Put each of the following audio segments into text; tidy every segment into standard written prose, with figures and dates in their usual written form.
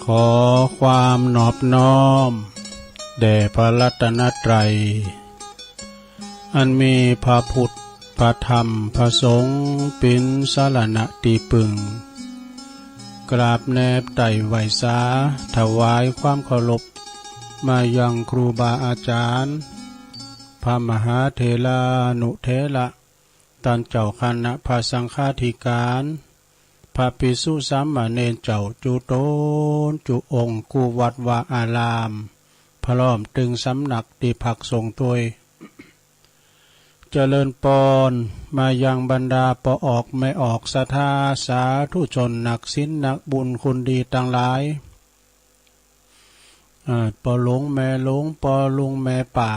ขอความนอบน้อมแด่พระรัตนตรัยอันมีพระพุทธพระธรรมพระสงฆ์เป็นสรณะที่พึ่งกราบแนบไต่ไหวสาถวายความเคารพมายังครูบาอาจารย์พระมหาเถรานุเถระท่านเจ้าคณะพระสังฆาธิการพระภิกษุสามเณรเจ้าจุโตนจุองค์กูวัดวาอารามพร้อมตึงสำนักที่พักสงฆ์ตัวยเจริญปอนมายังบรรดาปอออกไม่ออกศรัทธาสาธุชนนักศีลนักบุญคุณดีต่างหลายปอหลงแม่หลงปอลุงแม่ป่า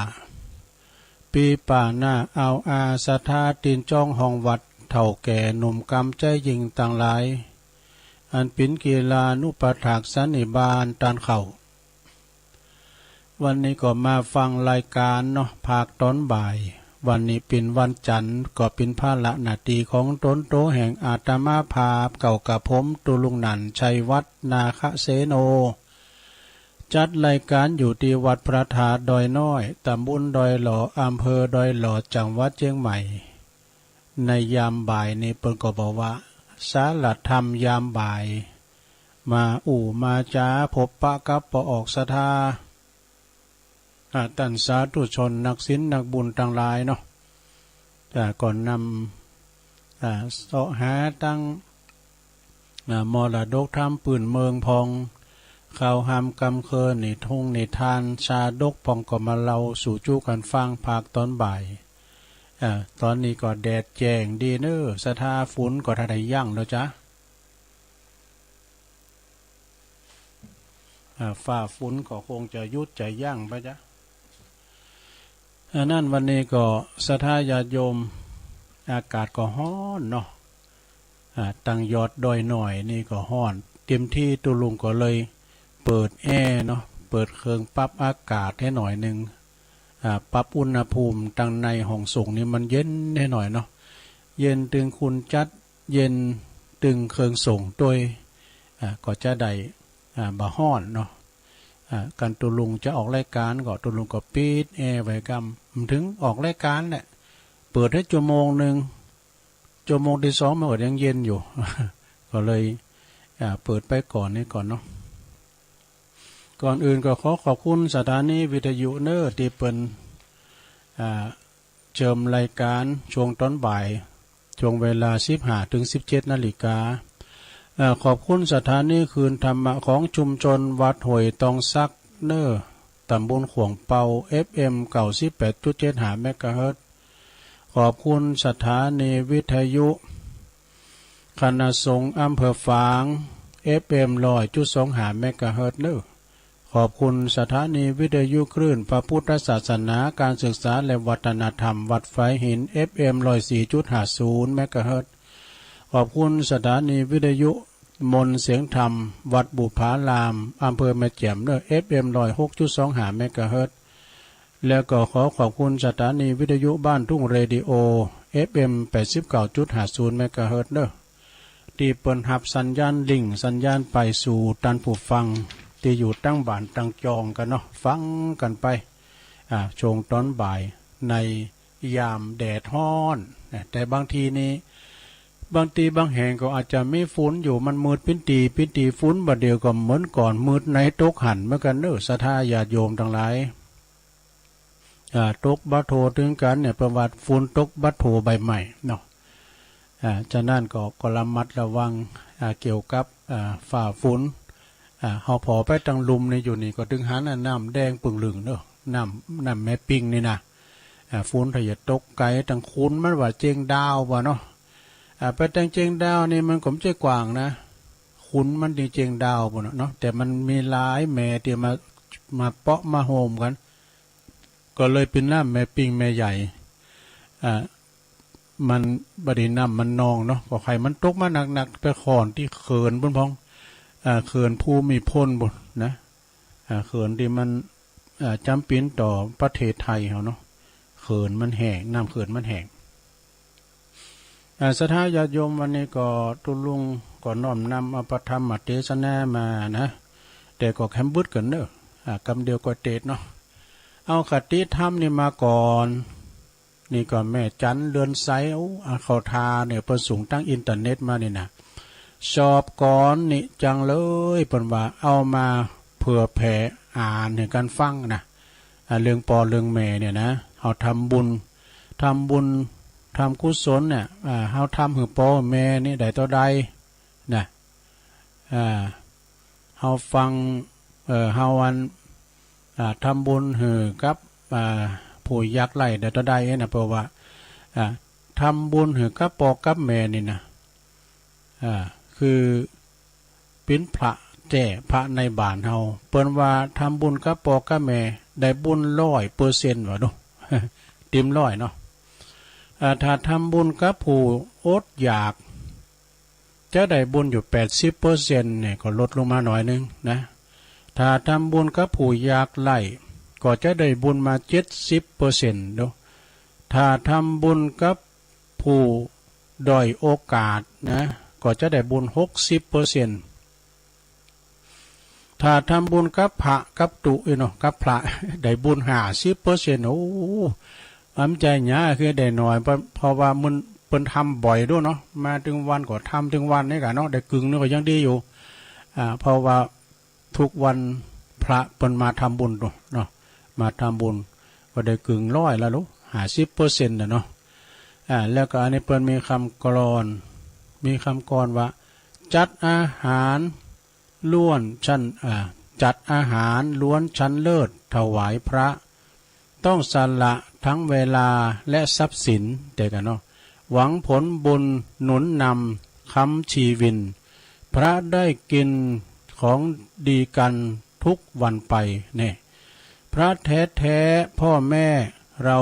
ปีป่าหน้าเอาอาศรัทธาตีนจ้องห้องวัดเท่าแก่หนุ่มกำใจยิงต่างหลายอันปินกีฬานุปถากสันนิบาลตานเข่าวันนี้ก็มาฟังรายการเนาะภาคตอนบ่ายวันนี้เป็นวันจันทร์ก็เป็นภาระหน้าที่ของตนโตแห่งอาตมาภาพเก่ากับผมตุลุงนันชัยวัฒนาคเสโนจัดรายการอยู่ที่วัดพระธาตุดอยน้อยตำบลดอยหล่ออำเภอดอยหล่อจังหวัดเชียงใหม่ในยามบ่ายนี้เปิ้นก็บอกว่าสาลธรรมยามบ่ายมามาจ้าพบปะกับปอออกศรัทธาท่านสาธุชนนักศีลนักบุญต่างหลายเนาะก่อนนำเสาะหาตั้งมรดกธรรมปืนเมืองพองข่าวหามกำเคินในทุ่งในทานชาดกพองก็มาเล่าสู่จู้กันฟังภาคตอนบ่ายตอนนี้ก็แดดแจ้งดีเนอสถาฝนก็ทันได้ยั่งแล้วจ้ะฝ่าฝนก็คงจะยุดจะยั่งไปจ้ะนั่นวันนี้ก็สถาญาติโยมอากาศก็ร้อนเนาะตั้งยอดดอยหน่อยนี่ก็ร้อนเต็มที่ตุลุงก็เลยเปิดแอร์เนาะเปิดเครื่องปรับอากาศให้หน่อยหนึ่งปรับอุณหภูมิตั้งในห้องส่งนี่มันเย็นให้หน่อยเนาะเย็นตึงคุณจัดเย็นตึงเครื่องส่งด้วยก็จะได้บ่ฮ้อนเนาะกันตุลุงจะออกรายการก็ตุลุงก็ปิดแอร์ไว้กำถึงออกรายการแหละเปิดให้ชั่วโมงหนึ่งชั่วโมงที่สองมันก็ยังเย็นอยู่ ก็เลยเปิดไปก่อนนี่ก่อนเนาะก่อนอื่นก็ขอบคุณสถานีวิทยุเนอร์ที่เป็นเชิญรายการช่วงตอนบ่ายช่วงเวลา 15-17 นาฬิกาขอบคุณสถานีคืนธรรมะของชุมชนวัดห้วยตองซักเนอร์ตำบลขวงเปา FM 98.75 เมกะเฮิรตซ์ขอบคุณสถานีวิทยุคณะสงฆ์อำเภอฝาง FM 100.25 เมกะเฮิรตซ์เนอร์ขอบคุณสถานีวิทยุคลื่นพระพุทธศาสนาการศึกษาและวัฒนธรรมวัดไฟหิน FM 104.50 เมกะเฮิรตซ์ขอบคุณสถานีวิทยุมนเสียงธรรมวัดบุพารามอำเภอแม่แจ่มเนอ FM 106.25 เมกะเฮิรตซ์แล้วก็ขอบคุณสถานีวิทยุบ้านทุ่งเรดิโอ FM 89.50 เมกะเฮิรตซ์เนอที่เปิดหับสัญญาณลิงสัญญาณไปสู่ท่านผู้ฟังที่อยู่ตั้งบ้านตั้งจองกันเนาะฟังกันไปช่วงตอนบ่ายในยามแดดร้อนแต่บางทีนี้บางแห่งก็อาจจะไม่ฝนอยู่มันมืดปิ้นตีฝนบัดเดียวก็เหมือนก่อนมืดในตกหันเมื่อกันเนอศรัทธาญาติโยมทั้งหลายตกบัดโทถึงกันเนี่ยประวัติฝนตกบัดโทใบใหม่เนาะฉะนั้นก็ระมัดระวังเกี่ยวกับฝ่าฝนเฮาพอไปตังลุมในอยู่นี่ก็ถึงหันน้ำแดงปึ่งลึงเนอะน้ำแม่ปิงนี่นะฝนถ้าอย่าตกไกลตังคุ้นมันว่าเจงดาวว่ะเนาะไปตังเจงดาวนี่มันก็ไม่ใช่กว้างนะคุ้นมันดีเจงดาวบ่เนาะแต่มันมีหลายแม่ที่มาเปาะมาโฮมกันก็เลยเป็นน้ำแม่ปิงแม่ใหญ่มันบดิน้ำมันนองเนาะก็ใครมันตกมาหนักๆไปขอนที่เขินบนพ้องเขื่อนผู้มีพ้นบนนะเขื่อนที่มันจำเป็นต่อประเทศไทยเขาเนาะเขื่อนมันแห้งน้ำเขื่อนมันแห้งสถาญาติโยมวันนี้ก็ตุลุงก็น้อมนำอภิธรรมเทศนามานะ แต่ก็แคมบึดกันเนอะกำเดียวก็เตดเนาะเอาคติธรรมนี่มาก่อนนี่ก็แม่จันเรือนไซเขาทาเนี่ยประสูงตั้งอินเทอร์เน็ตมานี่นะชอบก่อนนี่จังเลยเปิ่นว่าเอามาเผื่อแผ่อ่านให้กันฟังนะเรื่องปอเรื่องแม่เนี่ยนะเอาทำบุญทำกุศลเนี่ยเฮาทำหือปอแม่นี่ได้ต่อใดนะเฮาฟังเฮาวันทำบุญหือกับผู้ยากไร้ได้ต่อใดนะเพราะว่าทำบุญหือกับปอกับแม่นี่นะคือเป็นพระแจ่พระในบ้านเฮาเปิ้นว่าทำบุญกับปอกับแม่ได้บุญ100%ว่าดูเต็ม100เนาะถ้าทำบุญกับผู้อดอยากจะได้บุญอยู่ 80% เนี่ยก็ลดลงมาหน่อยนึงนะถ้าทำบุญกับผู้ยากไร้ก็จะได้บุญมา 70% ดูถ้าทำบุญกับผู้ด้อยโอกาสนะก็จะได้บุญ 60%ถ้าทำบุญกับพระกับตุเนาะกับพระได้บุญ 50% โอ้อำใจหยาคือได้หน่อยเพราะว่ามันเปิ้นทำบ่อยด้วยเนาะมาถึงวันก็ทำถึงวันนี่กะเนาะได้กึ่งนึงก็ยังดีอยู่เพราะว่าทุกวันพระเปิ้นมาทำบุญเนาะมาทำบุญก็ได้กึ่ง100แล้วลูก 50% น่ะเนาะแล้วก็อันนี้เปิ้นมีคำกลอนว่าจัดอาหารล้วนชั้นจัดอาหารล้วนชั้นเลิศถวายพระต้องสละทั้งเวลาและทรัพย์สินแต่กันเนาะหวังผลบุญหนุนนำค้ำชีวินพระได้กินของดีกันทุกวันไปเนี่ยพระแท้ๆพ่อแม่เรา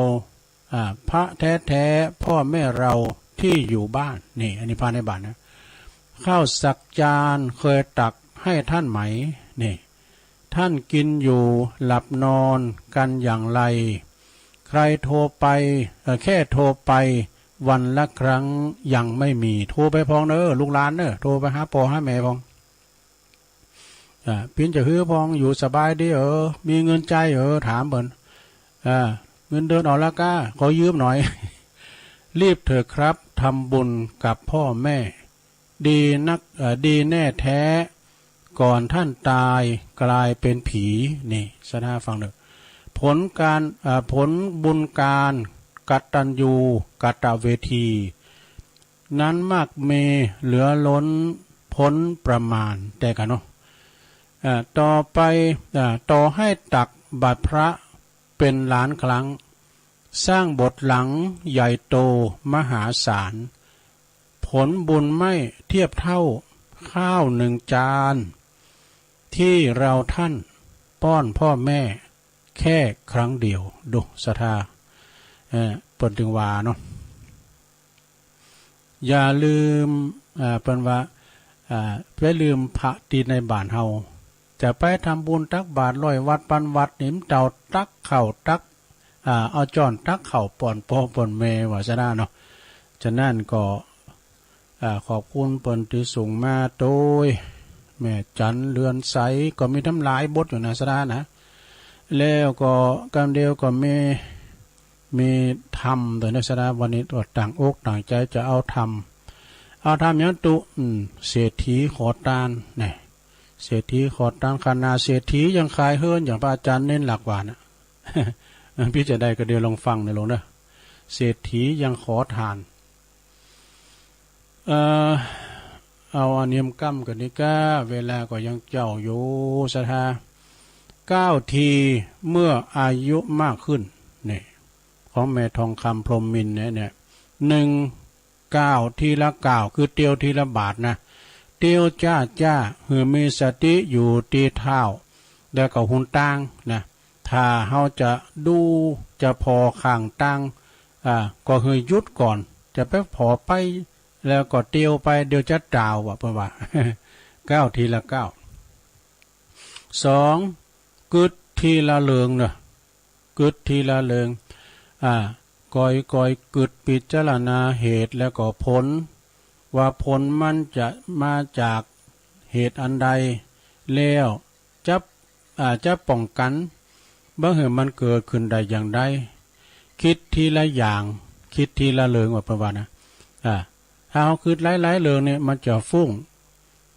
พระแท้ๆพ่อแม่เราที่อยู่บ้านนี่อันนี้พระในบ้านนะข้าวสักจานเคยตักให้ท่านไหมนี่ท่านกินอยู่หลับนอนกันอย่างไรใครโทรไปแค่โทรไปวันละครั้งยังไม่มีโทรไปพองเนอะลูกหลานเนอะโทรไปหาพ่อหาแม่พองพินจะฮื้อพองอยู่สบายดีมีเงินใจถามเบิ่นเงินเดือนออกแล้วก้าขอยืมหน่อย รีบเถอะครับทำบุญกับพ่อแม่ดีนักดีแน่แท้ก่อนท่านตายกลายเป็นผีนี่สนาฟังเด้อผลบุญการกตัญญูกตเวทีนั้นมากเมเหลือล้นพ้นประมาณแต่กันเนาะต่อไปต่อให้ตักบาตรพระเป็นล้านครั้งสร้างบทหลังใหญ่โตมหาศาลผลบุญไม่เทียบเท่าข้าว1 จานที่เราท่านป้อนพ่อแม่แค่ครั้งเดียวดูศรัทธาเปิดถึงว่าเนาะอย่าลืมเปิดว่าไปลืมพระที่ในบ้านเฮาจะไปทำบุญตักบาตร100 วัดปันวัดนิมเจ้าตักเข่าตักเอาจอนตักเข่าป่อนพ่อป่อนแม่ว่าซะนะเนาะฉะนั้นก็ขอบคุณเปิ้นที่ส่งมาโดยแม่จันเรือนใสก็มีทำหลายบทอยู่นะสดานะแล้วก็กำเดียวก็มีธรรมโดยนักสดาวันนี้ตัวต่างอกต่างใจจะเอาธรรมยังตุเศรษฐีขอทานเนี่ยเศรษฐีขอทานคณาเศรษฐียังคายเฮิรนอย่างพระอาจารย์เน้นหลักว่านะ พี่จะได้ก็เดี๋ยวลองฟังในลงนะเศรษฐียังขอทานเอาอันเนียมกั้มกันนี่ก้าเวลาก็ยังเจ้าอยู่ศรัทธา9 ทีเมื่ออายุมากขึ้นเนี่ยของแม่ทองคำพรหมมินทร์เนี่ย9 ทีละ 9คือเตียวทีละบาทนะเตียวจ้าหือมีสติอยู่ตีเท้าแล้วก็หุ่นตั้งนะถ้าเฮาจะดูจะพอข้างตั้งก็คือยุดก่อนจะไปพอไปแล้วก็เตียวไปเดี๋ยวจะดาวว่าเพื่อว่า9 ทีละ 9 2กึดทีละเลืองเนอะกึดทีละเลืองก่อยกึดพิจารณาเหตุแล้วก็ผลว่าผลมันจะมาจากเหตุอันใดแล้ว จะจะป้องกันบ่ให้มันเกิดขึ้นได้อย่างใดคิดทีละอย่างคิดทีละเรื่องว่าประวัตินะถ้าเราคิดหลายๆเรื่องเนี่ยมันจะฟุ้ง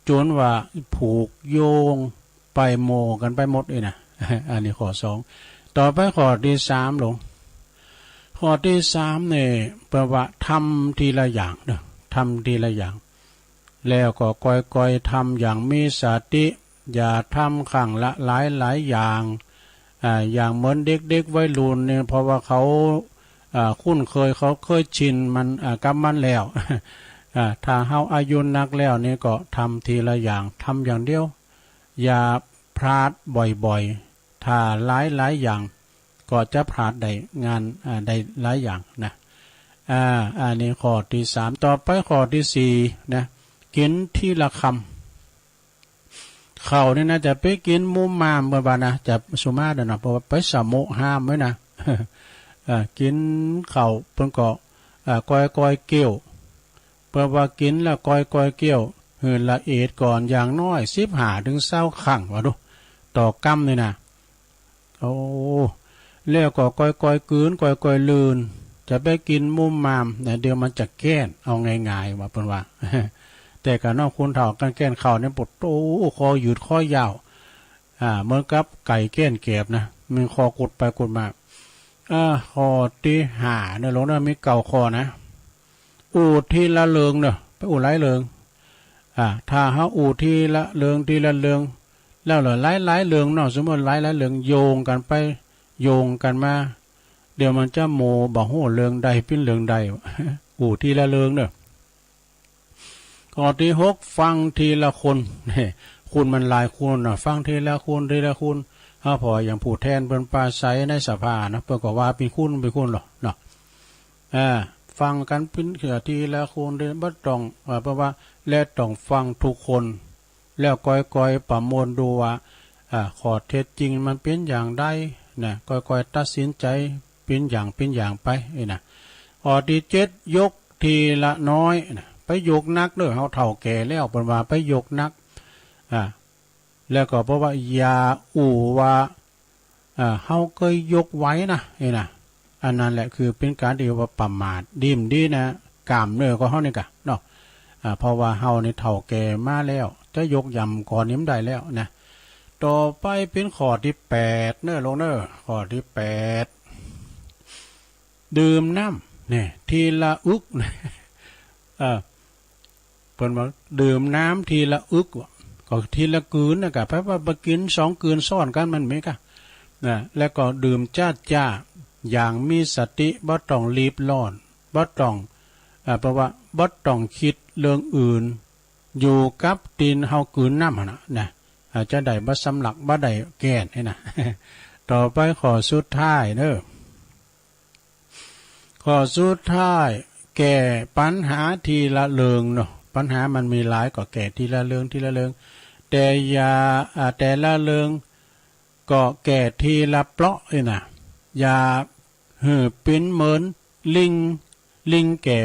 จนว่าผูกโยงไปโมกันไปหมดเลยนะอันนี้ข้อสองต่อไปข้อที่สามลงข้อที่สามเนี่ยแปลว่าทำทีละอย่างเนอะทำทีละอย่างแล้วก็ก่อยๆทำอย่างมีสติอย่าทำขังละหลายอย่างอย่างเหมือนเด็กๆวัยรุ่นเนี่ยเพราะว่าเขาคุ้นเคยเขาเคยชินมันกับมันแล้ว ถ้าเฮาอายุนักแล้วนี่ก็ทำทีละอย่างทำอย่างเดียวอย่าพลาดบ่อยๆถ้าหลายอย่างก็จะพลาดได้งานได้หลายอย่างนะอันนี้ข้อที่สามต่อไปข้อที่สี่นะกินทีละคำเขาเนี่ยนะจะไปกินมุมมามเมื่อวานนะจะสุมาเดินนะเพราะว่าไปสมโมห้ามไว้นะ กินเขาเพิ่งก็ก้อยเกี่ยวเพื่อว่ากินแล้วก้อยเกี่ยวหืนละเอียดก่อนอย่างน้อย15 ถึง 20ครั้งวะดูต่อกำเลยนะโอ้แล้วก็ก้อยกืนก้อยลืนจะไปกินมุมมามเนี่ยเดี๋ยวมันจะแก้นเอาง่ายๆว่าเป็นว่า แต่การนอกคุณเถ่ากันแก้นเข่าเนี่ยปวดโอ้คอหยุดคอยาวเหมือนกับไก่แก้นเก็บนะมันคอกดไปกดมาคอที่หาเนี่ยลงได้มีเก่าคอนะอูดที่ละเลิงเนอะไปอูดไล่เลิงถ้าเฮาอูดที่ละเลิงที่ละเลิงแล้วเหรอไล่เลิงเนาะสมมติไล่เลิงโยงกันไปโยงกันมาเดี๋ยวมันจะโมบ่โหเลิงใดปิ้นเลิงใด อูดที่ละเลิงเนอะข้อที่6ฟังทีละคนนี่คุณมันหลายคนนะฟังทีละคนพออย่างผู้แทนเป็นปลาใสในสภานะเพื่อก็ว่าเป็นคุณหรอเนาะฟังกันเป็นเขือทีละคนเดินบัดต้องเพราะว่าและต้องฟังทุกคนแล้วก้อยประมวลดูว่าข้อเท็จจริงมันเป็นอย่างใดนะก้อยตัดสินใจเป็นอย่างไปนะข้อที่7ยกทีละน้อยนะไปยกนักเด้อเฮาเฒ่าแก่แล้วเป็นว่าไปยกนักแล้วก็เพราะว่าอย่าอู่ว่าเฮาเคยยกไว้นะนะอันนั้นแหละคือเป็นการที่ว่าประมาทดิ่มดีนะกามเนื้อก็เฮานี่กะเนาะเพราะว่าเฮานี่เฒ่าแก่มาแล้วจะยกยำก่อนนี้ได้แล้วนะต่อไปเป็นข้อที่8เน้อลงเน้อข้อที่8ดื่มน้ำเนี่ยทีละอึกเพิ่นว่าดื่มน้ำทีละอึกก็ทีละกืนนะครับเพราะว่าไปกิน2กืนซ้อนกันมันไหมกะนะแล้วก็ดื่มจ้าอย่างมีสติบ่ต้องรีบร้อนบ่ต้องเพราะว่าบ่ต้องคิดเรื่องอื่นอยู่กับตีนเฮากืนน้ำนะจะได้บ่สำลักบ่ได้แก่นให้นะ ต่อไปข้อสุดท้ายเด้อข้อสุดท้ายแก้ปัญหาทีละเรื่องเนาะปัญหามันมีหลายก็แก้ทีละเรื่องแต่อย่าแต่ละเรื่องก็แก่ทีละเปราะเลยนะอย่าเป็นเหมือนลิงแก่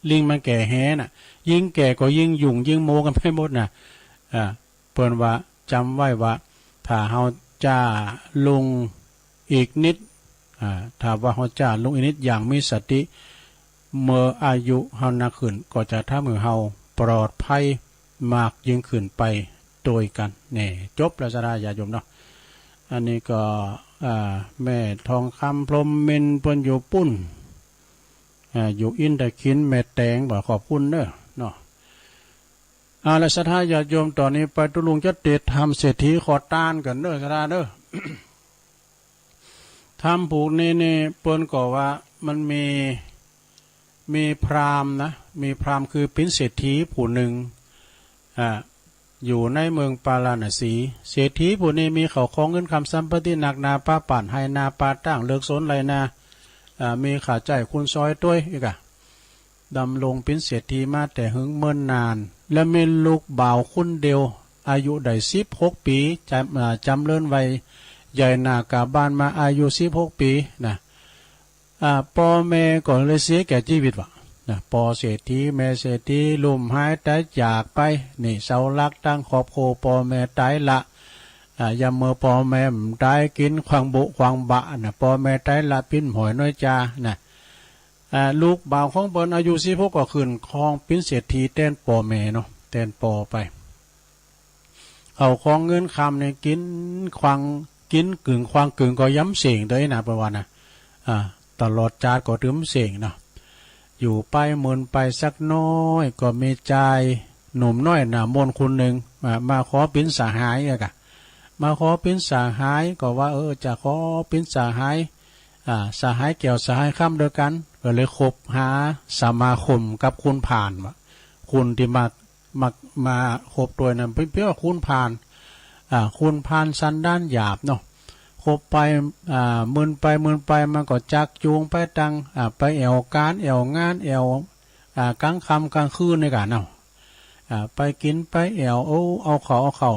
ลิงมันแก่แห่น่ะยิ่งแก่ก็ยิ่งยุ่งยิ่งโมกันไปหมดนะเปิ้นว่าจำไว้ว่าถ้าเฮาจ้าลงอีกนิดถ้าว่าเฮาจ้าลงอีกนิดอย่างมีสติเมื่ออายุเฮานักขึ้นก็จะทำให้เฮาปลอดภัยมากยิ่งขึ้นไปโดยกันนี่จบแล้วสราญาโยมเนาะอันนี้ก็แม่ทองคำพรหมเมนเพิ่นอยู่ปุ้นอยู่อินเดคินแม่แตงบอกขอบคุณเด้อเนาะแล้วสราญาโยมตอนนี้ไปตุลุงจะเด็ดทำเศรษฐีขอต้านกันเด้อสราเด้อ ทำผูกนี่เปิ้นก็ว่ามันมีพราหมณ์นะมีพราหมณ์คือเป็นเศรษฐีผู้หนึ่งอยู่ในเมืองปาราณสีเศรษฐีผู้นี้มีเขาของเงินคำสัมปติหนักนาป้าป่านให้นาปาตั้งเลิกสนไรนามีขาใจคุณซอยต้วยอีกดำลงเป็นเศรษฐีมาแต่หึงเมินนานและมีลูกบ่าวคุณเดียวอายุได้16 ปีจำเลื่อนไว้ใหญ่นากาบ้านมาอายุ16 ปีนะพ่อแม่ก่อนเลยเสียแก่ชีวิตวะปอเศรษฐีแม่เศรษฐีลุ่มหายตายจากไปนี่เสาหลักตั้งขอบโคปอแม่ตายละ ยามเมื่อพ่อแม่ได้กินควางบุควางบะนะพ่อแม่ได้ละปิ้นหอยน้อยจานะลูกบ่าวของเปิ้นอายุ16ก็ขึ้นครองปิ้นเศรษฐีแต้นพ่อแม่เนาะแต้นปอไปเอาของเงินคำเนี่ยกินควางกินกึ่งควางกึ่งก็ย้ำเสียงด้วยนะประวัตินะตลอดจาดก็ถึงเสียงเนาะอยู่ไปหมุนไปสักน้อยก็มีใจหนุ่มน้อยหน้ามนคนหนึ่งมาขอปิ้นสหายอะกะมาขอปิ้นสหายก็ว่าจะขอปิ้นสหายสหายเกี่ยวสหายข้ามเดียวกันก็เลยคบหาสมาคมกับคุณผ่านคุณที่มาคบตัวนั้นเพื่อคุณผ่านคุณผ่านสันด้านหยาบเนาะคบไปมืนไปมันก็จักจูงไปตังไปแอวการแอวงานแอวกลางค่ำกลางคืนในกันเนาะไปกินไปแอวเอาเขา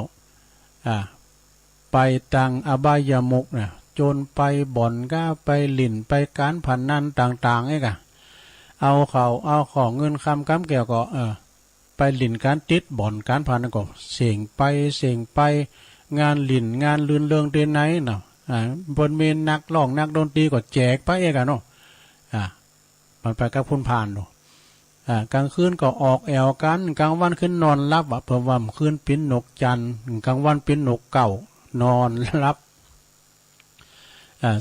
ไปตังอบายามุกเนี่ยจนไปบ่อนก็ไปหลิ่นไปการพนันต่างๆไอ้กะเอาของเงินคำก้ำแก้วก็ไปหลิ่นการติดบ่อนการพนันก็เสียงไปงานหลิ่นงานลื่นเริงเดนไหนเนาะบนเมนนักร้องนักดนตรีก็แจกไปไอ้กะเนาะมันไปกับคุณผ่านเนาะกลางคืนก็ออกแอวกันกลางวันขึ้นนอนรับเพิ่มว่าคืนปิ้นนกจันกลางวันปิ้นนกเก่านอนรับ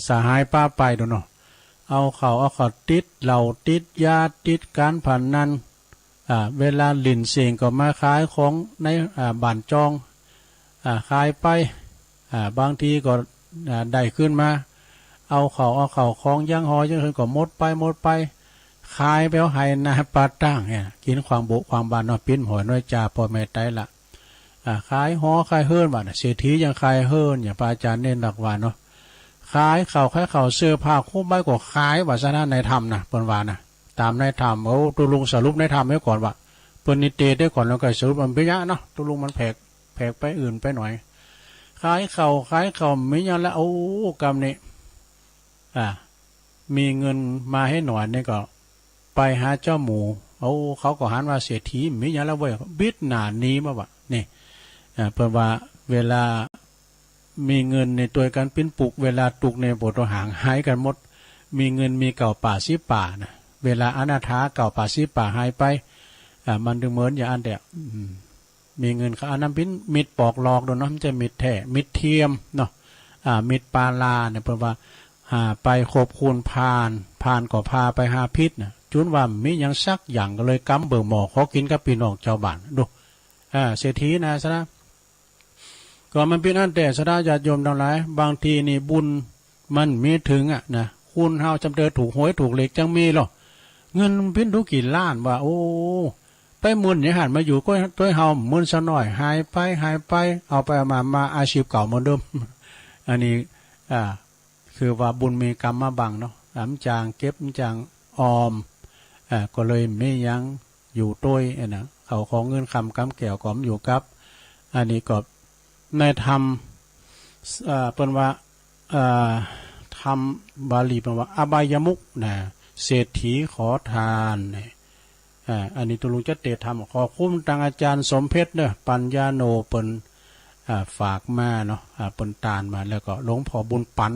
สหายป้าไปดูเนาะเอาเขาติดเหล่าติดยาติดการผ่านนั้นเวลาหลินเสียงก็มาขายของในบ้านจองขายไปบางทีก็ได้ขึ้นมาเอาเขาของย่างหอยังขึ้นก็หมดไปขายไปเอาให้นาปาตั้งเนี่ยกินความบุความบานเนาะปิ้นหอยน้อยจ่าพ่อแม่ไตละขายหอขายเฮิร์นบ้านเศรษฐียังขายเฮิร์นอย่างพระอาจารย์เน้นหลักว่าเนาะขายเข่าเสื้อผ้าคู่ใบก็ขายว่าซะนะในธรรมนะเปิ้นว่านะตามในธรรมตัวลุงสรุปในธรรมไว้ก่อนว่าเปิ้นนิเตได้ก่อนแล้วก็สรุปมันไปยะเนาะตัวลุงมันแผกไปอื่นไปหน่อยขายเข่าไม่ยังแล้วกรรมนี้มีเงินมาให้หน่อยนี่ก็ไปหาเจ้าหมูเขาก็หันว่าเสียทีไม่ยังแล้วเว้ยบิดหนานี้มาว่ะนี่เปิ้นว่าเวลามีเงินในตัวการปิ้นปลูกเวลาตุกในบทหางหายกันหมดมีเงินมีเก่าป่าซีป่านะเวลาอนาถาเก่าป่าซีป่าหายไปมันดึงเหมือนอย่างอันเดียวมีเงินเขาอันนั้นปิ้นมิดปอกหลอกโดนน้ำจะมิดแท้มิดเทียมเนาะมิดปาลาเนี่ยเพราะว่าไปขบคูณพานก็พาไปหาพิษนะจุนว่ามียังซักอย่างก็เลยกำเบิ่งหมอขอกินกับพี่น้องเจ้าบ้านดูเศรษฐีนะซะนะก็มันเป็นอันแต่สดาญาติโยมทั้งหลายบางทีนี่บุญมันมีถึงนะคุณเฮาจำเริญถูกหวยถูกเหล็กจังมีหรอเงินพิ้นทุกกี่ล้านว่าไปมุนเนี่ยหันมาอยู่ก็ตัวเฮามุนซะหน่อยหายไปเอาไปมาอาชีพเก่าเหมือนเดิมอันนี้คือว่าบุญมีกรรมมาบังเนาะจางเก็บจางออมก็เลยไม่ยังอยู่ต้วยนะเขาของเงินคำกำแก้วกอมอยู่กับอันนี้ก็ในธรรมเป็นว่าธรรมบาลีเป็นว่าอบายมุกนะเศรษฐีขอทานเนี่ยอันนี้ตุลุงจะเตธรรมขอคุ้มตังอาจารย์สมเพชรเนี่ยปัญญาโนเป็นฝากมาเนาะเป็นตานมาแล้วก็หลวงพ่อบุญปัน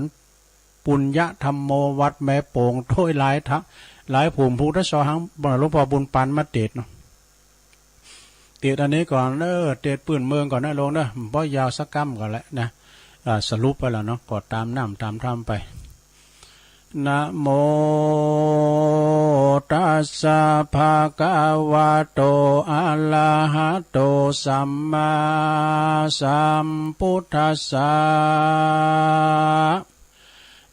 ปุญญธรรมโมวัดแม่โป่งโดยหลายภูมิภูทะสอหังหลวงพ่อบุญปันมาเตดเนาะเตดอันนี้ก่อนเตดปืนเมืองก่อนนะลงบ่ยาวสักกัมก่อนแหละนะสรุปไปแล้วเนาะก็ตามน้ำตามธรรมไปนะโมตัสสะภะคะวะโตอะระหะโตสัมมาสัมพุทธัสสะ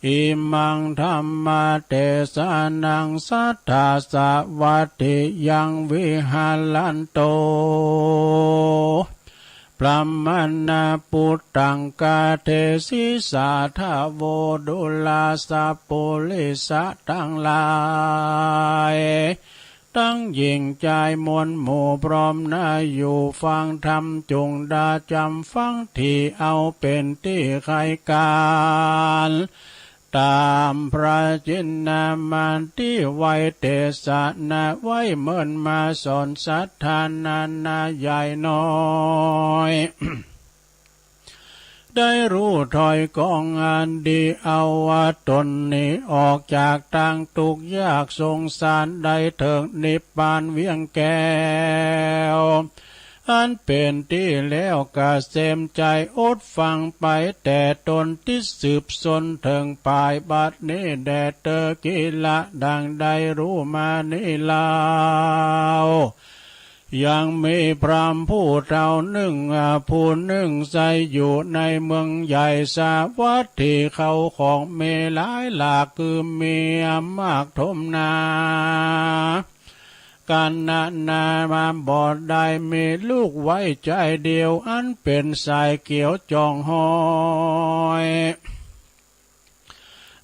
อิมังธัมมาเตสานังสัทธาสวัตถิยังวิหาลันโตพระมนาปุตตังกาเทศิสาทาโวดุลาสาปุลิสะทั้งหลายตั้งยิ่งใจมวลหมู่พร้อมนาอยู่ฟังธรรมจงดาจำฟังที่เอาเป็นที่ใครการตามพระจินนามันที่ไว้เตสะนาไว้เมินมาสอนสัทธานานาใหญ่น้อย ได้รู้ถอยกองงานดีเอาว่าตนนี้ออกจากทางทุกข์ยากสงสารได้ถึงนิพพานเวียงแก้วอันเป็นที่แล้วกะเสมใจอดฟังไปแต่ตนที่สืบสนถึงปลายบัดนี้แดเตอกิละดังได้รู้มานี่ลาวยังมีพรามผู้เท่าหนึ่งผู้หนึ่งใส่อยู่ในเมืองใหญ่สาวัตที่เขาของเมหลายหลากคือเมียมากทมนาการนามาบอดได้มีลูกไว้ใจเดียวอันเป็นสายเกี่ยวจองหอย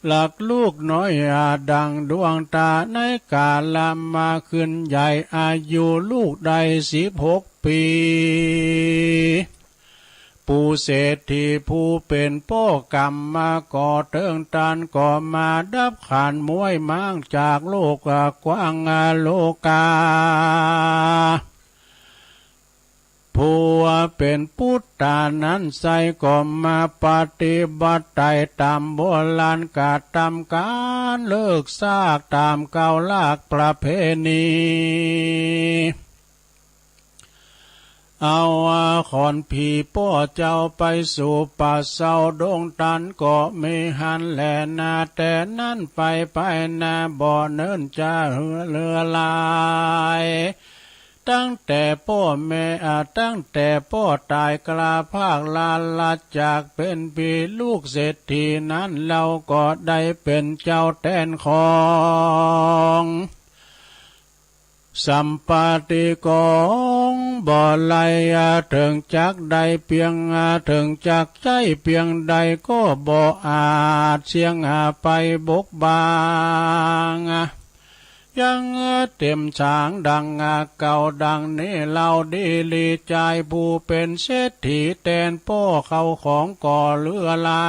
หลักลูกน้อยดังดวงตาในกาลมาขึ้นใหญ่อายุลูกได้16 ปีผู้เศรษฐีผู้เป็นพ่อกรรมมาก่อเติงตานก่อมาดับขานมวยมั่งจากโลกกว้างโลกาผู้เป็นพุทธานั้นใส่ก็มาปฏิบัติไต่ตามโบราณกาตามการเลิกซากตามเก่าลากประเพณีเอาขอนผีป้อเจ้าไปสู่ป่าเศร้าดงตันก็ไม่หันแลนาแต่นั่นไปนาบ่อเนินจะเรือลายตั้งแต่พ่อแม่ตั้งแต่พ่อตายกลาภาคลาละจากเป็นปีลูกเศรษฐีนั้นเราก็ได้เป็นเจ้าแทนของสัมปติกองบ่อไหลถึงจักใดเพียงถึงจักใจเพียงใดก็บ่อาจเสียงไปบกบางยังเต็มฉางดังเก่าดังนี้เราดีลีใจผู้เป็นเศรษฐีแทนพ่อเขาของก่อเลือลา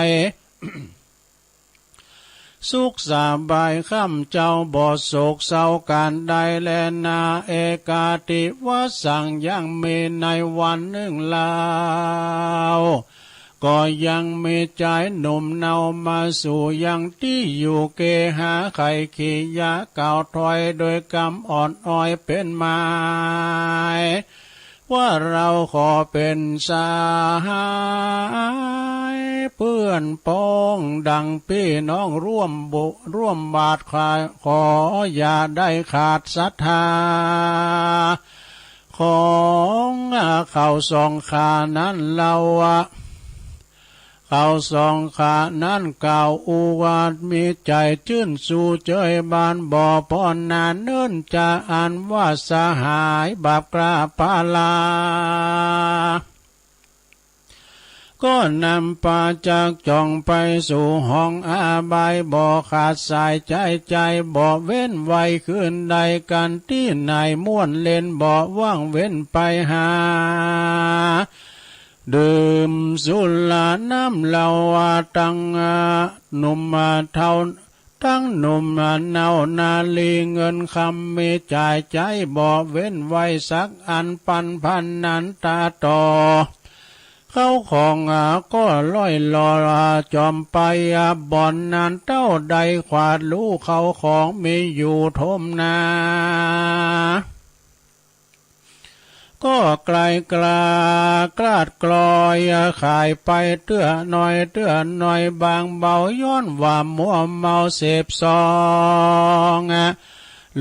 ยสุขสบายข้ามเจ้าบ่โศกเศร้าการใดแลนาเอกาติวสังยังมีในวันหนึ่งลาวก็ยังมีใจหนุ่มเนามาสู่ยังที่อยู่เกหาไข่ขี้ยาเก่าถอยโดยกำอ่อนอ้อยเป็นไม้ว่าเราขอเป็นสหายเพื่อนพ้องดังพี่น้องร่วมบาทขายขออย่าได้ขาดศรัทธาของเขาสองขานั้นเราเขาสองขานั้นเก่าอุวาทมีใจชื่นสู่เจยบานบ่อพรนานเนิ่นจะอ่านว่าสหายบาปกราปาลาก็นำปาจากจ่องไปสู่ห้องอาบายบ่ขาดสายใจบ่เว้นไว้คืนใดกันที่ไหนม่วนเล่นบ่ว่างเว้นไปหาดื่มสุราน้ำเหล้าตั้งหนุ่มเท่าตั้งหนุ่มเนานาลีเงินคำมีจ่ายใจบ่เว้นไว้สักอันปันพันนั้นตาต่อเข้าของก็ล่อยลอจอมไปบ่อนนานเต้าใดขวาดลูกเขาของมีอยู่ทมนาก็ไกลกลากลาดกลอยขายไปเตื้อหน่อยบางเบาย้อนว่ามัวเมาเสพซอง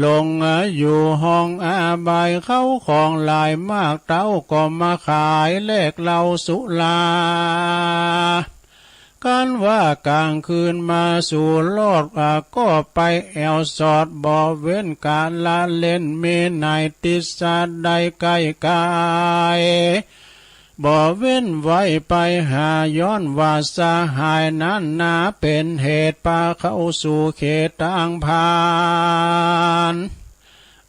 ลงอยู่ห้องอาบายเขาของหลายมากเต้าก็มาขายเลขเหล้าสุรากันว่ากลางคืนมาสู่โลดก็ไปแอวสอดบ่เว้นการละเล่นมีนายติสาใดใกล้กายบ่เว้นไว้ไปหาย้อนว่าสหายนั้นนาเป็นเหตุพาเข้าสู่เขตทางผ่าน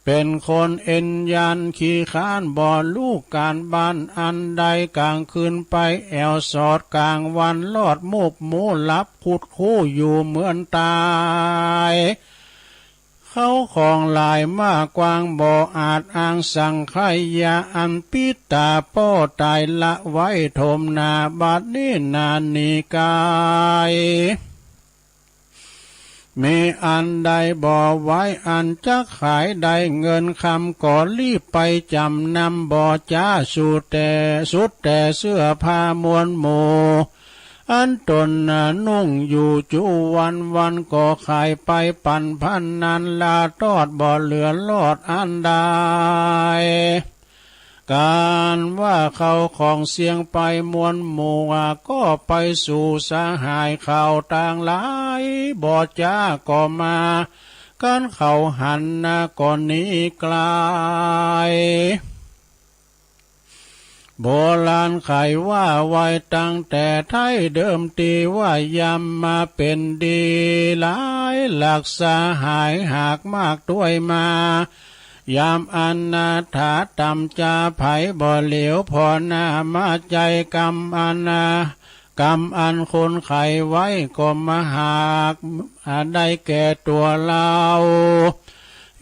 เป็นคนเอ็นยันขี้ค้านบ่ลูกการบ้านอันใดกลางคืนไปแอวสอดกลางวันลอดมูกหมูลับขุดคู่อยู่เหมือนตายข เขาของหลายมากกวางบ่ออาจอ้างสั่งใครยาอันปิตาป้อตายละไว้โทมนาบัดนี้นานีกายมีอันใดบ่ไว้อันจะขายได้เงินคำก่อรีบไปจำนำบ่จ้าสุดแต่เสื้อผ้ามวลหมู่อันตนนุ่งอยู่จุวันก็ขายไปปั่นพันนันลาทอดบ่เหลือลอดอันใดการว่าเขาของเสียงไปมวลหมู่ก็ไปสู่สหายข่าวต่างหลายบ่จ้าก็มาการเขาหันก่อนนี้ไกลโบราณไขว่าไว้ตั้งแต่ไทยเดิมทีว่ายำมาเป็นดีหลายหลักสหายหากมากด้วยมายามอนาถาตำจาไผบ่เหลียวพอหน้ามาใจกรรมอันคนไขไว้ก็มาหากได้แก่ตัวเรา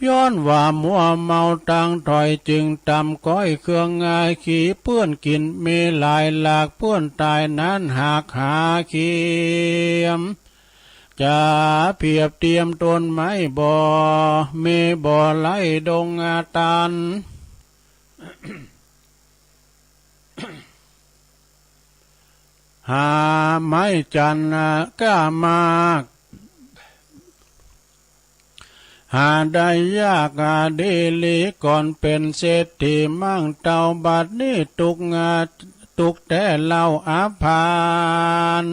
ย้อนว่ามัวเมาตั้งถอยจึงตำก้อยเครื่องงาขี้เปื้อนกินมีหลายหลากเปื้อนตายนั้นหากหาเขียมจะเพียบเตรียมต้นไม้บ่อมีบ่อไหลดงตัน หาไม้จันก้ามากหาได้ยากดีลีก่อนเป็นเศรษฐีมั่งเต่าบัดนี้ตุกแต่เล่าอาภาน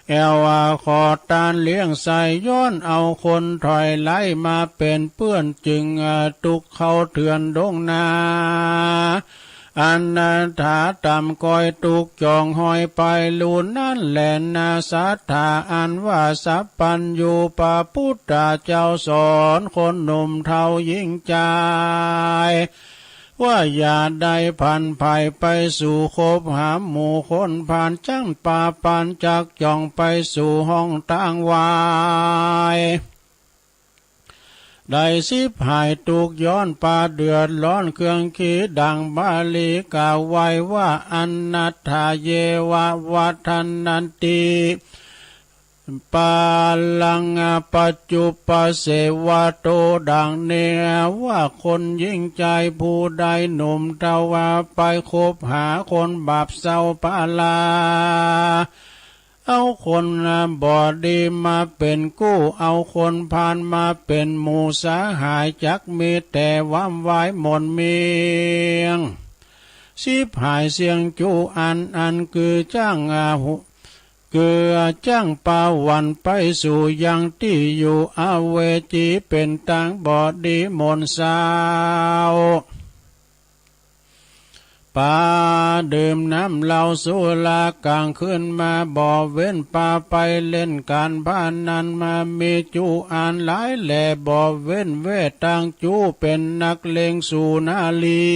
แอวขอตานเลี้ยงใส่ย้อนเอาคนถอยไล่มาเป็นเปื้อนจึงตุกเขาเถื่อนดงนาอันนาถาตำก้อยตุกจองหอยไปลูนนั่นแหละนาสัทธาอันว่าสัพพัญญูปะพุทธเจ้าสอนคนหนุ่มเทายิ่งใจว่าอย่าได้พันภัยไปสู่คบหาหมู่คนผ่านจังป่าปานจักจ่องไปสู่ห้องต่างวายได้สิบหายตุกย้อนป่าเดือดร้อนเครื่องขีดังบาลีกล่าวไว้ว่าอนัตถาเยวะวัฏันนันติปาลังปัจจุปเสวะโตดังเนว่าคนยิ่งใจผู้ใดหนุ่มเทว่าไปคบหาคนบาปเศร้าปาลาเอาคนบอดีมาเป็นกู้เอาคนพานมาเป็นหมู่สาหายจักมีแต่ว้ำไว้หมนเมียงสิบหายเสียงจูอันคือจ้างเกือจ้างปาวันไปสู่ยังที่อยู่อเวจีเป็นตังบอดีมนสาวปาดื่มน้ำเหล้าสุรากลางคืนมาบ่อเว้นปาไปเล่นการพานันมามีจูอันหลายแหล่บ่อเว้นเวตังจูเป็นนักเลงสู่นาลี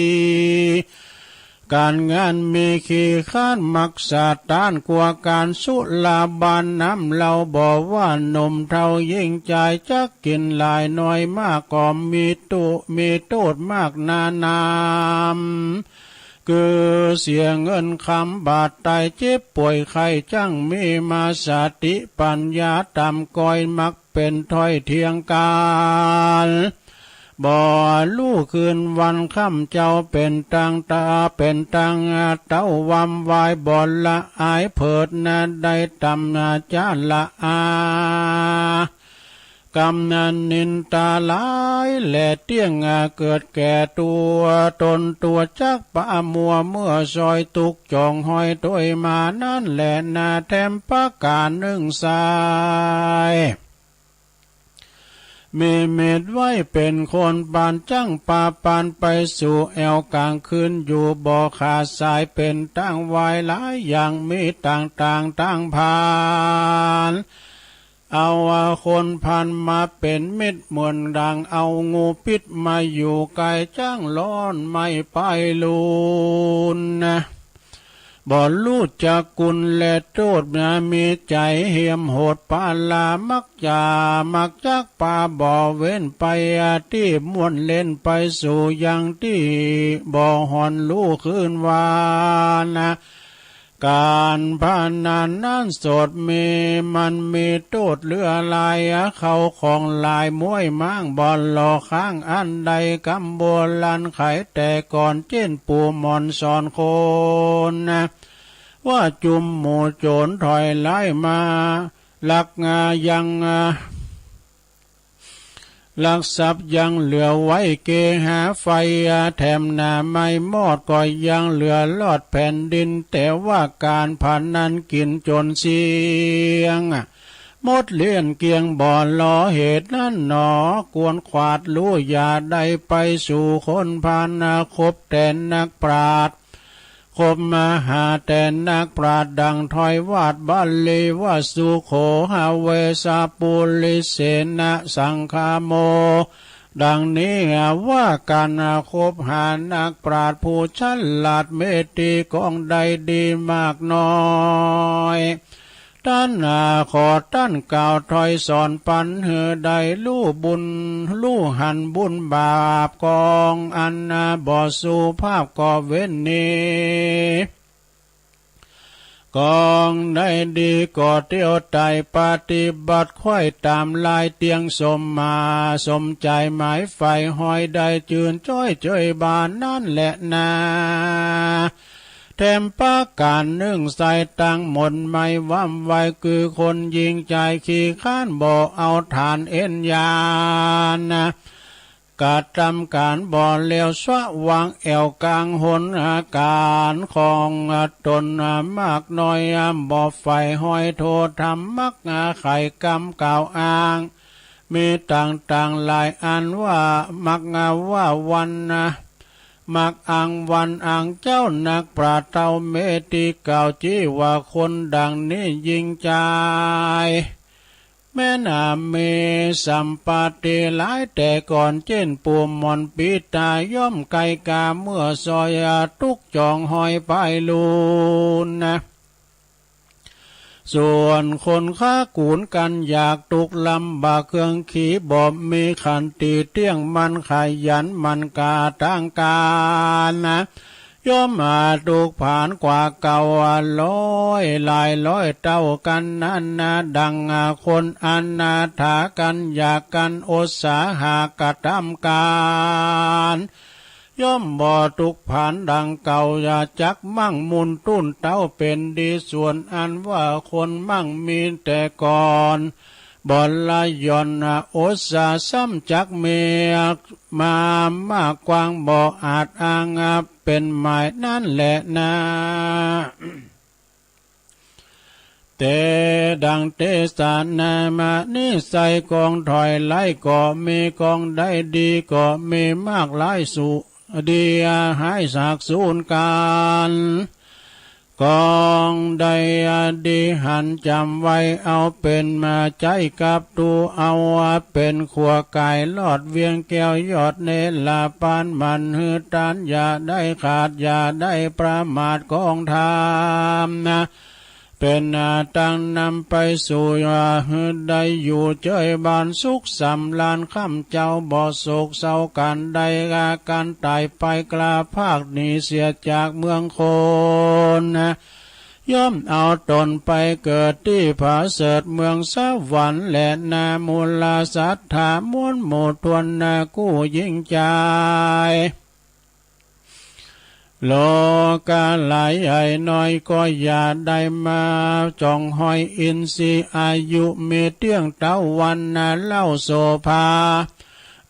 การงานมีขี้ข้านมักสาตานกว่าการสุลาบานน้ำเราบอกว่าหนุ่มเท่ายิ่งใจจักกินหลายน้อยมากก็มีโทษมากนานามคือเสียเงินคำบาดตายเจ็บป่วยไข้จังมีมาสติปัญญาตำก้อยมักเป็นถ้อยเทียงการบ่ลู่คืนวันค่ำเจ้าเป็นตังตาเป็นตังเต้าวำวายบ่ละอายเผิดนาได้ตำนาจาละอากำนันนินตาหลายแหล่เตี้ยงเกิดแก่ตัวตนตัวจักปะมัวเมื่อซอยตุกจองหอยตัวมานั่นแหละนาแถมประการหนึ่งสายมีเม็ดไว้เป็นคนปานจังปาปานไปสู่แอวกลางคืนอยู่บ่อขาดสายเป็นตั้งไว้หลายอย่างมีต่างตั้งผ่านเอาคนพันมาเป็นมิตรเหมือนดังเอางูพิษมาอยู่ไกลจ้างร้อนไม่ไปลูนนะ บ่รู้จักกุลและโทษมีใจเหี่ยมโหดปาลามักจักป่าบ่เว้นไปที่ม่วนเล่นไปสู่ยังที่บ่หอนรู้คืนวานะการพานันนั้นโสดมันมีโทษเลือลายเขาของลายมวยม้างบอลหลอกข้างอันใดกำโบลันไขแต่ก่อนเจ้นปูมอนสอนคนนะว่าจุมหมู่โจรถอยไล่มาลักยังลักทรัพย์ยังเหลือไว้เกหาไฟแถมหน้าไม่มอดก็ยังเหลือลอดแผ่นดินแต่ว่าการผ่านนั้นกินจนเสียงมดเลี้ยนเกียงบ่อล้อเหตุนั้นหนอกวนขวาดรู้อย่าได้ไปสู่คนพานาคบแต่นักปราชญ์คบมาหาแต่นักปราชญ์ดังถอยวาดบาลีว่าสุโขหาเวสาปุลิเสนะสังคาโมดังนี้ว่าการคบหานักปราชญ์ผู้ฉลาดเมตติกองใดดีมากน้อยท่านขอท่านกล่าวถอยสอนปันเหือใดลู่บุญลู่หันบุญบาปกองอันบ่สุภาพก็เว้นนี้กองได้ดีก็เที่ยวใจปฏิบัติค่อยตามลายเตียงสมมาสมใจหมายไฟหอยได้จืนจ้อยเจยบานนั่นแหละนาแถมปาการนึ่งใส่ตังหมดไม่ว่ำไวคือคนยิงใจขี้ข้านบ่เอาฐานเอ็นยานนะกาทำการบ่อเลี้ยวสวะวางแอวกลางหนอาการของตนมากน้อยบ่อไฟห้อยโททำมักไข่กำกล่าวอ้างมีต่างหลายอันว่ามักว่าวันมักอังวันอังเจ้านักปราชญ์เต่าเมติเก่าจี้ว่าคนดังนี้ยิงใจแม่นาเมสัมปติหลายแต่ก่อนเช่นปูมอนปีตาย่อมไกกาเมื่อซอยทุกจองหอยไปลูนนะส่วนคนค้ากูนกันอยากตุกลำบากเครื่องขี่บอบมีขันติเที่ยงมันขยันมันกาตั้งการนะย่อมมาตุกผ่านกว่าเก่าร้อยหลายร้อยเต้ากันนั้นดังคนอนาถากันอยากกันอุตสาหากระทำการย่อมบ่ทุกผ่านดังเก่าอย่าจักมั่งมุนตุ้นเต้าเป็นดีส่วนอันว่าคนมั่งมีแต่ก่อนบ่ละย่อนอุตสาซ้ำจักเมียมามากกว้างบ่อาจอ้างเป็นหมายนั่นแหละนะแต่ดังเทศนามานิสัยกองถอยไล่ก็มีกองได้ดีก็มีมากหลายสุดีหายสากสูญกันกองใดดีหันจำไว้เอาเป็นมาใจกับตูเอาเป็นขัวไก่ลอดเวียงแก้วยอดเนลาปานมันหือตานอย่าได้ขาดอย่าได้ประมาทกองทามนะเป็นตั้งนำไปสู่ได้อยู่เจยบานสุขสำลานข้ามเจ้าบ่โศกเศร้ากันใดการตายไปกลาภาคหนีเสียจากเมืองโคนย่อมเอาตนไปเกิดที่ผาเสดเมืองสวรรค์และนามูลสัทธามวลหมู่ทวนกู้ยิ่งใจโลกาหลายใหญ่น้อยก็อย่าได้มาจ้องหอยอินทรีอายุมีเตี้ยงเต้าวันเล่าโสภา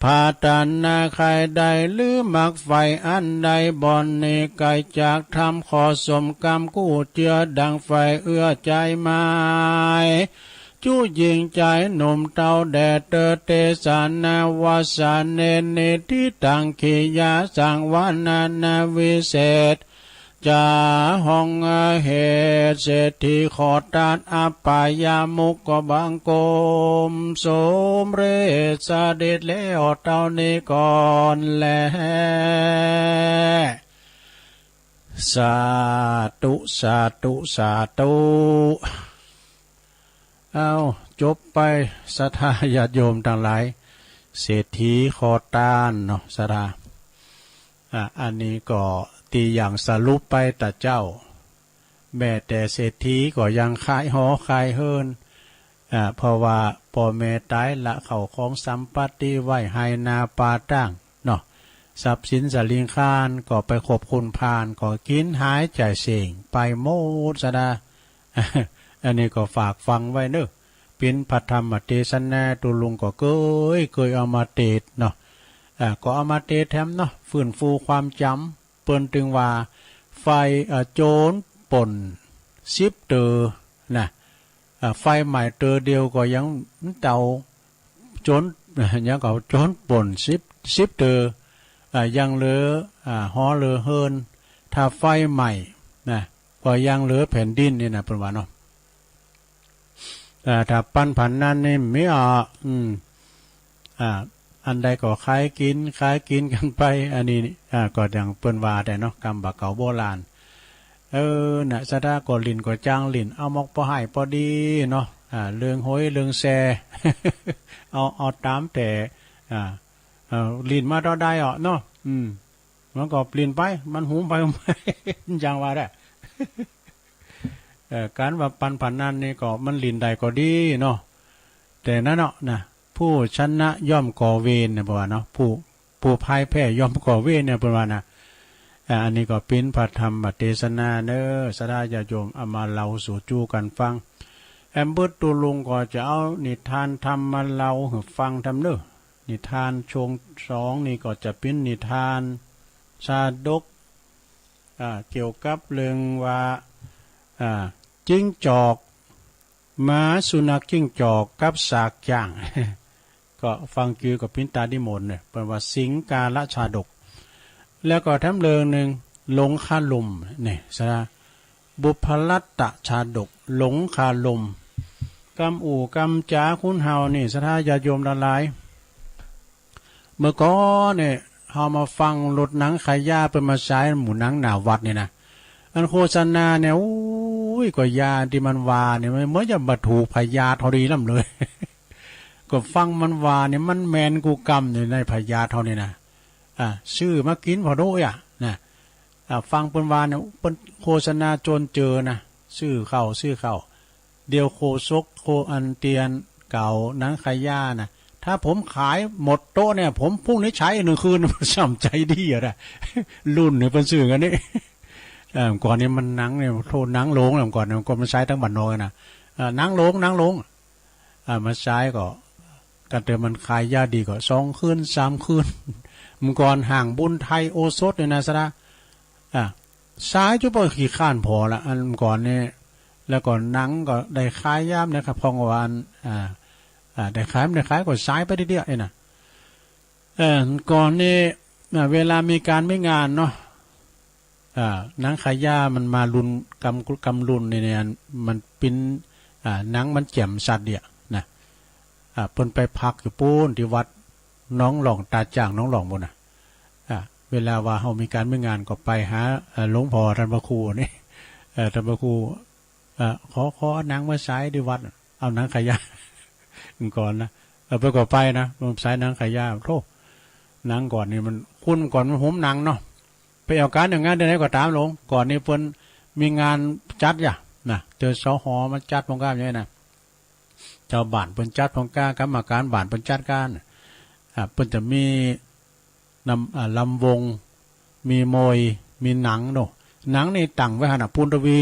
พาตันใครใดหรือมักไฟอันใดบ่อนในไกจากทำขอสมกรรมกู้เจือดังไฟเอื้อใจไม้จู้ยิงใจหนุ่มเต้าแดดเตสานาวาสานเนเนทิตังขียาสังวานาวิเศษจาห้องเหตุเศรษฐีขอตานอปายามุกก็บังกมสมเรศเด็จแล้วเต้านี้ก่อนแล สาธุสาธุสาธุเอาจบไปศรัทธาญาติโยมทั้งหลายเศรษฐีขอทานเนาะศรัทธาอันนี้ก็ตีอย่างสรุปไปแต่เจ้าแม้แต่เศรษฐีก็ยังขายหอขายเฮินเพราะว่าพ่อแม่ตายละเขาของสัมปติไว้ให้นาปาตั้งเนาะทรัพย์สินสลิงคานก็ไปขบคุณพานก็กินหายใจเสียงไปโมดสดา อันนี้ก็ฝากฟังไว้เนอะเป็นพระธรรมเทศนาตุลุงก็เคยเอามาเทศเนาะก็เอามาเทศแถมเนาะฟื้นฟูความจำเปิ้นถึงว่าไฟโจรป่น10 เตอนะไฟใหม่เตอเดียวก็ยังเตาโจรยังก็โจรป่น10 เตอยังเหลือหอเหลือเฮินถ้าไฟใหม่นะก็ยังเหลือแผ่นดินนี่นะเพิ่นว่าเนาะถ้าปั้นผันนั้นนี่ไม่อันใดก็คล้ายกินกันไปอันนี้ก็อย่างเปิ้นว่าแต่เนาะกำบักเก่าโบราณน่ะสะดาก็ลินก็จ้างลินเอามอกพอให้พอดีเนาะเรื่องห้อยเรื่องแซ เอาตามแต่ลินมาต่อได้เนาะมันก็เปลี่ยนไปมันหูไปอย่างว่าได้ การว่าปันผันนั้นนี่ก็มันลินใดก็ดีเนาะแต่นั่นเนาะนะผู้ชนะย่อมก่อเวรเนี่ยบอกว่าเนาะผู้พ่ายแพ้ย่อมก่อเวรเนี่ยบอกว่านะอันนี้ก็เป็นพระธรรมเทศนาเนอสดาญาโยมเอามาเล่าสู่จูกันฟังแอมเบิร์ตตูลุงก็จะเอานิทานธรรมมาเล่าให้ฟังทำเนอนิทานชง2นี่ก็จะเป็นนิทานชาดกเกี่ยวกับเรื่องว่าจิ้งจอกม้าสุนัขจิ้งจอกกับสากย่าง ก็ฟังคือกับพินตาดิมนเนี่ยเป็นว่าสิงกาลชาดกแล้วก็ทำเรื่องหนึ่งหลงคาลมเนี่ยสะบุพลัตตชาดกหลงคาลมกำอู่กำจ๋าคุณเฮานี่สถาญาโยมละลายเมื่อก่อนเนี่ยเฮามาฟังรถหนังขายยาเป็นมาใช้หมู่หนังหนาวัดเนี่ยนะอันโฆษณาเนี่ยก็ยาที่มันวาเนี่ยมันเหมือนจะบรรทุกพยาเท่าดีล่ำเลย ก็ฟังมันวาเนี่ยมันแมนกูกรรมอยู่ในพยาเท่านี้นะชื่อมากินพอโดยนะฟังเป็นวาเนี่ยเป็นโฆษณาจนเจอนะชื่อเข้าเดียวโคซกโคอันเตียนเก่าหนังขายยานะถ้าผมขายหมดโต๊ะเนี่ยผมพรุ่งนี้ใช้1 คืนช่ำใจดีอะนะรุ่นเนี่ยเป็นสื่อกันนี่ก่อนนี้มันหนังเนี่ยโทษหนังโลงก่อนเนี่ยมันใช้ทั้งบันนอยนะหนังโลงมาใช้ก็กันเติมมันขายยาดีก็2 คืน 3 คืนมันก่อนห่างบุญไทยโอสถเนี่ยนะสระใช้จุ๊บขี่ข้านพอละอันก่อนเนี่ยแล้วก่อนหนังก็ได้ขายย่ามนะครับพองวานได้ขายก็ใช้ไปเรื่อยๆนะก่อนนี่เวลามีการไม่งานเนาะหนังขายยามันมารุนกำรุนเนี่ยมันเป็นหนังมันแจ่มสัตว์เดียนะเพิ่นไปพักอยู่ปูนที่วัดน้องหลองตาจ่างน้องหลองบนเวลาว่าเฮามีการไม่งานก็ไปหาหลวงพ่อท่านพระครูนี่ท่านพระครูขอหนังมาใช้ที่วัดเอาหนังขายยาก่อนนะไปก็ไปนะผมใช้หนังขายยาโทษหนังก่อนนี่มันคุ้นก่อนมันผมหนังเนาะไปเอาการอย่างงานเดือนไหนก็ตามลงก่อนนี้เพิ่นมีงานจัดอย่านะเจอสหมาจัดพงก้ามอย่างนี้นะเจ้าบ้านเพิ่นจัดพงก้ากรรมการบ้านเพิ่นจัดการเพิ่นจะมีลำวงมีมวยมีหนังเนาะหนังนี่ตั้งไว้ขนาดพูนทวี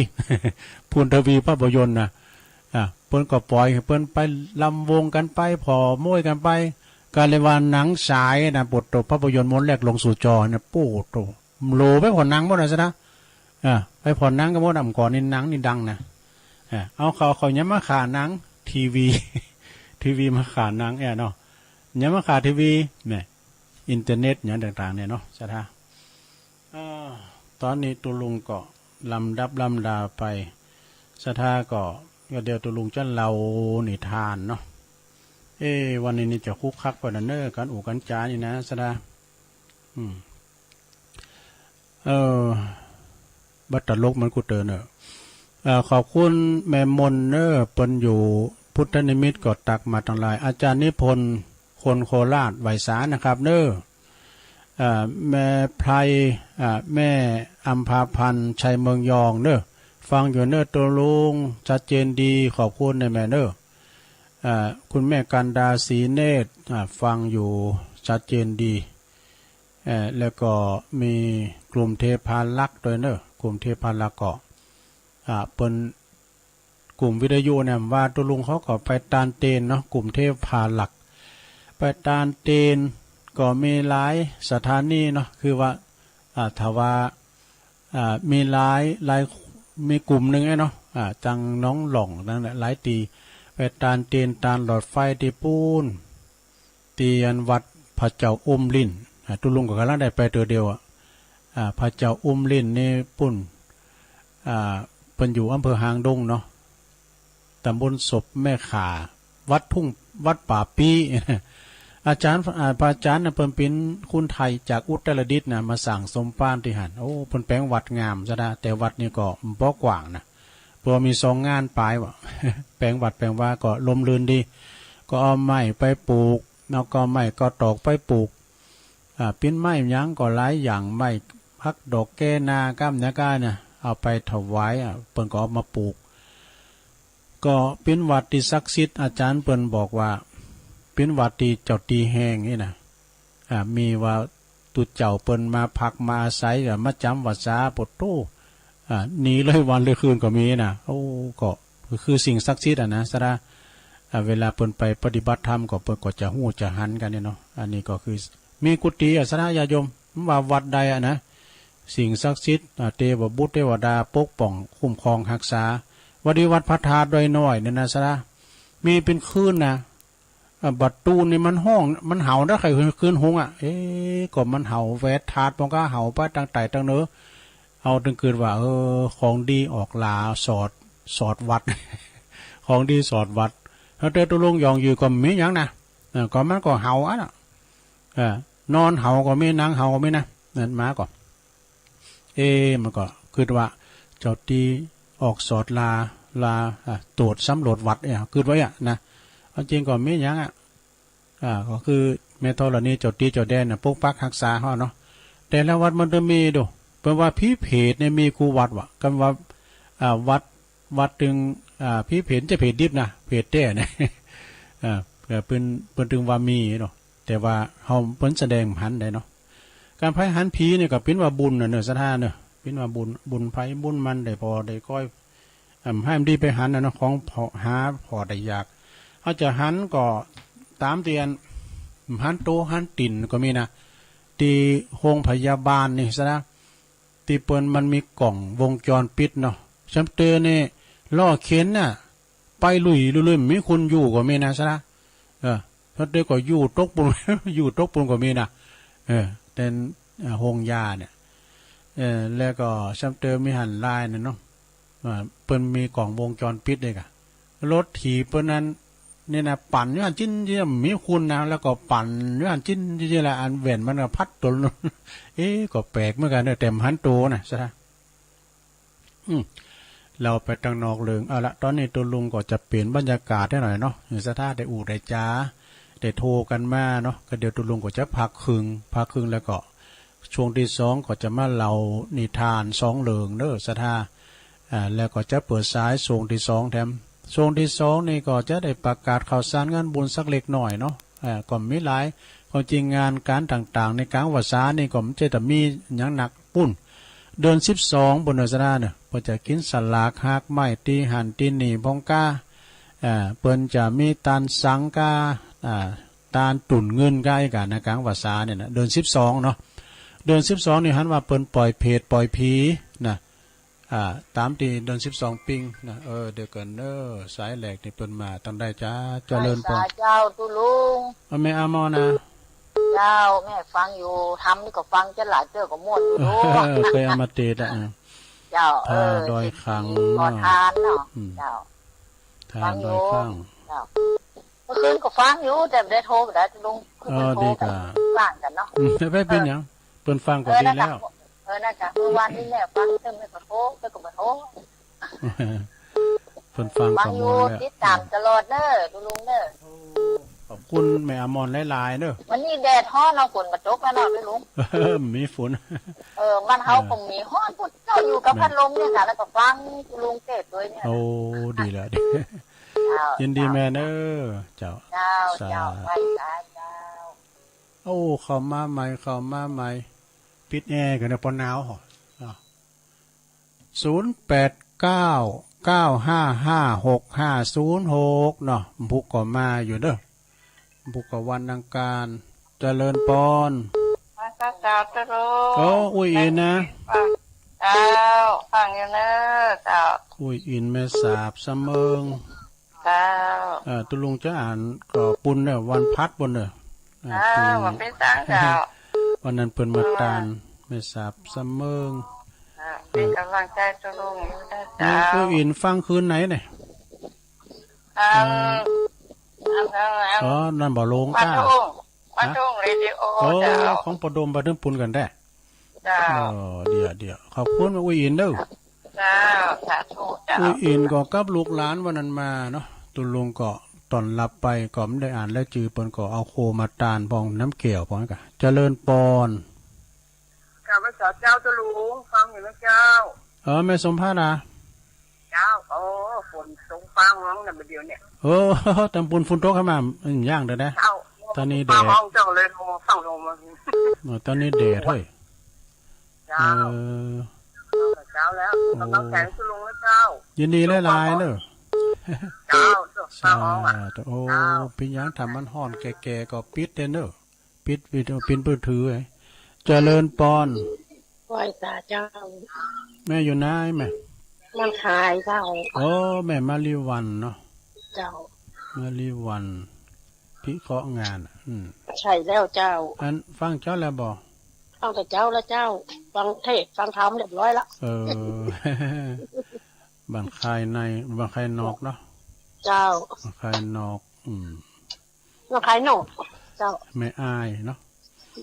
พูนทวีภาพยนตร์นะเพิ่นก็ปล่อยเพิ่นไปลำวงกันไปพอมวยกันไปการเลยว่าหนังฉายนะบทตัวภาพยนตร์ม้วนแรกลงสู่จอเนี่ยปู้โตโลไปผ่อนหนังหมดเลยซะนะไปผ่อนหนังก็หมดก่อนนี่หนังนี่ดังนะเอาเขาเนี่ยมาขาหนังทีวี ทีวีมาขาหนังเนาะเนี่ยมาขาทีวีเนี่ยอินเทอร์เน็ตอย่างต่างๆเนี่ยเนาะใช่ไหมตอนนี้ตุลุงก็ลำดาไปสถาก็เดี๋ยวตุลุงจะเล่านิทานเนาะวันนี้นี่จะคุกคักกว่านั้นเนอกันอู่กันจ้านี่นะสดา บัตรลกมันกูเตอเนอขอบคุณแม่มนเนอเปิ้นอยู่พุทธนิมิตก็ตักมาทั้งหลายอาจารย์นิพนธ์คนโคราชไหวสานะครับเนอแม่ไพรแม่อัมพาพันธ์ชัยเมืองยองเนอฟังอยู่เนอตัวลุงชัดเจนดีขอบคุณในแม่เนอคุณแม่กันดาศรีเนตรฟังอยู่ชัดเจนดีแล้วก็มีกลุ่มเทพาลักษ์ด้วยเนอกลุ่มเทพาลักษ์ก็เป็นกลุ่มวิทยุเนี่ยว่าตัวลุงเขาก็ไปตานเตนเนาะกลุ่มเทพาลักษ์ไปตานเตนก็มีหลายสถานีเนาะคือว่าถ้าว่ามีหลายมีกลุ่มหนึ่งเนาะจังน้องหล่องนั่นแหละหลายตีไปตานเตนตานหลอดไฟที่ปูนเตียนวัดพระเจ้าอุ้มลิ้นตุลุงก็กำลังได้ไปตัวเดียวพระเจ้าอุ้มลิ้นนี่ปุ่นเป็นอยู่อำเภอหางดงเนาะตำบลศพแม่ขาวัดทุ่งวัดป่าปีอาจารย์พระอาจารย์เพิ่นเป็นคุณไทยจากอุตรดิตถ์นะมาสั่งสมปานที่หันโอ้เพิ่นแปลงวัดงามซะนะแต่วัดนี่ก็บ่กว้างนะเพราะมี2งานปลายวะ แปลงวัดแปลงว่าก็ลมลื่นดีก็เอาไม้ไปปลูกแล้วก็ไม้ก็ตอกไปปลูกปิ้นไม้ยั้งก็หลายอย่างไม้พักดอกแก้นาก้ามเนื้อก้าเนี่ยเอาไปถวายเปิ้นก็เอามาปลูกก็เป็นวัดที่ศักดิ์สิทธิ์อาจารย์เปิ้นบอกว่าเป็นวัดที่เจ้าตีแห้งนี่นะมีว่าตุเจ้าเปิ้นมาพักมาอาศัยมาจำวัดสาปดตู้หนีเลยวันเลยคืนก็มีนะโอ้ก็คือสิ่งศักดิ์สิทธิ์นะสระเวลาเปิ้นไปปฏิบัติธรรมก็เปิ้นก็จะหู้จะหันกันเนี่ยเนาะอันนี้ก็คือมีกุฏิสระญาโยมว่าวัดใดนะสิ่งศักดิ์สิทธิ์เทวบุตรเทวดาปกป้องคุ้มครองรักษาวัดวัดพระธาตุด้วยน้อยเนี่ยนะสระมีเป็นคืนนะบัดตูนนี่มันห้องมันเห่าถ้าใครคืนหงก็มันเห่าแวดธาตุมันก็เห่าไปตั้งแต่ตั้งเนื้อเอาถึงเกิดว่าของดีออกลาสอดวัด ของดีสอดวัดถ้าเจอตัวลงยองอยู่ก็มีอย่างนะก็มันก็เห่าอ่ะนอนเห่าก็มีนางเห่าก็มีนะนั่นมาก่อนมันก็คือว่าเจ้าตีออกสอดลาตรวจสำรวจวัดคือไว้นะจริงก็มีอย่างก็คือเมทอลนี้เจ้าตีเจ้าแดนปกปักรักษาเขาเนาะแต่ละวัดมันจะมีดูเพราะว่าพิเพศเนี่ยมีครูวัดวะกันว่าวัดถึงพิเพศจะเพศดิบนะเพศแต้เนี่ยเป็นถึงว่ามีเนาะแต่ว่าเขาเพิ่นแสดงหันได้เนาะการไพ่หันผีเนี่ยก็เป็นว่าบุญเนอะสถานเนอะเป็นว่าบุญไพ่บุญมันได้พอได้ก้อยให้มันดีไปหันนะเนาะของหาพอได้ยากเขาจะหันก็ตามเตียนหันโตหันติ่นก็มีนะที่โรงพยาบาลนี่ซะนะที่เปิ้นมันมีกล่องวงจรปิดเนาะชัมเตอร์นี่ล่อเข็นน่ะไปลุยมีคนอยู่ก็มีนะซะนะชัมเตอร์ก็อยู่ตกปุ่น อยู่ตกปุ่นก็มีนะแต่โรงยาเนี่ยแล้วก็ชัมเตอร์มีหันลายเนี่ยเนาะเปิ้นมีกล่องวงจรปิดเลยกะรถถีบเปิ้นนั้นเนี่ยนะปั่นอยู่อันจิ้นที่มีคุณนะแล้วก็ปั่นอยู่อันจิ้นที่ละอันเว้นมันก็พัดตัวก็แปลกเหมือนกันเนี่ยเต็มหันตัวนะใช่ไหมเราไปตั้งนอกเรืองเอาละตอนนี้ตัวลุงก็จะเปลี่ยนบรรยากาศได้หน่อยเนาะอย่างสถานได้อู่ได้จ้าได้โทรกันมาเนาะก็เดี๋ยวตัวลุงก็จะพักครึ่งแล้วก็ช่วงที่2ก็จะมาเล่านิทาน2เรื่องเด้อสถานแล้วก็จะเปิดสายช่วงที่2แถมช่วงที่2นี่ก็จะได้ประกาศข่าวสารงานบุญสักเล็กหน่อยเนาะก็มีหลายความจริงงานการต่างๆในกลางวสานี่ก็มันจะมีอย่างหนักปุ้นเดือน12บนเดือนสนาเนี่ยเพื่อจะกินสลากหักไม้ตีหันตีหนีพองก้าเปิ้นจะมีตานสังกาตานตุ่นเงินก้าอีกกันในกลางวสาเนี่ยนะเดือน12เนาะเดือน12นี่หันว่าเปิ้นปล่อยเพจปล่อยผีนะตามที่เดือน12ปิงนะเดี๋ยวกันสายแหลกนี่เปิ้นมาต้องได้จ้าเจริญพรเจ้าตุลุงแม่อามอนะเจ้าแม่ฟังอยู่ทำนี่ก็ฟังจะหลายเจอก็ม่วนอยู่เคยเอามาเตะเจ้าดอยขังก็ทานเนาะเจ้าฟังดอยขังเจ้าเมื่อคืนก็ฟังอยู่แต่ไม่ได้โทรไปได้ตุลุงคือโทรกันฟังกันเนาะไม่เป็นหยังเปิ้นฟังก็ดีแล้ว น่าจะเมื่อวานนี้แม่ฟังเติมไม่กระโถเติมกระโถ เพิ่นฟัง ฟั ข้ ง อ อ มู ยู่ ลแล้ว ติดตามตลอดเด้อดูลุงเด้อ ขอบคุณแม่อมรหลายๆเด้อ วันนี้แดดฮ้อนเอาฝนกระจกแล้วเนาะไปลุง มีฝน มันเฮาคงมีฮ้อนพุ่นเจ้าอยู่กับพัดลมเนี่ยค่ะแล้วก็ฟังลุงเทศด้วยเนี่ย โอ้ดีแล้วดียินดีแม่เด้อเจ้า เจ้าไปสายเจ้า โอ้เข้ามาใหม่ปิดแอร์กันนะปอหนาวหรอ0899555656เนาะบุกก็มาอยู่เด้อบุกก็วันอังคารเจริญปอน มาเจ้าตะโร โอ้อุ้ยอินนะ เจ้าฟังอยู่เนอะเจ้า อุ้ยอินแม่สาบเสมิง เจ้า ตุลุงจะอ่านก็ปุนเนี่ยวันพัดบนเด้อ วันพี่สังเจ้า วันนั้นเพิ่นมาตานแม่สาบเสมิง เป็นกำลังใจตะลุงอยู่นะเจ้า อุ้ยอินฟังคืนไหนเนี่ย อ๋อนั่นบ่ลง มา ก้า ทุ่งเรดิโอ โอ้ เจ้า ของปดมบัดนึงปุ่นกันได้ เจ้า เดี๋ยวขอบคุณอุ้ยอินเด้อ เจ้าสาธุเจ้า อุ้ยอินก็กับลูกหลานวันนั้นมาเนาะตุลุงก็ตอนรับไปก็ไม่ได้อ่านและจือเปิ้นก็เอาโคมาตานพองน้ำเกี่ยวพองกะเจริญปอน ข้าพเจ้าเจ้าตะลุงฟังอยู่นะเจ้า แม่สมภาษณ์นะ เจ้าฝนตรงฟังร้องนั่นเดียวเนี่ย ตำปุนฝุ่นตกเข้ามาย่างเด้อนะ เจ้า ตอนนี้แด ฟัง ด ร้องเจ้าเลยโทรฟังโทรมา ตอนนี้แดดเฮ้ย เจ้าเจ้าแล้วกำลังแข่งตะลุงแล้วเจ้า ยินดีหลายๆเด้อ เจ้าฟั สาง ร้องอ่ะ โอ้พี่ยังทำมันห่อนแก่ๆก็ปิดเด้อปิดวิดีโอปินปื้อถือไว้เจริญปอน ไหวสาเจ้า แม่อยู่ไหนแม่ มันขายเจ้า แม่มารีวันเนาะ เจ้า มารีวันพิเคราะห์งาน ใช่แล้วเจ้า อันฟังเจ้าแล้วบอก ฟังแต่เจ้าแล้วเจ้า ฟังเทศฟังธรรมเรียบร้อยละ บันคายในบันคายนอกเนาะ เจ้า บันคายนอก บ้านขายหนกเจ้า ไม่อายเนาะ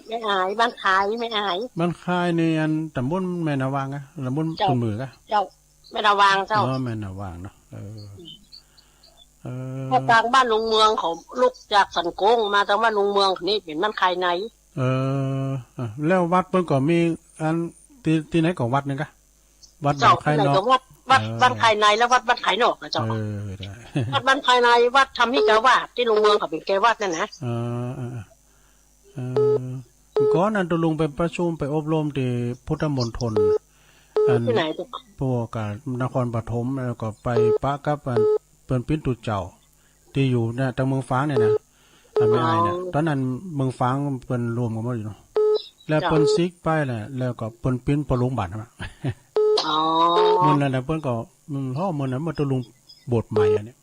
ไม่อายบ้านขายไม่อาย บันคายในอันตำบลแม่นาวางอะตำบลคุณมือกะ เจ้าไม่ระวังเจ้า แม่นาวางเนาะพวกกลางบ้านลุงเมืองเขาลุกจากสันโกงมาทางบ้านลุงเมืองนี่เป็นบ้านใครไหน แล้ววัดเพิ่นก็มีอันที่ไหนก็วัดนึงกะวัดบั เจ้าน คาย ไหน นอ ก็ ก วัดบ้านใครในแล้ววัดบ้านไขนอกนะเจ้า ได้ วัดบ้านไครในวัดทำให้แกวาดที่ลุงเมืองเขาเป็นแกวาดนั่นนะ ก่อนนั้นตุลุงไปประชุมไปอบรมที่พุทธมณฑลอัน ที่ไหนเจ้า พวกนครปฐมแล้วก็ไปปะกับอันเปิ้นปิ้นตุเจ้าที่อยู่เนี่ยทางเมืองฟ้างเนี่ยนะไม่อายเนี่ยตอนนั้นเมืองฟ้างเปิ้นรวมกันหมดอยู่เนาะแล้วเปิ้นซิกไปแหละแล้วก็เปิ้นปิ้นปรุงบัตรมา อ๋อ มื้อนั้นน่ะเปิ้นก็มื้อนั้นมาตุลุงบทใหม่อันนี้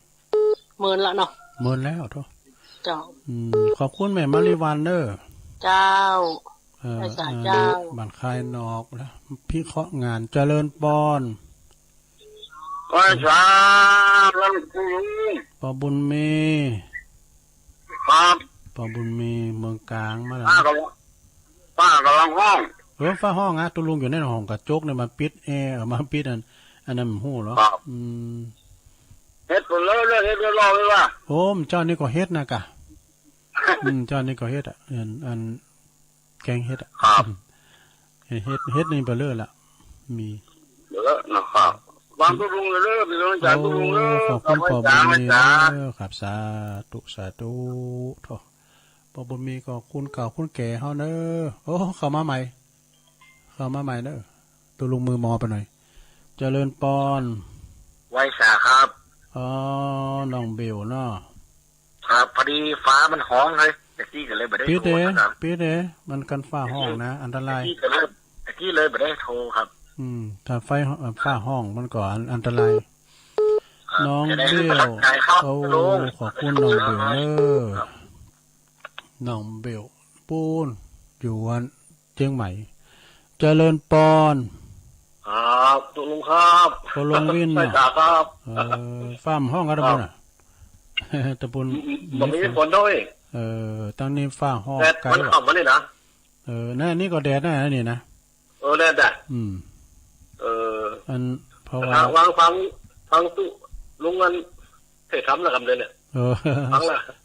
เมินละเนาะ มื้อแล้วโต เจ้า ขอบคุณแม่มาริวันเด้อ เจ้า ไปศาลเจ้า บ้านคายนอกแล้วพิเคราะห์งานเจริญปอน ว่าสาลังกู ปอบุญมี ครับ ปอบุญมีเมืองกลางมาแล้ว ป้ากำลังห้อง ฟ้าห้องตุลุงอยู่ในห้องกระจกเนี่ยมาปิดแอร์มาปิดอันนั้นหู้เหรอ เฮ็ดคนเลยเฮ็ดรอเลยว่า โอ้มเจ้านี่ก็เฮ็ดนะกะ เจ้านี่ก็เฮ็ดอันแกงเฮ็ดเฮ็ดนี่เบลเลอร์ละมี เด้อนะครับบางตุลุงเลยพี่น้องจ๋าตุลุงเลย ขอบคุณปอบุญมีครับสาธุโธปอบุญมีก็คุณเก่าคุณแก่เฮาเด้อโอ้เข้ามาใหม่เด้อตุลุงมือมอไปหน่อยเจริญปอน ไว้สาครับ น้องเบลเนาะ ครับพอดีฟ้ามันห้องเลยแต่ที่ก็เลยไม่ได้ ปิด โทร เด้มันกันฟ้าห้องนะอันตราย ที่เลยไม่ได้โทรครับ ถ้าฟ้าห้องมันก็อันตรายน้องเบลโอ้ขอบคุณน้องเบลน้องเบลปูนอยู่วันเชียงใหม่เจริญปอน ครับตุลุงครับ พอลงวิน ไป เนาะ สาครับ ฟ้ามห้องกันบ่น่ะตะปุน ผมมีฝนด้วย ตั้งนี้ฟ้าห้อง แต่ ไกล มันขับมาเลยนะ นั่นนี่ก็แดดนะนี่นะ แน่แต่อันเพราะว่าฟังตู้ลุงมันเคยทำแล้วกันเลยเนี่ย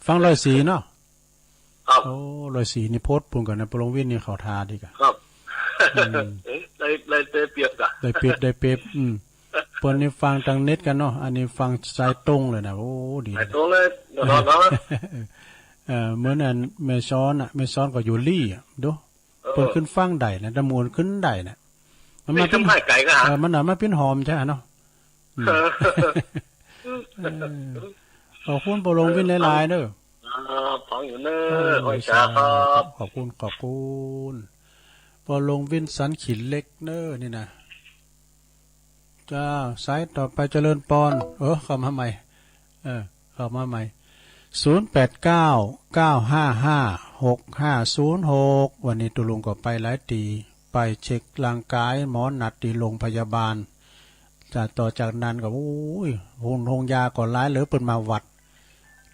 ฟังร้อยสีเนาะครับโอ้104นี่โพสต์ปุ่นกันนะปรงวินนี่เขาทาดีกะครับได้เปรียบกะได้เปรียบเปิ้นนี่ฟังทางเน็ตกันเนาะอันนี้ฟังสายตรงเลยนะโอ้ดีสายตรงเลยเนาะเหมือนอันแม่ซ้อนก็อยู่ลี่อ่ะดูเปิ้นขึ้นฟังได้นะตะมวนขึ้นได้นะมันมาเป็นไก่ก็หามันน่ะมาเป็นหอมใช่เนาะขอบคุณปรงวินหลายๆเด้อฟังอยู่เด้อโอ้ยครับขอบคุณปรงวินสันขินเล็กเด้อนี่นะจ้าสายต่อไปเจริญปอนเข้ามาใหม่เข้ามาใหม่0899556506วันนี้ตุลุงก็ไปหลายตีไปเช็คร่างกายหมอนัดที่โรงพยาบาลจากต่อจากนั้นก็โอ้ยโรงยาก่อนร้ายเหลือเปิดมาวัด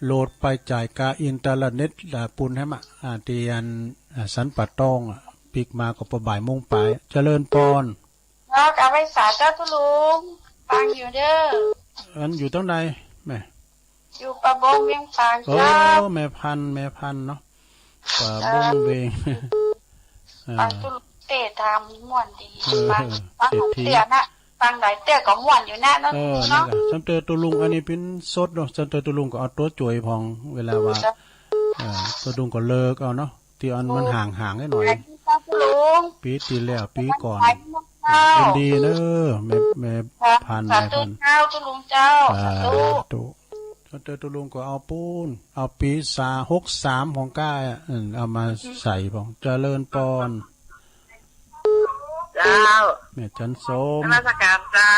โหลดไปจ่ายกาอินเทอร์เน็ตปุนให้มาเตียนสันปัดต้องปิกมาก็ประบ่ายโมงไปเจริญปอนเอาไปสาเจ้าตุลุงฟังอยู่เด้ออันอยู่ตรงไหนแม่อยู่ปะบงเวียงปางเจ้าแม่พันเนาะปะบงเวียงฟังตุลุงเตะทำม่วนดีฟังเตี้ยนะฟังไหนเตี้ยก็ม่วนอยู่นะเนาะซัมเตอตุลุงอันนี้เป็นสดเนาะซัมเตอตุลุงก็เอาตัวจ่วยพองเวลาว่าตัวตุลุงก็เลิกเอาเนาะที่อันมันห่างให้หน่อยปีที่แล้วปีก่อนเป็นดีเนอะแม่พันเจ้าตุลุงเจ้าตุตุลุงก็เอาปูนเอาปี63ของก้าเอามาใส่ของเจริญปอนเจ้าแม่จันสมนมัสการเจ้า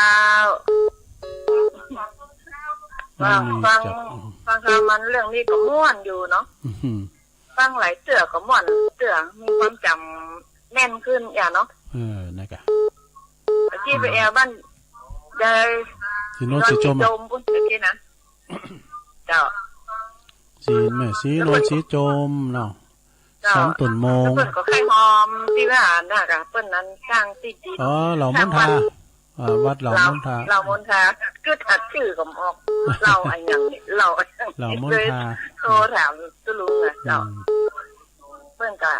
ฟังมันเรื่องนี้ก็ม่วนอยู่เนาะฟังหลายเตือก็ม่วนเตือมีความจำแน่นขึ้นอย่างเนาะนะกะที่ไปแอลบ้านยายสีโนสีจมปุ้นที่นะเจ้าสีโนสีจมเนาะ3 ตุ่นโมงเปิ้นก็ไข่หอมที่ว่าน่ะกะเปิ้นนั้นสร้างติดเหล่ามนทาวัดเหล่ามนทาคือถัดชื่อก็ออกเราไอ้หยังนี่เราเหล่ามนทาโทรถามตุลุงอ่ะเจ้าเปิ้นก็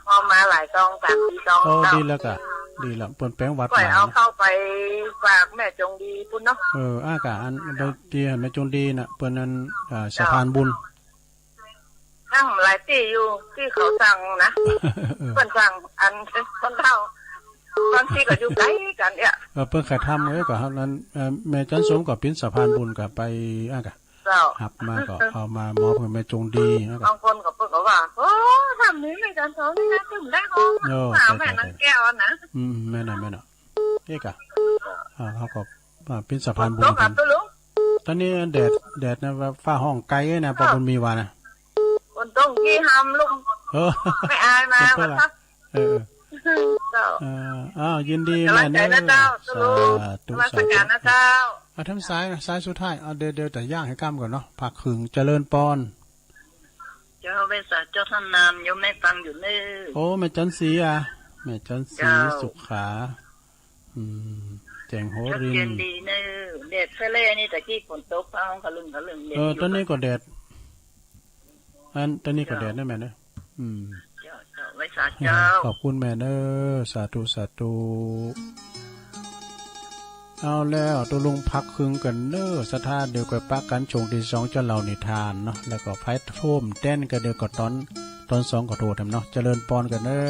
หอมมาหลายซอง3-4ซองเจ้าดีแล้วก็ดีแล้วเปิ้นแป้งวัดไปเอาเข้าไปฝากแม่จงดีพุ่นเนาะอากะอันไปที่แม่จงดีน่ะเปิ้นนั้นสะพานบุญนั่งหลายที่อยู่ที่เขาสั่งนะเพิ่นสั่งอันคนเท่าบางทีก็อยู่ไกลกันเนี่ยเพิ่นเคยทำเลยก็ครับนั้นแม่จันสมก็เป็นสะพานบุญก็ไปกะหับมาก็เอามามอบให้แม่จงดีบางคนก็เพิ่นก็ว่าโอ้ทำนี้แม่จันสมนี่นะถึงได้ของแม่นังแก้วนะแม่น่ะนี่กะเขาก็เป็นสะพานบุญกันตอนนี้แดดนะฟ้าห้องไกลนะพอมันมีว่านะคนต้องกี่หำลุงไม่อายมายินดีแม่เนี่ยมาสักการนะเจ้าทำซ้ายสุดท้ายเดี๋ยวแต่ย่างให้กล้ามก่อนเนาะผักขึงเจริญปอนเจ้าเวสาเจ้าท่านนามยมไม่ฟังอยู่นี่โอ้แม่จันสีแม่จันสีสุขาแจงโหรินเย็นดีเนอะแดดทะเลนี่แต่กี้ฝนตกฟ้าห้องขลุ่มตอนนี้ก็แดดตอนนี้ก็แดดได้แม่เนอะไว้สาเจ้าขอบคุณแม่เนอะสาธุเอาแล้วตัวลุงพักคึงกันเนอะสถานเดียวกับปักกันชงที่2จะเล่านิทานเนาะแล้วก็ไฟท่มเต้นกันเดียวกับตอน2ก็โทษเนาะเจริญปอนกันเนอะ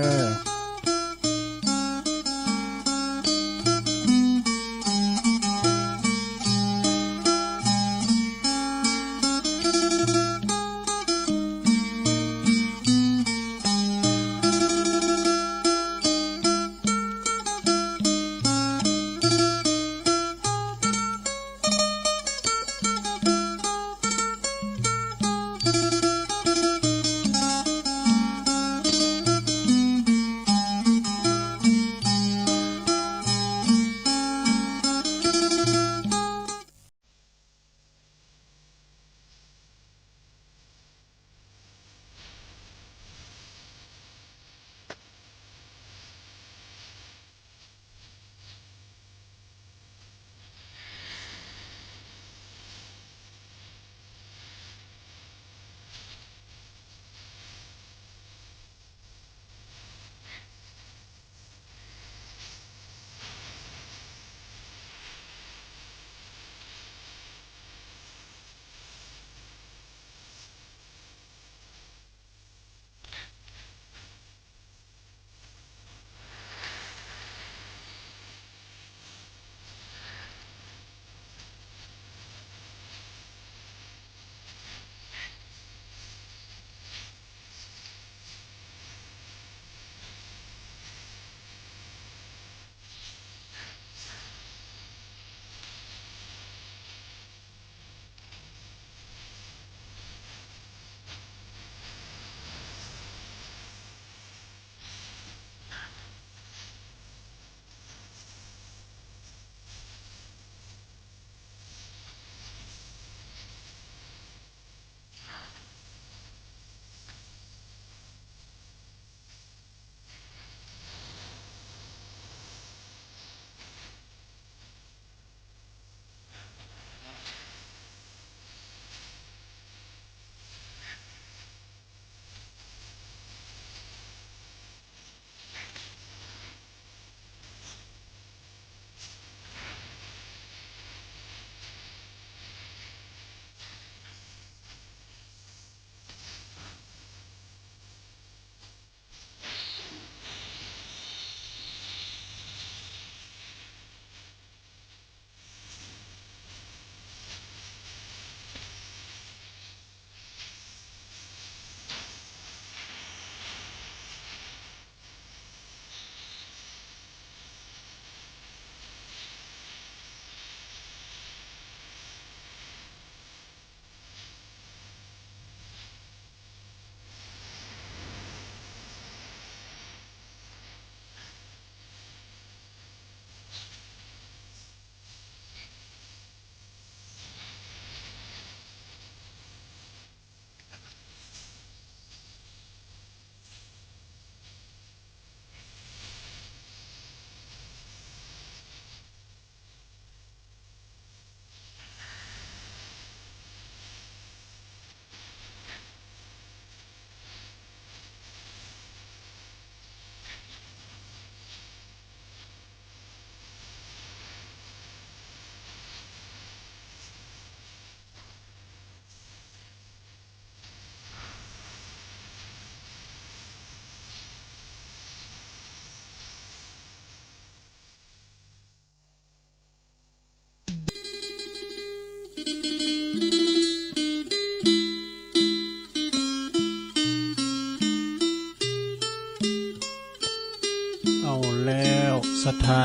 ศรัทธา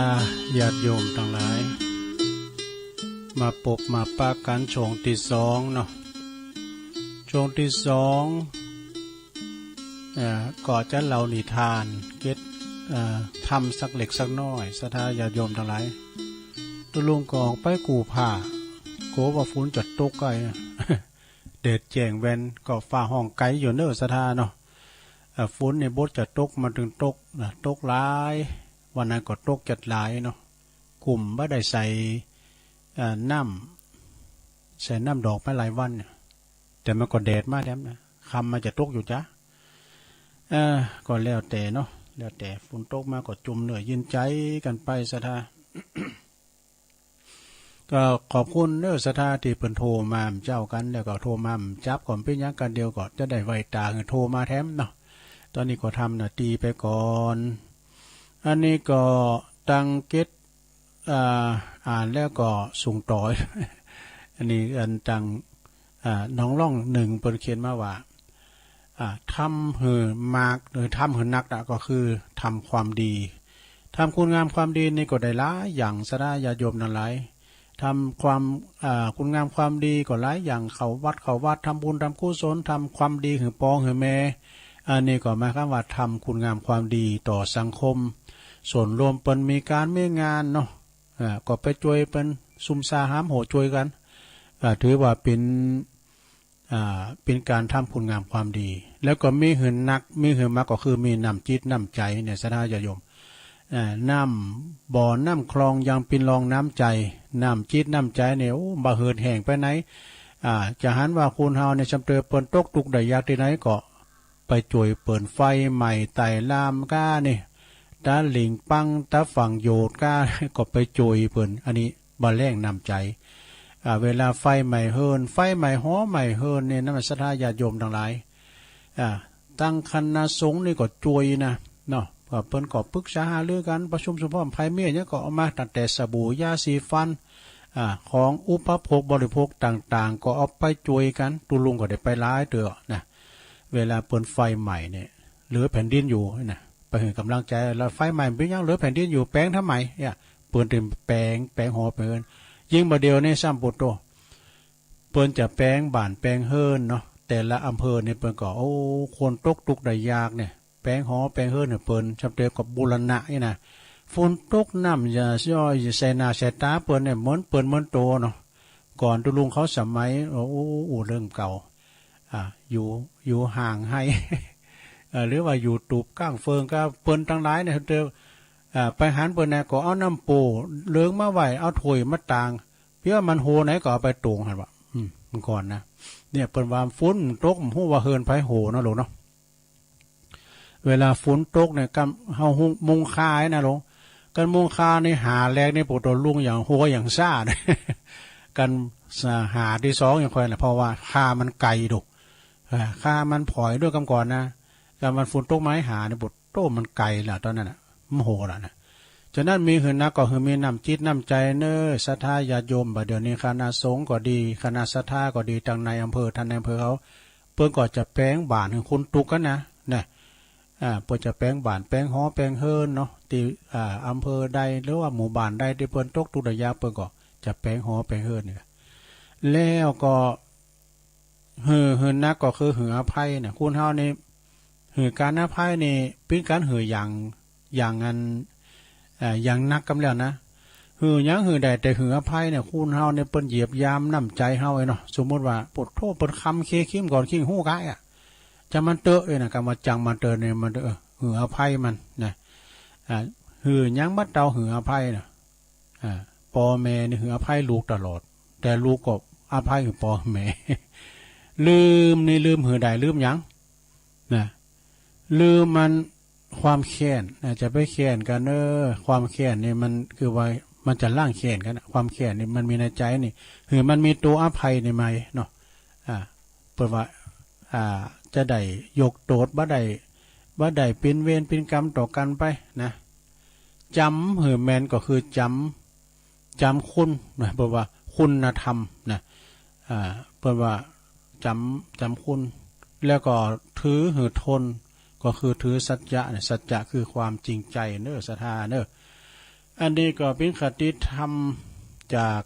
ญาติโยมทั้งหลายมาปบมาปากันช่วงที่สองเนาะช่วงที่สองก่อจะเล่านิทานเก็ตทำสักเล็กสักน้อยศรัทธาญาติโยมทั้งหลายตุลุงกองไปกูผ่าโกว่าฝนจัดตกไกล เด็ดแจงแวนก็ฝ่าห้องไกลอยู่เนอศรัทธาเนาะฝนในบดจะตกมาถึงตกตกหลายวันนั้นก็ตกจัดหลายเนาะกลุ่มบ่ได้ใส่น้ำดอกมาหลายวันแต่มันก็แดดมากแล้วนะคำมันจะตกอยู่จ้ะก็แล้วแต่เนาะแล้วแต่ฝนตกมาก็จุ่มเหนื่อยยินใจกันไปศรัทธา ก็ขอบคุณเนอศรัทธาที่เพิ่นโทรมาเจ้ากันแล้วก็โทรมาจับก่อนเป็นยังกันเดียวก็จะได้ไวตาโทรมาแถมเนาะตอนนี้ก็ทำน่ะตีไปก่อนอันนี้ก็ตังเก็ตอ่านแล้วก็ส่งต่อ อันนี้อันตังน้องร่องหนึ่งเปิดเขียนมาว่าทำหือมากหรือทำหือนักก็คือทำความดีทำคุณงามความดีนี่ก็ได้หลายอย่างสระญาติโยมนั่นหลายทำความคุณงามความดีก็หลายอย่างเขาวัดทำบุญทำกุศลทำความดีหือปองหือแม่อันนี้ก็หมายความว่าทำคุณงามความดีต่อสังคมส่วนรวมเป็นมีการมีงานเนาะก็ไปช่วยเป็นซุ่มซาหามโหช่วยกันถือว่าเป็นการทำคุณงามความดีแล้วก็มีหืนนักมีหืนมากก็คือมีน้ำจิตน้ำใจเนี่ยศรัทธาญาติโยมน้ำบ่อน้ำคลองยังเป็นรองน้ำใจน้ำจิตน้ำใจเนี่ยโอ้บ่เหินแห่งไปไหนจะหันว่าคุณเฮาในจำเตอเปิ้นตกทุกข์ได้ยากที่ไหนก็ไปจ่วยเปิ่นไฟใหม่ไต่ลามก้านี่ตาหลิงปังตาฝั่งโยดก้าก็ไปจ่วยเปิ่นอันนี้บ่แรงน้ำใจเวลาไฟใหม่เฮินไฟใหม่ฮ้อใหม่เฮินเนี่ยนั่นศรัทธาญาติโยมทั้งหลายตั้งคณะสงฆ์นี่ก็จ่วยนะเนาะก็เปิ้นก็ปรึกษาหารือกันประชุมสุภาพภัยเมียเนี่ยก็เอามาตั้งแต่สบู่ยาสีฟันของอุปโภคบริโภคต่างๆก็เอาไปจ่วยกันตุลุงก็ได้ไปร้ายเตือนะเวลาเปิ้นไฟใหม่เนี่ยเหลือแผ่นดินอยู่นะไปให้กำลังใจแล้วไฟใหม่เป็นยังเหลือแผ่นดินอยู่แปลงทำไมเนี่ยเปิ้นเป็นแปลงหอเปิ้นยิ่งมาเดียวในซ้ำปุตโตเปิ้นจะแปลงบ้านแปลงเฮิรนเนาะแต่ละอำเภอเนี่ยเปิ้นก็โอ้คนตกทุกข์ได้ยากเนี่ยแปลงหอแปลงเฮิรนเนี่ยเปิ้นจำเตียกับบูรณะนี่นะฝนตกน้ำอย่าย่อยใส่หน้าใส่ตาเปิ้นเนี่ยเหมือนเปิ้นเหมือนโตเนาะก่อนตุลุงเขาสมัยโอ้เรื่องเก่าอยู่ห่างให้ หรือว่าอยู่ตูบก้างเฟิงก็เปิ้นทั้งหลายเนี่ยเจอไปหันเปิ้นเนี่ยก็เอาน้ำปูเลื้องมาไหวเอาถ้วยมาต่างเพื่อมันโหไหนก็เอาไปตวงหันว่ามันก่อนนะเนี่ยเปิ้นว่าฝนตกฮู้ว่าเฮินไผโหเนาะหลวงเนาะเวลาฝนตกเนี่ยกำเฮามุงคาให้นะหลวงกันมุงคาในหาแรกในปุตตลุงอย่างหัวอย่างซ่า กันหาที่สองอย่างค่อยน่ะเพราะว่าคามันไกลดุคามันผอยด้วยกำก่อนนะการมันฝนตกไม้หาในปุตโตมันไกลแหละตอนนั้นน่ะมโหแล้วนะฉะนั้นมีหืนนักก็คือมีน้ำจิตน้ำใจเน้อศรัทธาญาติโยมบัดเดี๋ยวนี้คณะสงฆ์ก็ดีคณะศรัทธาก็ดีทางในอำเภอท่านในอำเภอเขาเพิ่นก็จะแปลงบ้านของคุณตุกกันนะเนี่ยเพิ่นจะแปลงบ้านแปลงหอแปลงเฮิรนเนาะที่อำเภอใดหรือว่าหมู่บ้านใดที่เพิ่นตกทุกข์ได้ยากเพิ่นก็จะแปลงหอแปลงเฮิรนเนี่ยแล้วก็หืนนักก็คือหืออภัยเนี่ยคุณเฮานี่หือการอภัยนี่เป็นการหืออย่างนั้นอย่างนักกำแล้วนะหือยังหือใดแต่หืออภัยเนี่ยคุณเฮาเนี่ยเปิ้นเหยียบยามน้ำใจเฮาเนาะสมมติว่าปวดโทษเปิ้นคำเคคิมก่อนขิงหู้กายจะมันเตอะนะกำมาจังมันเตอะเนี่ยมันหืออภัยมันนะหือยังมัดเตาหืออภัยนะปอแม่นี่หืออภัยลูกตลอดแต่ลูกก็อภัยคือปอแม่ ลืมหือใดลืมยังนะลืมมันความแค้นจะไปแค้นกันความแค้นนี่มันคือว่ามันจะล่างแค้นกันความแค้นนี่มันมีในใจนี่คือมันมีตัวอภัยในไหมเนาะเปิดว่าจะได้ยกโทษบ่ได้เป็นเวรเป็นกรรมต่อกันไปนะจำหือแมนก็คือจำคุณนะเปิดว่าคุณธรรมนะเปิดว่าจำคุณแล้วก็ถือหือทนก็คือถือสัจจะเนี่ยสัจจะคือความจริงใจเนอศรัทธาเนอ อันนี้ก็เป็นคติธรรมจาก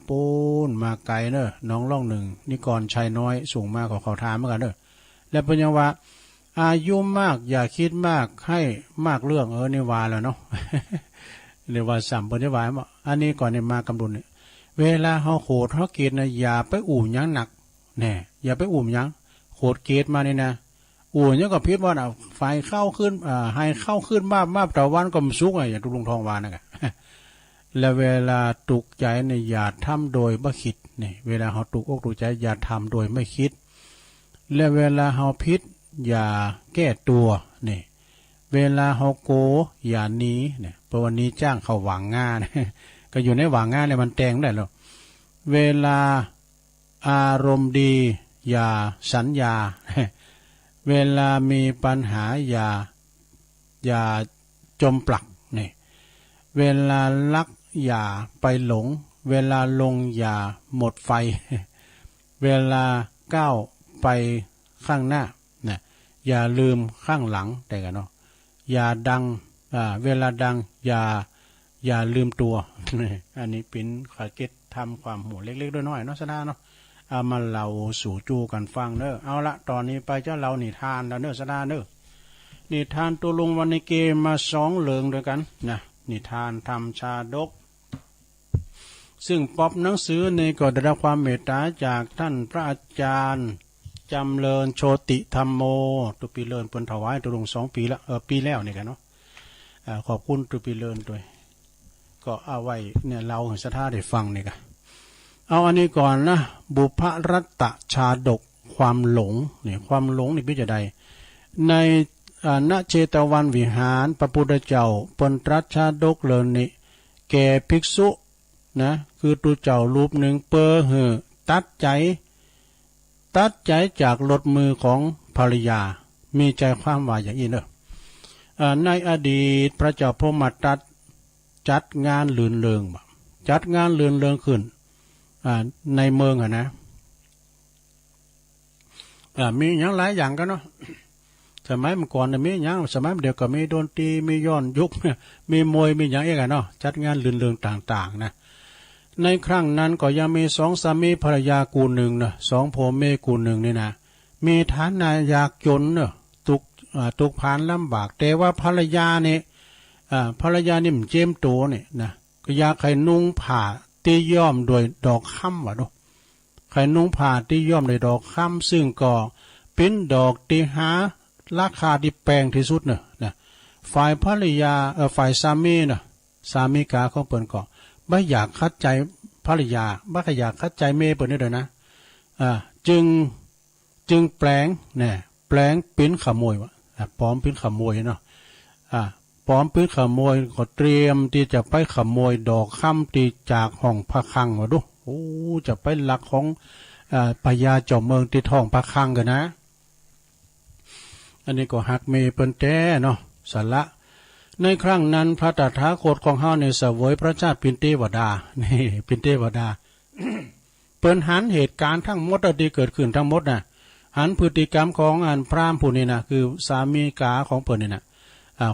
ปูนมาไกลเนอะน้องล่องหนึ่งนิกรชัยน้อยสูงมากกว่าเขาทามเหมือนกันเนอะและเป็นยังว่าอายุมากอย่าคิดมากให้มากเรื่องนี่ว่าแล้วเนาะ เรียกว่าสัมปัญญาวายมั้งอันนี้ก่อนเนี่ยมากำดุนเนี่ยเวลาเฮาโขดเฮาเกตนะอย่าไปอู่ยังหนักแน่อย่าไปอู่ยังโขดเกตมาเนี่ยนะอู่ยังก็พิษว่าน่ะไฟเข้าขึ้นให้เข้าขึ้นมาตะวันก็มสุกอย่างตุลุงทองวานะกะ และเวลาตุกใจเนี่ยอย่าทำโดยบ่คิดนี่เวลาเฮาตุกอกตุกใจอย่าทำโดยไม่คิดและเวลาเฮาพิษอย่าแก้ตัวนี่เวลาเฮาโกอย่าหนีเนี่ยเพราะวันนี้จ้างเขาหวังงาน ก็อยู่ในหวังงานเนี่ยมันแต่งได้หรอกเวลาอารมณ์ดีอย่าสัญญา เวลามีปัญหาอย่าจมปลักนี่เวลาลักอย่าไปหลงเวลาลงอย่าหมดไฟ เวลาก้าวไปข้างหน้านะอย่าลืมข้างหลังแต่กันเนาะอย่าดังเวลาดังอย่าลืมตัว อันนี้เป็นขาเก็ตทำความหูเล็กๆด้วยน้อยเนาะสนาเนาะเอามาเล่าสู่จูกันฟังเนอะเอาละตอนนี้ไปเจ้าเรานิทานแล้วเนอะสนาเนอะนิทานตัวลุงวันในเกมมา2เรื่องด้วยกันนะนิทานธรรมชาดกซึ่งป๊อบหนังสือในก็ได้รับความเมตตาจากท่านพระอาจารย์จำเริญโชติธรรมโมตุปีเลินเปิ้นถวายตัวลุง2 ปีแล้วปีแล้วนี่กันเนาะขอบคุณตุปีเลินด้วยก็เอาไว้เนี่ยเราให้สถาได้ฟังนี่กันเอาอันนี้ก่อนนะบุพรัตตชาดกความหลงเนี่ยความหลงนี่เป็นจะใดในณเจตวันวิหารพระพุทธเจ้าปนตรัสชาดกเลินนี่แก่ภิกษุนะคือตัวเจ้ารูปหนึ่งเปอเหอตัดใจจากลดมือของภรรยามีใจความว่าอย่างนี้เนอะในอดีตพระเจ้าพรหมทัตจัดงานลื่นเริงขึ้นในเมืองนะมีอย่างหลายอย่างกันเนาะสมัยเมื่อก่อนมีอย่างสมัยเดียวก็มีดนตรีมีย้อนยุค มีมวยมีอย่างเองกันเนาะจัดงานลื่นเริงต่างๆนะในครั้งนั้นก็ยังมี2 สามีภรรยากูหนึ่งนะ2 ผัวเมียกูหนึ่งนี่นะมีฐานะยากจนเนาะตุกผ่านลำบากแต่ว่าภรรยานี่มันเจียมโตเนี่ยนะก็อยากให้นุ่งผ้าที่ย้อมโดยดอกค่ำวะดูให้นุ่งผ้าที่ย้อมโดยดอกค่ำซึ่งก็เป็นดอกที่หาราคาที่แพงที่สุดเนอะนะฝ่ายภรรยาฝ่ายสามีเนอะสามีกาของเปิ้นก็ไม่อยากคัดใจภรรยาไม่อยากคัดใจเมียเปิ้นนี่เด้อนะจึงแปลงเป็นขโมยวะปลอมเป็นขโมยเนาะปลอมเป็นขโมยก็เตรียมที่จะไปขโมยดอกค่ำที่จากห้องพระคลังวะดูโอ้จะไปลักของพญาเจ้าเมืองที่ท้องพระคลังกันนะอันนี้ก็หักเมเปิ้นแต้เนาะสละในครั้งนั้นพระตถาคตของเฮาในเสวยพระชาติเป็นเทวดานี่เป็นเทวดา เปิ้นหันเหตุการณ์ทั้งหมดที่เกิดขึ้นทั้งหมดน่ะหันพฤติกรรมของพราหมณ์ผู้นี้นะคือสามีกาของเปิ้นนี่นะ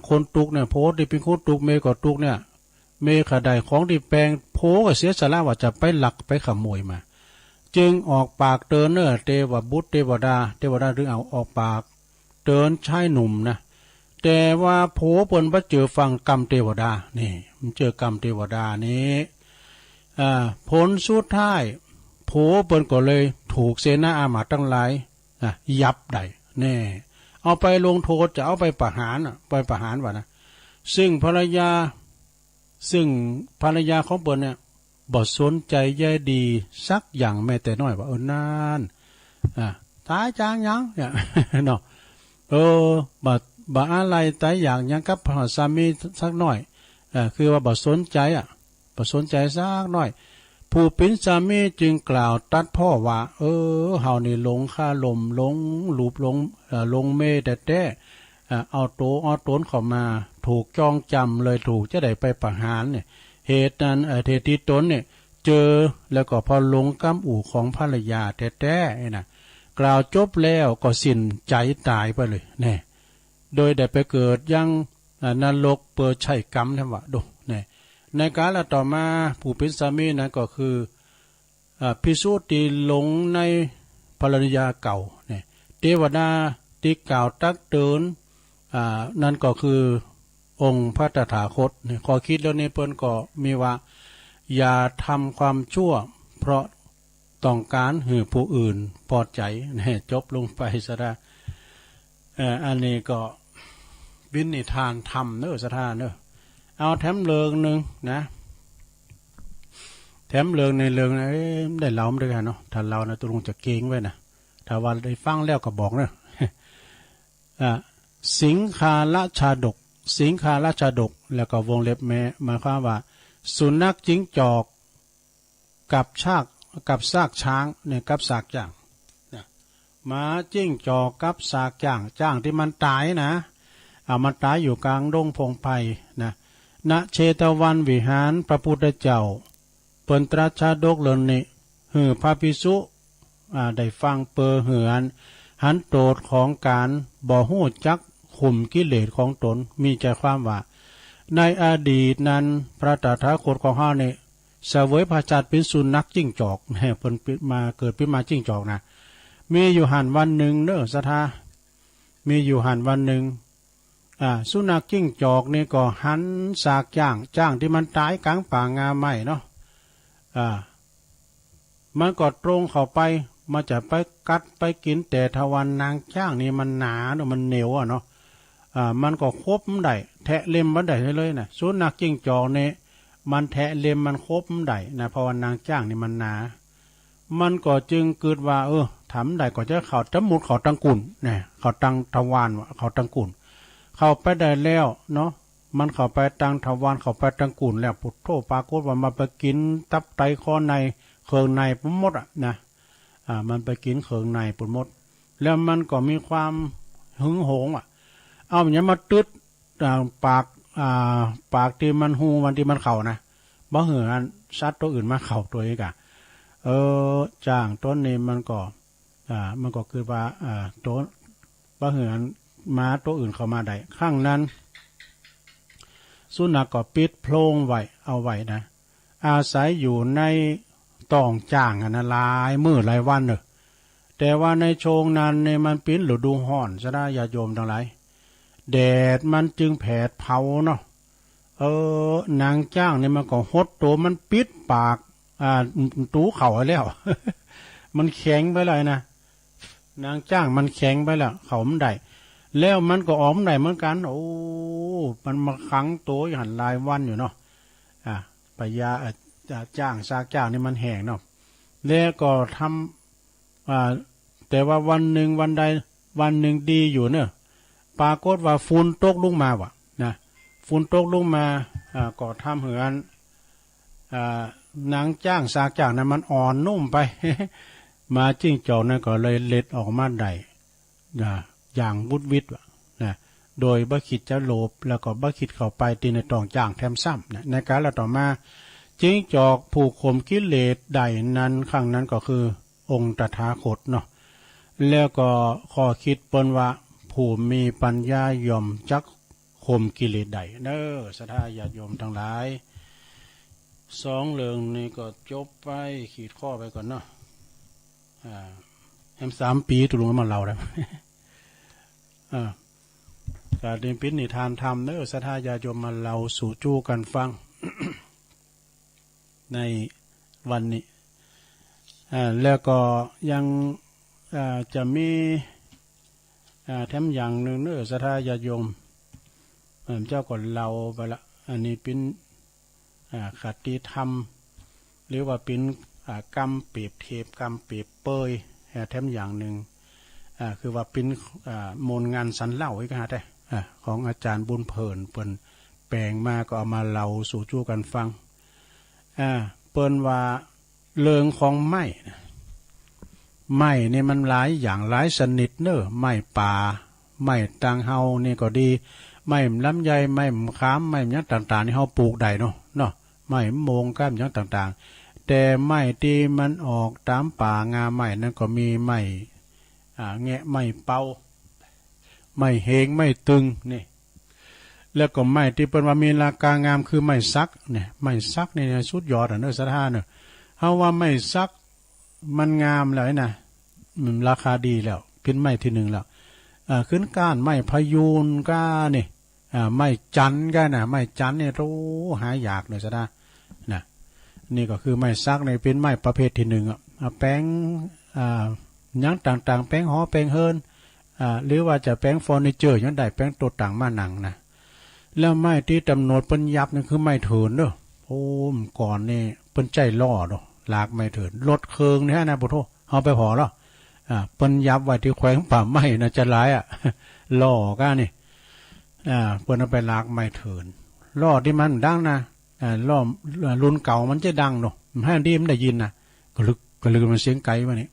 คนตุกเนี่ยโพสที่เป็นคนตุกเมก็ตุกเนี่ยเมขดายของที่แปลงโพก็เสียสละว่าจะไปลักไปขโมยมาจึงออกปากเตือนเนอเทวบุตรเทวดาหรือเอาออกปากเตือนชายหนุ่มนะแต่ว่าโผเปิ้นบ่เจอฟังกรรมเทวดานี่มันเจอกรรมเทวดานี้ผลสุดท้ายโผเปิ้นก็เลยถูกเสนาอามาตย์ทั้งหลายยับได้แน่เอาไปลงโทษจะเอาไปประหารว่ะนะซึ่งภรรยาของเปิ้นเนี่ยบ่สนใจใยดีสักอย่างแม้แต่น้อยว่านั่นตายจางยังเนี่ยเนาะบ่อะไรตายอย่างยังกับสามีสักหน่อยคือว่าบ่สนใจสักหน่อยผู้เป็นสามีจึงกล่าวตัดพ่อว่าเฮานี่หลงค่าลมหลงลูบหลงเมแต่เอาตนเข้ามาถูกจองจำเลยถูกจะได้ไปประหารเนี่ยเหตุนั้นเหตุที่ตนเนี่ยเจอแล้วก็พอลงกำอู่ของภรรยาแต่น่ะกล่าวจบแล้วก็สิ้นใจตายไปเลยแน่โดยได้ไปเกิดยังนรกเปิดใช้กรรมทั้งว่าดูแน่ ในการละต่อมาผู้เป็นสามีนั้นก็คือพิสูจน์ที่หลงในภรรยาเก่าเนี่ยเทวดาที่กล่าวตักเตือนนั่นก็คือองค์พระตถาคตเนี่ยขอคิดแล้วเนี่ยเปิ้นก็มีว่าอย่าทำความชั่วเพราะต้องการให้ผู้อื่นพอใจเนี่ยจบลงไปซะได้อันนี้ก็วินิทานธรรมเนอะสถานเนอะเอาแถมเลิงหนึ่งนะแถมเลิงในเลิงนะได้เล่าด้วยกันเนาะถ้าเรานะตัวลงจะเก่งไว้นะถ้าว่าได้ฟังแล้วก็บอกเนอะสิงคาราชาดกสิงคาราชาดกแล้วก็วงเล็บแม้หมายความว่าสุนัขจิ้งจอกกับซากช้างเนี่ยกับซากจ่างหมาจิ้งจอกกับซากจ่างที่มันตายนะมันตายอยู่กลางดงพงไผ่นะณเชตวันวิหารพระพุทธเจ้าเปิ่นตรัสชาดกเลินนี่พระภิกษุได้ฟังเปอเหือนหันโตดของการบ่ฮู้จักข่มกิเลสของตนมีใจความว่าในอดีตนั้นพระตถาคตของเฮาเนี่ยเสวยพระชาติเป็นสุนัขจิ้งจอกเพิ่นมาเกิดเป็นมาจิ้งจอกนะมีอยู่หันวันหนึ่งเด้อศรัทธามีอยู่หันวันหนึ่งสุนัขจิ้งจอกนี่ก็หันสากจ้างที่มันตายกลางป่างาไม้เนาะมันก็ตรงเข้าไปมาจะไปกัดไปกินแต่ทวันนางจ้างนี่มันหนาเนาะมันเหนียวเนาะมันก็คบมันได้แทะเล็มมันได้เลยนะสุนัขจิ้งจอกนี่มันแทะเล็มมันคบมันได้นะเพราะว่านางจ้างนี่มันหนามันก็จึงเกิดว่าทำได้ก็จะเข้าจมูกเข้าตังกุ่นเนี่ยเข้าตังทวารเข้าตังกุ่นเข้าไปได้แล้วเนาะมันเข้าไปตังทวารเข้าไปตังกุ่นแล้วปุถโธปรากฏว่ามาไปกินตับไตคอในเครื่องในปุ่มมดนะมันไปกินเครื่องในปุ่มมดแล้วมันก็มีความหึงหวงเอาอย่างนี้มาตึดปากที่มันหูมันที่มันเข่านะบ่เหือสัตว์ตัวอื่นมาเข่าตัวเองจ้างต้นนี้มันก็คือว่าตัวบ่เหือม้าตัวอื่นเข้ามาได้ข้างนั้นสุนัขก็ปิดโพรงไว้เอาไว้นะอาศัยอยู่ในต้องจ้างนะหลายมื้อหลายวันเนอะแต่ว่าในโชงนั้นเนี่ยมันปิ้นฤดูร้อนซะได้ญาติโยมทั้งหลายแดดมันจึงแผดเผาเนาะนางจ้างเนี่ยมันก็หดตัวมันปิดปากตูเข่าแล้ว มันแข็งไปเลยนะนางจ้างมันแข็งไปแล้วเขามันได้แล้วมันก็ออมได้เหมือนกันมันมาขังตัวอยู่หันลายวันอยู่เนาะปยาจ้างซากจ้างนี่มันแห้งเนาะแล้วก็ทำแต่ว่าวันหนึ่งวันใดวันหนึ่งดีอยู่เนอะปรากฏว่าฝุ่นตกลงมานะฝุ่นตกลงมาก็ทำเหือนนางจ้างซากจ้างนั้นมันอ่อนนุ่มไป มาจิ้งจอกนั่นก็เลยเล็ดออกมาได้อย่างวุดวิดนะโดยบ่คิดจะโลภแล้วก็บ่คิดเข้าไปตีในตองจ้างแถมซ้ำนะในการละต่อมาจิ้งจอกผูกข่มกิเลสใดนั้นครั้งนั้นก็คือองค์ตถาคตเนาะแล้วก็ข้อคิดเปิ้นว่าผู้มีปัญญาย่อมจักข่มกิเลสใดเด้อศรัทธาญาติโยมทั้งหลาย2เรื่องนี้ก็จบไปขีดข้อไปก่อนเนาะแฮม3 ปีตุลุงมาเล่าแล้วการเรียนพินิทานธรรมเด้อศรัทธาญาติโยมมาเล่าสู่จู้กันฟัง ในวันนี้แล้วก็ยังจะมีแถมอย่างหนึ่งเด้อศรัทธาญาติโยมเจ้าก็เล่าไปละอันนี้เป็นคติธรรมหรือว่าเป็นกรรมเปรียบเทียบกรรมเปรียบเปยแถมอย่างหนึ่งคือว่าเป็นมนต์งานสันเล่าไว้กันได้ของอาจารย์บุญเพิ่นเปิ้นแปลงมาก็เอามาเล่าสู่จู้กันฟังเปิ้นว่าเรื่องของไม้นี่มันหลายอย่างหลายชนิดเนอะไม้ป่าไม้ต่างเฮานี่ก็ดีไม้ลำไยไม้ขามไม้ยักษ์ต่างๆนี่เฮาปลูกได้เนาะไม้โมงก้ามยักษ์ต่างๆแต่ไม้ที่มันออกตามป่างาไม้นั้นก็มีไม้แงะไม้เป่าไม้เฮงไม้ตึงนี่ แล้วก็ไม้ที่เป็นว่ามีราคางามคือไม้ซักเนี่ยไม้ซักนี่สุดยอดเนอะสถานเนอะเฮาว่าไม้ซักมันงามแล้วนะมันราคาดีแล้วเป็นไม้ที่หนึ่งแล้วขึ้นก้านไม้พยูนก้านี่ไม้จันก้าน่ะไม้จันเนี่ยรู้หายากเลยสถานนะนี่ก็คือไม้ซักในเป็นไม้ประเภทที่หนึ่งแป้งยังต่างๆแป้งหอแป้งเฮิรนหรือว่าจะแป้งเฟอร์นิเจอร์ยังได้แป้งตัวต่างมาหนังนะแล้วไม้ที่ตำหนดเป็นยับนี่คือไม้เถินเด้อโอ้ก่อนนี่เป็นใจล่อเนาะลากไม้เถินรถเคืองนี่ฮะนะปุถุเอาไปพอแล้วเป็นยับไว้ที่แขวงป่าไม้นะจะร้ายล่อก้านี่เปิ้นเอาไปลากไม้เถินล่อที่มันดังนะล่อรุ่นเก่ามันจะดังเนาะให้ดีมันได้ยินนะก็ลึกมันเสียงไกลวะนี่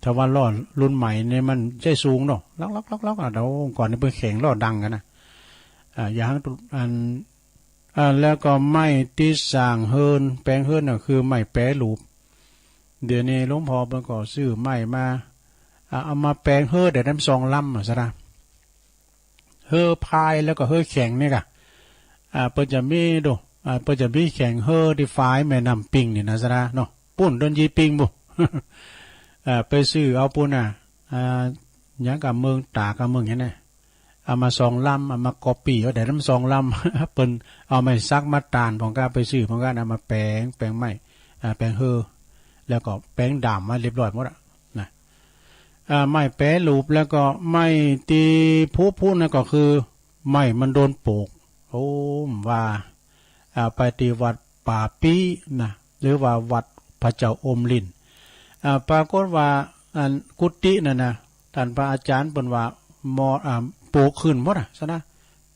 ถ้าว่าล่อรุ่นใหม่เนี่ยมันใจสูงเนาะล็อกเดี๋ยวก่อนนี่เพิ่งแข่งล่อดังกันนะอย่างแล้วก็ไม้ที่สร้างเฮิรนแปลงเฮิรนน่ะคือไม้แปรรูปเดี๋ยวนี้หลวงพ่อเพิ่นก็ซื้อไม้มาเอามาแปลงเฮิรนได้น้ำ2 ลำซะนะเฮิรนพายแล้วก็เฮิรนแข็งนี่ก็เพิ่นจะมีดูเพิ่นจะมีแข่งเฮิรนที่ฝายแม่น้ำปิงนี่นะซะนะเนาะปุ้นดนยีปิงบ่ ไปซื้อเอาปุ่นอย่างกับเมืองตากกับเมืองอย่างนี้เอามา2 ลำเอามากอปี้เอาได้น้ำ2 ลำ เปิ้นเอาไม้ซักมาตานของกาไปซื้อของกาเอามาแปลงไม้แปลงเฮอแล้วก็แปลงดำมาเรียบร้อยหมดนะไม้แปรรูปแล้วก็ไม้ตีผู้นั่นก็คือไม้มันโดนปลูกโอ้ว่าไปตีวัดป่าปีนะหรือว่าวัดพระเจ้าอมลิ้นปรากฏว่ากุฏินั่นนะท่านพระอาจารย์เปิ้นว่าปลูกขึ้นหมดซะนะ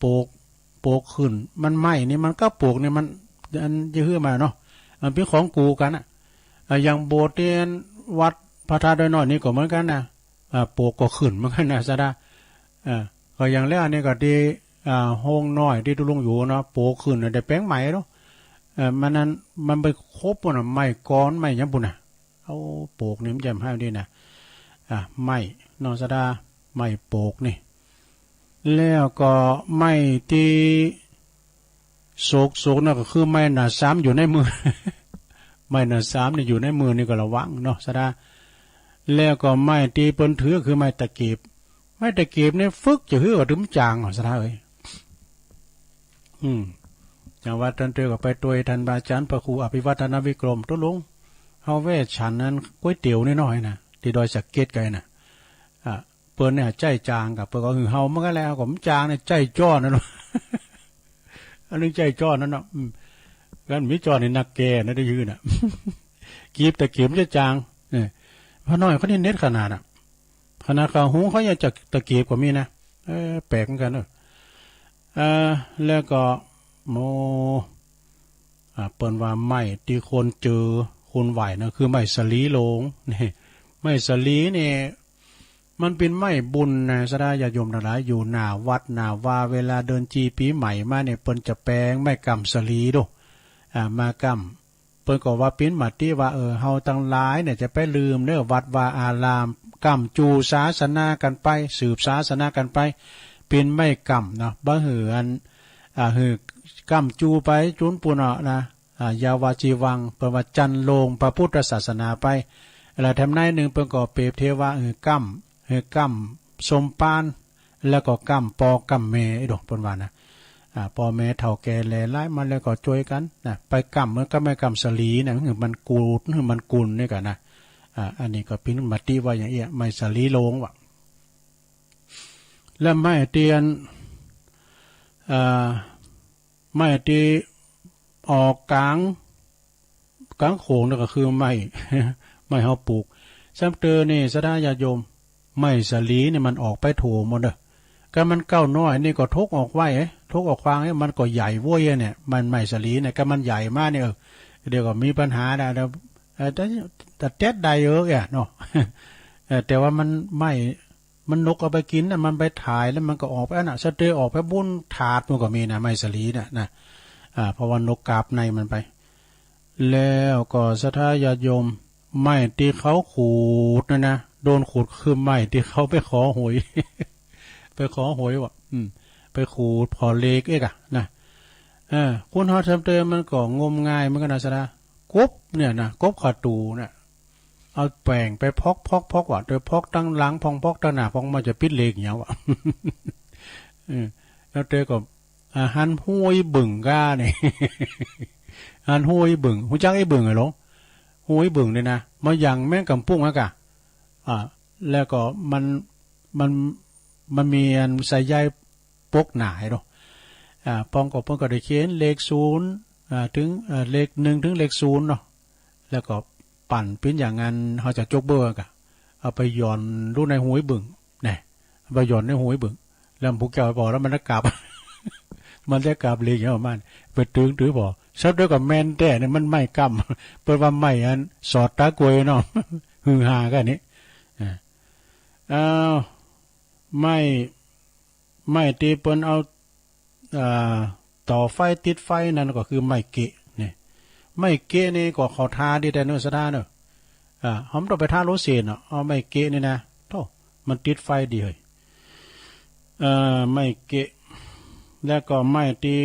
ปลูกขึ้นมันไหม้นี่มันก็ปลูกนี่มันอันจะฮื้อมาเนาะมันเป็นของกูกันอย่างโบสถ์ที่วัดพระธาตุน้อยนี่ก็เหมือนกันนะปลูกก็ขึ้นเหมือนกันนะซะนะก็อย่างแล้วนี่ก็ที่ห้องน้อยที่ตุลุงอยู่เนาะปลูกขึ้นได้แปลงใหม่เนาะมันนั้นมันไปครบหมดไม้ก้อนไม้ยังปุ่นเอาโปกนี่มันจะให้ดีนะไม้นอนสดาไม้โปกนี่แล้วก็ไม้ที่โศกนั่นก็คือไม้หนา3อยู่ในมือ ไม้หนา3นี่อยู่ในมือนี่ก็ระวังเนาะสดาแล้วก็ไม้ที่เปิ้นถือคือไม้ตะเกียบไม้ตะเกียบนี่ฝึกจะหื้อว่าถึงจางสดาเอ้ยจังหวัดตันเตอก็ไปตัวท่านอาจารย์พระครูอภิวัฒนวิกรมตุลงเฮาเวชฉันนั้นก๋วยเตี๋ยวน้อยๆนะที่ดอยสักเกตไกน่ะเปิ้นเนี่ยใจจางกับเปิ้นก็หือเฮามันก็แล้วก็มจางเนี่ยใจจ้อนั่นเนาะ อันนึงใจจ้อนั่นเนาะกันมีจ้อนี่นักแก่นะได้ยืนน่ะ กีบแต่เข็มจะจางนี่พอน้อยเขานี่เน็ตขนาดขนาดเขาหูเขายังจะตะเกียบกว่ามีนะแปลกเหมือนกันเนอะแล้วก็โมเปิ้นว่าไม้ที่คนเจอคนไหวนะคือไม้สลีโลงนี่ไม้สลีนี่มันเป็นไม้บุญนะสดาญาโยมทั้งหลายอยู่หน้าวัดหน้าว่าเวลาเดินจีปีใหม่มาเนี่ยเปิ้นจะแปลงไม้กำสลีดูมากำเปิ้นก็ว่าเป็นมาที่ว่าเฮาทั้งหลายเนี่ยจะไปลืมเด้อวัดว่าอารามกำจูศาสนากันไปสืบศาสนากันไปเป็นไม้กำเนาะบ่หืออันหือกำจูไปจุนปุณะนะยาวาจีวังเปิ้นว่าจันโลงพระพุทธศาสนาไปแล้วทำนายหนึ่งเปิ้นก็เปรียบเทียบว่ากำสมปานแล้วก็กำปอกำแม่ไอ้ดอกเปิ้นว่านะพ่อแม่เฒ่าแก่แลหลายมันแล้วก็ช่วยกันนะไปกำเหมือนก็ไม่กำสลีนะคือมันกูดคือมันกุลนี่กันนะอันนี้ก็เป็นมาติว่าอย่างเอี้ยไม่สลีโลงว่ะแล้วไม่เตียนไม่ที่ออกกลางโขงนั่นก็คือไม่เฮาปลูกซ้ำเตอนี่สดาญาโยมไม่สลีนี่มันออกไปโถหมดเด้อก็มันเก้าน้อยนี่ก็ทกออกไว้ทกออกควางมันก็ใหญ่โว้ยเนี่ยมันไม่สลีเนี่ยก็มันใหญ่มากเนี่ยเดี๋ยวก็มีปัญหาได้แต่เจ็ดได้เยอะเนาะแต่ว่ามันนกเอาไปกินน่ะมันไปถ่ายแล้วมันก็ออกไปน่ะสเตอออกไปบุ้นถาดมันก็มีนะไม่สลีน่ะนะเพราะว่านกกาบในมันไปแล้วก็ศรัทธาญาติโยมไม้ที่เขาขูดนะโดนขูดคือไม้ที่เขาไปขอหวย ไปขอหวยว่ะ ไปขูดพอเล็กเอกอะนะคุณฮอดทำเตอมันก็งมง่ายเหมือนกันนะสดากบเนี่ยนะกบขาตูเนี่ยเอาแป้งไปพอกว่ะโดยพอกตั้งหลังพองพอกตั้งหน้าพองมันจะปิดเล็กอย่างเงี้ยวะแล้วเตอก็หันห้วยบึ่งก้าเนี่ยหันห้วยบึ่งหูจักไอ้บึ่งเหรอห้วยบึ่งเนี่ยนะมาอย่างแม่งกำปุ้งอะกะแล้วก็มันมีอันใส่ใยปกหนาเนาะปองก็เพิ่นก็ได้เขียนเลข0ถึงเลข1ถึงเลข0เนาะแล้วก็ปั่นเป็นอย่างนั้นเฮาจะจกเบอร์กะเอาไปหย่อนรูในห้วยบึ่งนี่ไปหย่อนในห้วยบึ่งแล้วผู้แก่บอกแล้วมันจะกลับ มันจะกลับเลขอย่างมันไปตึงถือบ่ซับด้วยกับแม่นแต่เนี่ยมันไม่กำเปิ้นว่าไม่อันสอดตากวยเนาะ ฮือฮากันนี้ไม่ตีเปิ้นเอาต่อไฟติดไฟนั่นก็คือไม่เกะนี่ไม่เกะนี่ก็เขาทาดีแต่เนื้อสดาเนอะหอมต้องไปทาโรเซนเอาไม่เกะนี่นะโธ่มันติดไฟดีเลยไม่เกะแล้วก็ไม่ตี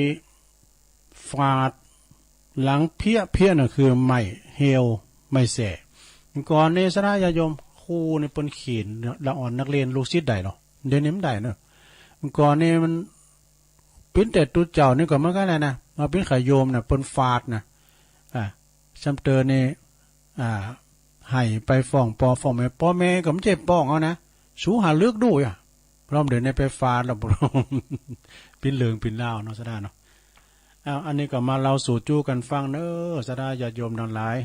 ฟาดหลังเพี้ยน่ะคือไม่เฮลไม่แสก่อนนี่สดายาโยมครูนี่เปิ้นเขียนละอ่อนนักเรียนลูกศิษย์ได้เนาะเดี๋ยวนี้มันได้เนอะก่อนนี่มันเป็นแต่ตุเจ้านี่ก็มันก็อะไรนะมาเป็นขายโยมนะเปิ้นฟาดนะซัมเตอร์นี่ให้ไปฟ้องแม่พ่อแม่ก็ไม่ใช่ป้องเอานะสู้หาเลือกดูอ่ะพร้อมเดินในไปฟาดแล้วพร้อมปินเหลืองปินลาวเนาะสดาเนาะอันนี้ก็มาเราสู่จู้กันฟังเนอะสดาญาติโยมทั้งหลาย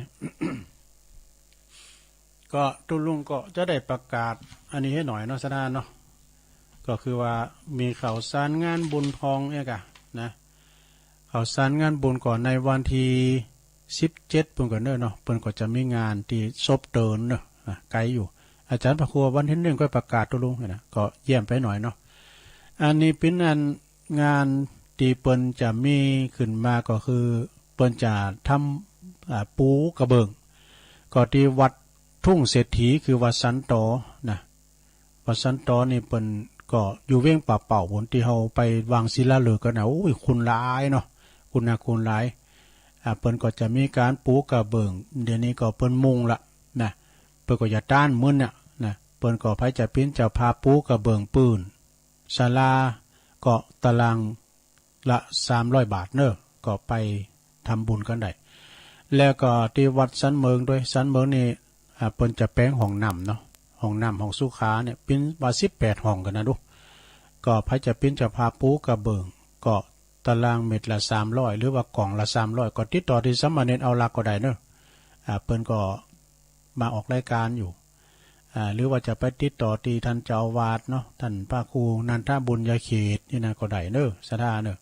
ก็ตุลุงก็จะได้ประกาศอันนี้ให้หน่อยเนาะสดาเนาะก็คือว่ามีข่าวสารงานบุญพองเนี่ยกะนะข่าวสารงานบุญก่อนในวันที่17เพิ่นก็เนาะเพิ่นก็จะมีงานที่ซบเตินเนาะไกลอยู่อาจารย์พระครูวันที่1ก็ประกาศตุลุงนะก็เยี่ยมไปหน่อยเนาะอันนี้เป็นงานที่เปิ้นจะมีขึ้นมาก็คือเปิ้นจะทำปูกระเบิงก็ที่วัดทุ่งเศรษฐีคือวัดสันโตนะวัดสันโตนี่เปิ้นก็อยู่เว้งป่าเป่าบนที่เฮาไปวางศิลาฤกษ์กันนะโอ้ยคุณหลายเนาะคุณหลายเปิ้นก็จะมีการปูกระเบิงเดี๋ยวนี้ก็เปิ้นมุงละนะเปิ้นก็อย่าต้านมื้อเนี่ยนะเปิ้นก็ไผจะเป็นเจ้าพาปูกระเบิงปืนศาลาก็ตารางละ300 บาทเนอะก็ไปทำบุญกันได้แล้วก็ที่วัดสันเมืองด้วยสันเมืองนี่เปิ้นจะแปลงห้องน้ำเนาะห้องน้ำห้องสุขาเนี่ยเป็นว่า18ห้องกันนะดูก็ไผจะเป็นเจ้าพาปูกระเบิงก็ตารางเม็ดละ300หรือว่ากล่องละ300ก็ติดต่อที่สามเณรเอาลักก็ได้เนอะเปิ้นก็มาออกรายการอยู่หรือว่าจะไปติดต่อที่ท่านเจ้าอาวาสเนาะท่านพระครูนันทบุญญาเขตนี่นะก็ได้เนอะสถาเนอะ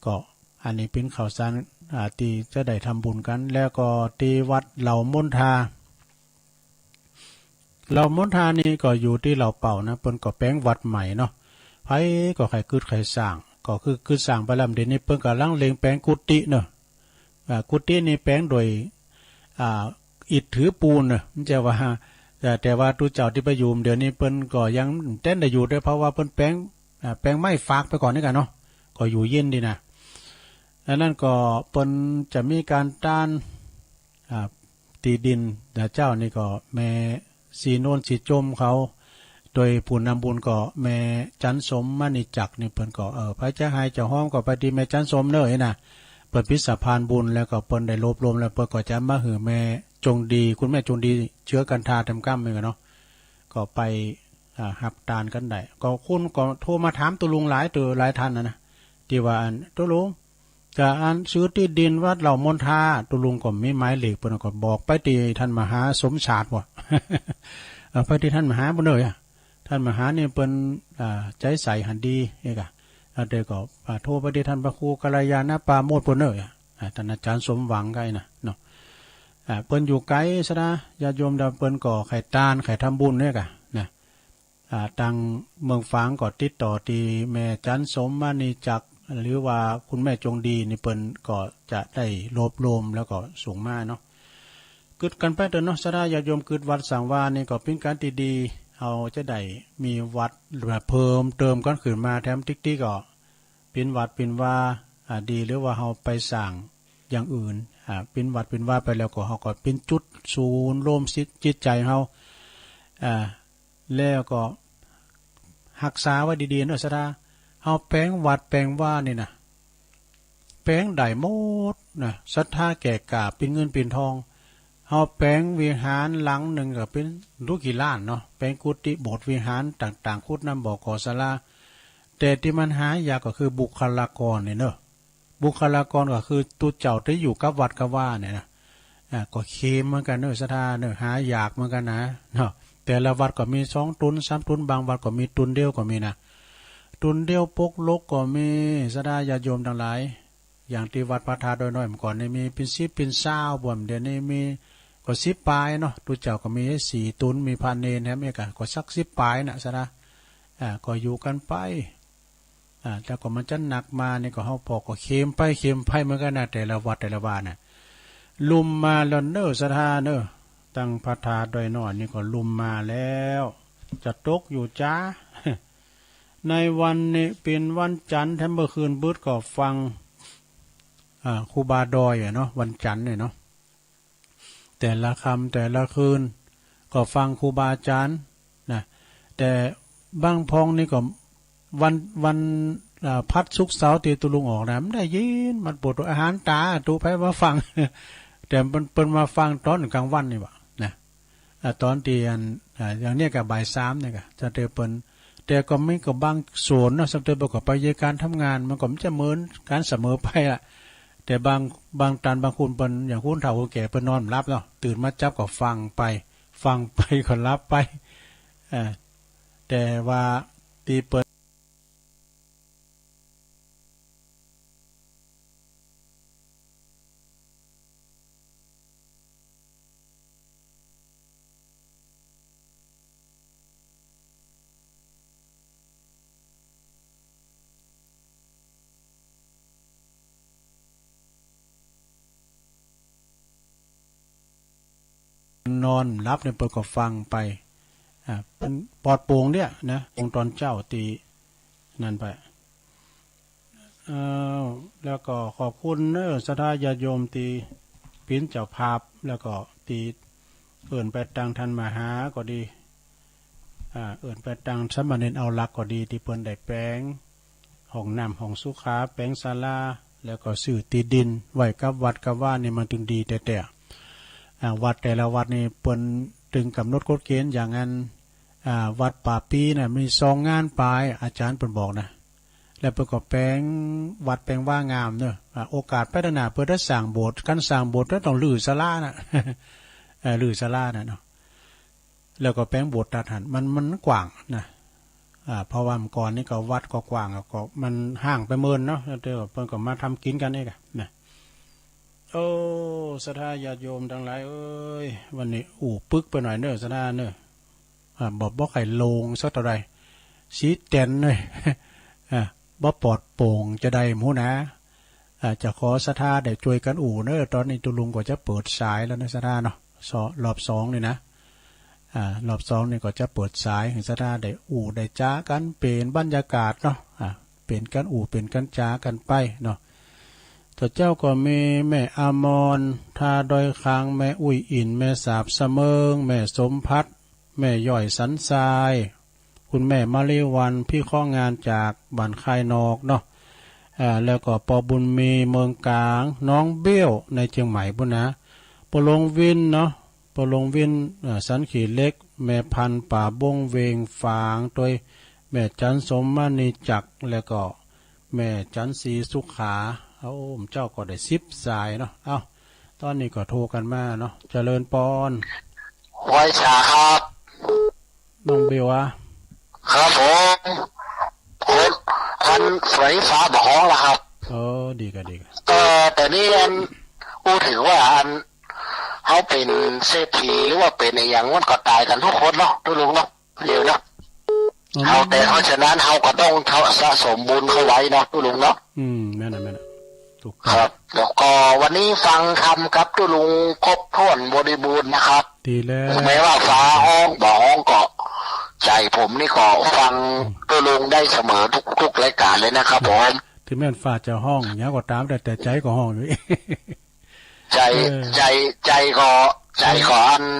ก็อันนี้เป็นข่าวสารที่จะได้ทำบุญกันแล้วก็ที่วัดเหล่ามนทานี่ก็อยู่ที่เหล่าเป่านะเปิ้นก็แปลงวัดใหม่เนาะไผก็ใครคืดใครสร้างก็คือสร้างไปแล้วเดี๋ยวนี้เปิ้นก็ลังเลงแปลงกุฏิเนาะกุฏินี่แปลงโดยอิฐถือปูนเนาะมันจะว่าแต่ว่าตู้เจ้าที่ประยุมเดี๋ยวนี้เปิ้นก็ยังเต้นได้อยู่ด้วยเพราะว่าเปิ้นแปลงไม้ฝากไปก่อนนี่กันเนาะก็อยู่เย็นดีนะแล้วนั่นก็เปิ้นจะมีการต้านตีดินเจ้านี่ก็แม่สีโนนสีจมเขาโดยผู้นำบุญก็แม่จันสมมณีจักนี่เปิ้นก็พระเจ้าหายเจ้าห้อมก็ไปที่แม่จันสมเน้อนะเปิ้นพิสพานบุญแล้วก็เปิ้นได้รวบรวมแล้วเปิ้นก็จะมาหือแม่จงดีคุณแม่จงดีเชื้อกันทาทำก้ามเหมือนกันเนาะก็ไปหับตานกันได้ก็คุณก็โทรมาถามตุลุงหลายท่านนะที่ว่าตุลุงจะซื้อที่ดินวัดเหล่ามนทาตุลุงก็มีไม้เหล็กเปิ้นก็บอกไปที่ท่านมหาสมชาติว่ะ ไปที่ท่านมหาบ่เลยท่านมหานี่เปิ้นใจใสหันดีเอกเดี๋ยวก็โทรไปที่ท่านพระครูกัลยาณปราโมทย์พุ่นเด้อท่านอาจารย์สมหวังไกนะเนาะเปิ้นอยู่ไกลซะนะญาติโยมดำเปิ้นก็ไข่ตานไข่ทำบุญเนี่ยกะนะทางเมืองฝางก็ติดต่อที่แม่จันสมมณีจักหรือว่าคุณแม่จงดีนี่เปิ้นก็จะได้รวบรวมแล้วก็ส่งมาเนาะกึดกันไปเด้อเนาะซะนะญาติโยมกึดวัดสังวานี่ก็เป็นการที่ดีเอาจะได้มีวัดเพิ่มเติมกันขึ้นมาแถมติ๊กๆก็ เป็นวัดเป็นว่าดีหรือว่าเฮาไปสร้างอย่างอื่นเป็นวัดเป็นว่าไปแล้วก็เฮาก็เป็นจุดศูนย์รวมจิตใจเฮาแล้วก็รักษาไว้ดีๆเนาะสะดาเฮาแปลงวัดแปลงว่านี่นะแปลงได้หมดนะศรัทธาแก่กล้าเป็นเงินเป็นทองเฮาแปลงวิหารหลังนึงก็เป็นรู้กี่ล้านเนาะแปลงกุฏิโบสถ์วิหารต่างๆคุดน้ำบ่อก่อศาลาแต่ที่มันหายากก็คือบุคลากรเนี่ยเนาะบุคลากรก็คือตุเจ้าที่อยู่กับวัดกับว่าเนี่ยนะก็เค็มเหมือนกันเนอะศรัทธาเนอะหายากเหมือนกันนะเนาะแต่ละวัดก็มี2 ตุน3 ตุนบางวัดก็มีตุนเดียวก็มีนะตุนเดียวปกลกก็มีศรัทธาญาติโยมทั้งหลายอย่างที่วัดพระธาตุน้อยเมื่อก่อนนี่มีเป็น10เป็น20บ่มเดี๋ยวนี้มีก็10ปลายเนาะตุเจ้าก็มี4 ตุนมีพันเนรแฮมเอกก็สัก10ปลายน่ะศรัทธาก็อยู่กันไปแล้วก็มันจะหนักมานี่ก็เฮาพอก็เค็มไปเหมือนกันนะแต่ละวัดแต่ละบ้านน่ะลุมมาแล้วเนอะศรัทธาเนอะตั้งพระธาตุน้อยน้อยนี่ก็ลุมมาแล้วจะตกอยู่จ้า ในวันนี้เป็นวันจันทร์แถมเมื่อคืนบึดก็ฟังครูบาดอยเนาะวันจันทร์เนี่ยเนาะแต่ละคำแต่ละคืนก็ฟังครูบาอาจารย์นะแต่บางพองนี่ก็วันพัดสุกเสาร์ตีตุลุงออกนะมันได้ยินมันปวดอาหารตาตูไปมาฟัง แต่มันเปิ้นมาฟังตอนกลางวันนี่บ่นะตอนที่อย่างเนี้ยก็บ่าย3เนี่ยก็จะเตเปิ้นแต่ก็ไม่ก็บางส่วนเนาะสำหรับประกอบไปการทำงานมันก็จะเหมือนการเสมอไปล่ะแต่บางตันบางคุณเปิ้นอย่างคุณเฒ่าคนแก่เปิ้นนอนรับเนาะตื่นมาจับก็ฟังไปก็รับไปแต่ว่าตีเปิ้นนอนรับเนี่ยเปิดก็ฟังไปเป็นปลอดโปร่งเนี่ยนะองค์ตอนเจ้าตีนั่นไปแล้วก็ขอบคุณศรัทธาญาติโยมตีพินเจ้าภาพแล้วก็ตีเอิ่นไปตังทันมหาก็ดีเอิ่นไปตังสมณเณรเอาลักก็ดีที่เปิ้นได้แปลงห้องน้ำห้องสุขาแปลงศาลาแล้วก็ซื้อตีดินไว้กับวัดกับว่านี่มันถึงดีแต่วัดแต่ละวัดนี่เปิ้นถึงกำหนดกฎเกณฑ์อย่างนั้นวัดป่าปีน่ะมี2 งานปลายอาจารย์เปิ้นบอกนะแล้วเปิ้นก็แปลงวัดแปลงว่างามเนอะโอกาสพัฒนาเปิ้นได้สร้างโบสถ์การสร้างโบสถ์ต้องรื้อศาลาน่ะ รื้อศาลาน่ะเนาะแล้วก็แปลงโบสถ์ตัดหันมันกว้างนะเพราะว่าเมื่อก่อนนี่ก็วัดก็กว้างก็มันห่างไปเมินเนาะแล้วเปิ้นก็มาทำกินกันเองนะโอ้ศรัทธาญาติโยมทั้งหลายเอ้ยวันนี้ปึกไปหน่อยเนอะศรัทธาเนอะบ่ไข่ลงสักเท่าไรสีแตนเลย บ่ปลอดโปร่งจะได้หมูนะจะขอศรัทธาได้ช่วยกันเนอะตอนนี้ตุลุงก็จะเปิดสายแล้วนะศรัทธาเนาะรอบ2นี่นะรอบ2นี่ก็จะเปิดสายให้ศรัทธาได้ได้จ้ากันเป็นบรรยากาศเนาะเป็นกันเป็นกันจ้ากันไปเนาะตัวเจ้าก็มีแม่อามรทาดอยคางแม่อุ้ยอินแม่สาบเสมิงแม่สมพัฒน์แม่ย่อยสันทรายคุณแม่มาลีวันพี่ข้องานจากบ้านค่ายนอกเนาะแล้วก็ปอบุญมีเมืองกลางน้องเบี้ยวในเชียงใหม่พุ่นนะปลงวินเนาะปลงวินสันขีเล็กแม่พันป่าบงเวงฝางโดยแม่จันสมมานีจักแล้วก็แม่จันศรีสุขาเจ้าก็ได้10 สายเนาะตอนนี้ก็โทรกันมาเนาะเจริญปอนไว้ชาครับน้องเบลวะครับผมอันสวยฟ้าบอกละครับดีกันแต่นี่พูดถึงว่าเขาเป็นเศรษฐีหรือว่าเป็นอะไรอย่างมันก็ตายกันทุกคนเนาะทุกลุงเนาะเดี๋ยวเนาะแต่เพราะฉะนั้นเขาก็ต้องสะสมบุญเขาไว้เนาะทุกลุงเนาะแม่น่ะถูกครับแล้วก็วันนี้ฟังคำครับทุกลุงครบถ้วนบริบูรณ์นะครับดีแล้วแม้ว่าฟ้าห้องบ่ห้องก็ใจผมนี่ก็ฟังทุกลุงได้เสมอทุกรายการเลยนะครับผมแ ถึงแม้นฟ้าจะห้องอย่างก็ตามแต่ใจก็ห้องอยู่ ใจขอ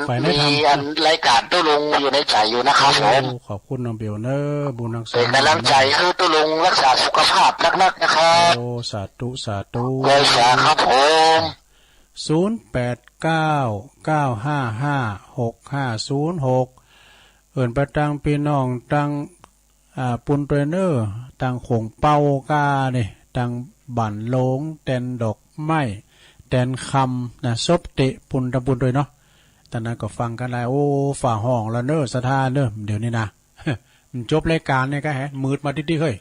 อันมีอันรายการตุ้ลุงอยู่ในใจอยู่นะครับผมขอบคุณน้องเบลเนอร์บุญรักษาเป็นกำลังใจคือตุ้ลุงรักษาสุขภาพนักๆนะครับโอ้สาธุสาธุ เวลาครับผม0899556506เอิ่นไปตังพี่น้องตังปุนเทรนเนอร์ตังขงเป้ากาเนี่ยตังบั่นโลงแตนดอกไม้แตนคำนะซบเตะปุนตะปุนด้วยเนาะตอนนั้นก็ฟังกันแล้วโอ้ฝ่าห้องละเนอสถานเนอเดี๋ยวนี้นะ มันจบรายการเนี่ยก็แฮะมืดมาดิเฮ้ย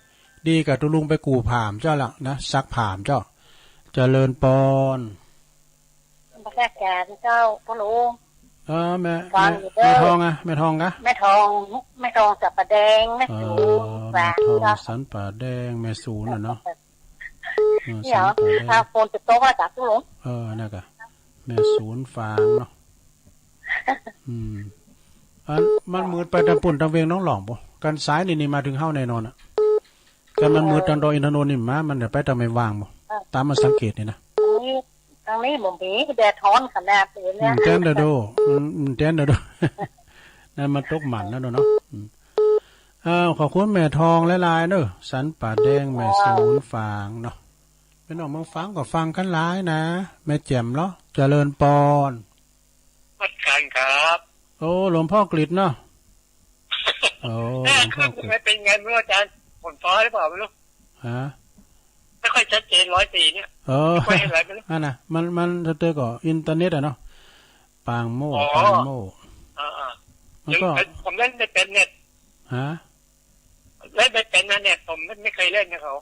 ดีกับตุลุงไปกู่ผามเจ้าละนะซักผามเจ้าเจริญปอนประกาศแก่เจ้าพ่อลุงแม่ทองอะแม่ทองอะแม่ทองสับปะแดงแม่สูแม่ทองสันป่าแดงแม่สูนน่ะเนาะเดี๋ยวถ้าฝนจะตกก็จับตุลุงนั่นก็แม่สูนฟางเนาะมันมืดไปตะปุ่นตะเวงน้องหล่องบ่กันซ้ายนี่มาถึงเฮาแน่นอนอ่ะกันมันมืดตอนดอยอินทนนท์นี่มามันไปแต่ไม่ว่างบ่ตามมาสังเกตนี่นะทางนี้บ่มีแดดร้อนขนาดนี้เนี่ยแตนเด้อโดแตนเด้อโดนั่นมันตกหมันแล้วเนาะขอบคุณแม่ทองหลายๆเด้อสันป่าแดงแม่สูนฟางเนาะพี่น้องเมืองฟังก็ฟังกันหลายนะแม่แจ่มเนาะเจริญปอนวัดกันครับโอ้หลวงพ่อกฤษเนาะโอ้หลวงพ่อกฤษไม่เป็นไงไม่รู้อาจารย์ฝนฟ้าหรือเปล่าไม่รู้ฮะไม่ค่อยชัดเจน104เนี่ยไม่เห็นอะไรไม่รู้น่ะมันเจอก็อินเทอร์เน็ตอ่ะเนาะปางโม่มันก็ผมเล่นไม่เป็นเน็ตฮะเล่นไม่เป็นนะเน็ตผมไม่เคยเล่นกับเขา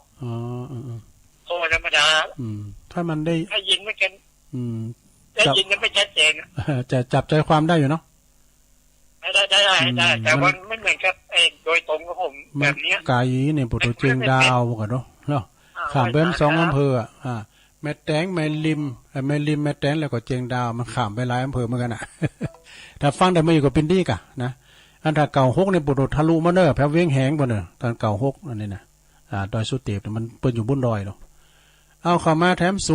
โทรธรรมดาถ้ามันได้ถ้ายินไม่เป็นได้ยินยังไม่ชัดเจนจะจับใจความได้อยู่เนาะได้แต่มันไม่เหมือนกับโดยตรงกับผมแบบนี้กายเนี่ยปุถุเจียงดาวกันเนาะข้ามเป็น2อำเภอแม่แตงแม่ริมแม่แตงแล้วก็เจียงดาวมันข้ามไปหลายอำเภอเหมือนกันอ่ะถ้าฟังได้มาอยู่กับปินดี้กะนะอันถ้าเก่า6ในปุถุทะลุมาเนอแพ้เวียงแหงบ่เนอตอนเก่า6อันนี้นะดอยสุเทพมันเปิ้นอยู่บนดอยเนาะเอาเข้ามาแถม0899556506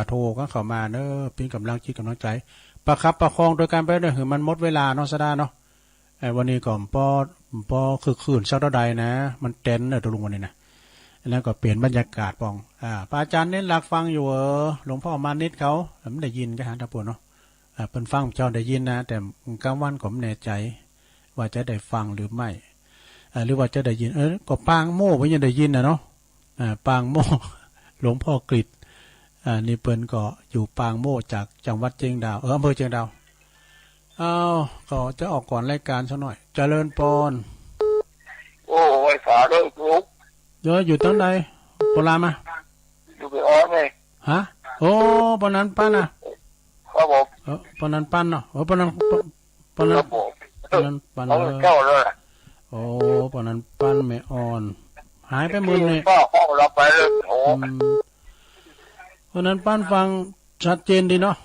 โทรก็เข้ามาเนอเป็นกำลังจิตกำลังใจประคับประคองโดยการไปเด้อคือมันหมดเวลาเนาะซะดาเนาะวันนี้ก็ปอคือคืนสักเท่าใดนะมันเต้นตัวลุงวันนี้นะแล้วก็เปลี่ยนบรรยากาศปองพระอาจารย์เน้นหลักฟังอยู่หลวงพ่อมานิดเขาไม่ได้ยินก็หาตะปวดเนาะเปิ้นฟังเจ้าได้ยินนะแต่กลางวันผมแน่ใจว่าจะได้ฟังหรือไม่หรือว่าจะได้ยินก็ปางโม่เพิ่นยังได้ยินนะเนาะปางโม่หลวงพ่อกฤษนี่เปิ้นก็อยู่ปางโม่จากจังหวัดเชียงดาวอำเภอเชียงดาวก็จะออกก่อนรายการซะหน่อยเจริญปอนโอ้ยฝาด้วยลูกอยู่ตรงไหนโบราณมาอยู่ไปอ้อนเลยฮะโอ้ปนันปั้นครับผมปนันปั้นเนาะปนันปั้นเจ้าเลยโอ้ปนันปั้นไม่อ่อนหายไปมือเลยห้องเราไปเลยโอ้ปนันปั้นฟังชัดเจนดีเนาะ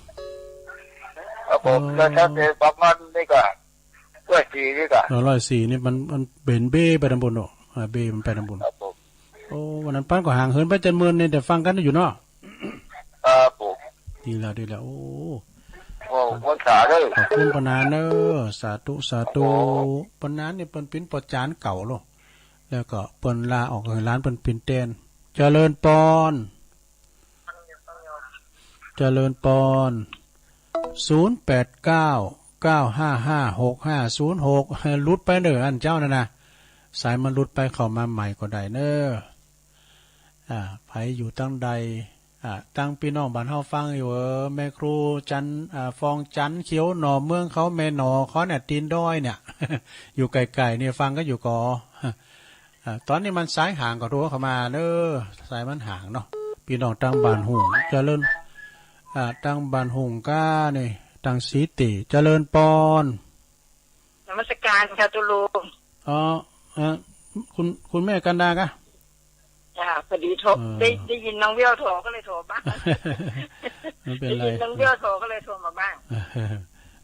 ครับผมแล้วชัดเจนประมาณนี่ก็104นี่ก็104นี่มันเบนเบ้ไปทางบนเนาะเบ้มันไปทางบนโอ้วันนั้นปั้นก็ห่างเหินไปจนเมือนนี่แต่ฟังกันอยู่เนาะครับผมดีแล้วโอ้วันสาเด้อขอบคุณปนานเด้อสาธุปนานนี่เปิ้นเป็นปจานเก่าโลแล้วก็เปิ้นลาออกร้านเปิ้นเป็นเต้นเจริญปอน0899556506ลุดไปเด้ออันเจ้านั่นนะสายมันลุดไปเข้ามาใหม่ก็ได้เด้อไผอยู่ตั้งใดตั้งพี่น้องบ้านเฮาฟังอยู่แม่ครูจันฟองจันเขียวหน่อเมืองเขาแม่หน่อเขาเนี่ยตีนด้อยเนี่ย อยู่ไกลๆเนี่ยฟังก็อยู่กตอนนี้มันสายห่างก็รู้เข้ามาเด้อสายมันห่างเนาะพี่น้องตั้งบ้านหุงเจริญตั้งบ้านหุงก้านี่ตั้งสีติเจริญปอนนมัสการค่ะตุลูคุณแม่กันดากะพอดีโทรได้ยินน้องเบี้ยวโทรก็เลยโทรบ้างไม่เป็นไรได้ยินน้องเบี้ยวโทรก็เลยโทรมาบ้าง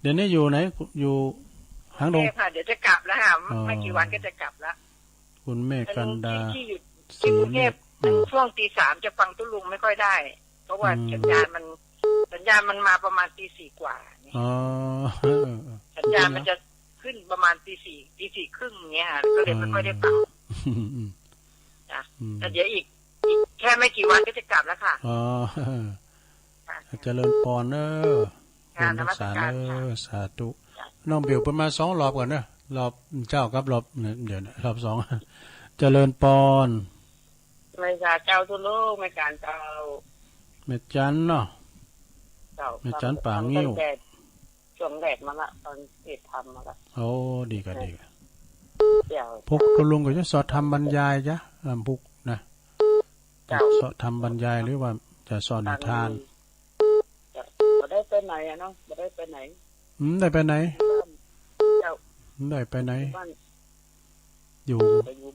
เดี๋ยวนี้อยู่ไหนอยู่หางดงค่ะเดี๋ยวจะกลับแล้วค่ะไม่กี่วันก็จะกลับแล้วโอ้ คุณแม่กันดา ที่อยู่ที่กรุงเทพช่วงตีสามจะฟังตุลุงไม่ค่อยได้ เพราะว่าสัญญาณมันมาประมาณตีสี่กว่าอ๋อสัญญาณมันจะขึ้นประมาณตีสี่ครึ่งเงี้ยก็เลยไม่ค่อยได้ฟังนะแต่เดี๋ยวอีกแค่ไม่กี่วันก็จะกลับแล้วค่ะอ๋อเจริญพรเนอะคุณรักษาเนอะสาธุน้องเบลประมาณ2 รอบก่อนเนอะรอบเจ้ากับรอบเดี๋ยวรอบ2เจริญพรไม่จ่าเจ้าทุโลกไม่การเจ้าแม่จันเนาะแม่จันป่างิ้วช่วงแรกมาละตอนเปิดทำมาละโอ้ดีกันพวกคุณลุงก็จะสอนทำบรรยายจ้ะพวกนะจะสอนทำบรรยายหรือว่าจะสอนนิทานจะได้ไปไหนอะเนาะจะได้ไปไหนได้ไปไหนได้ไปไหนอยู่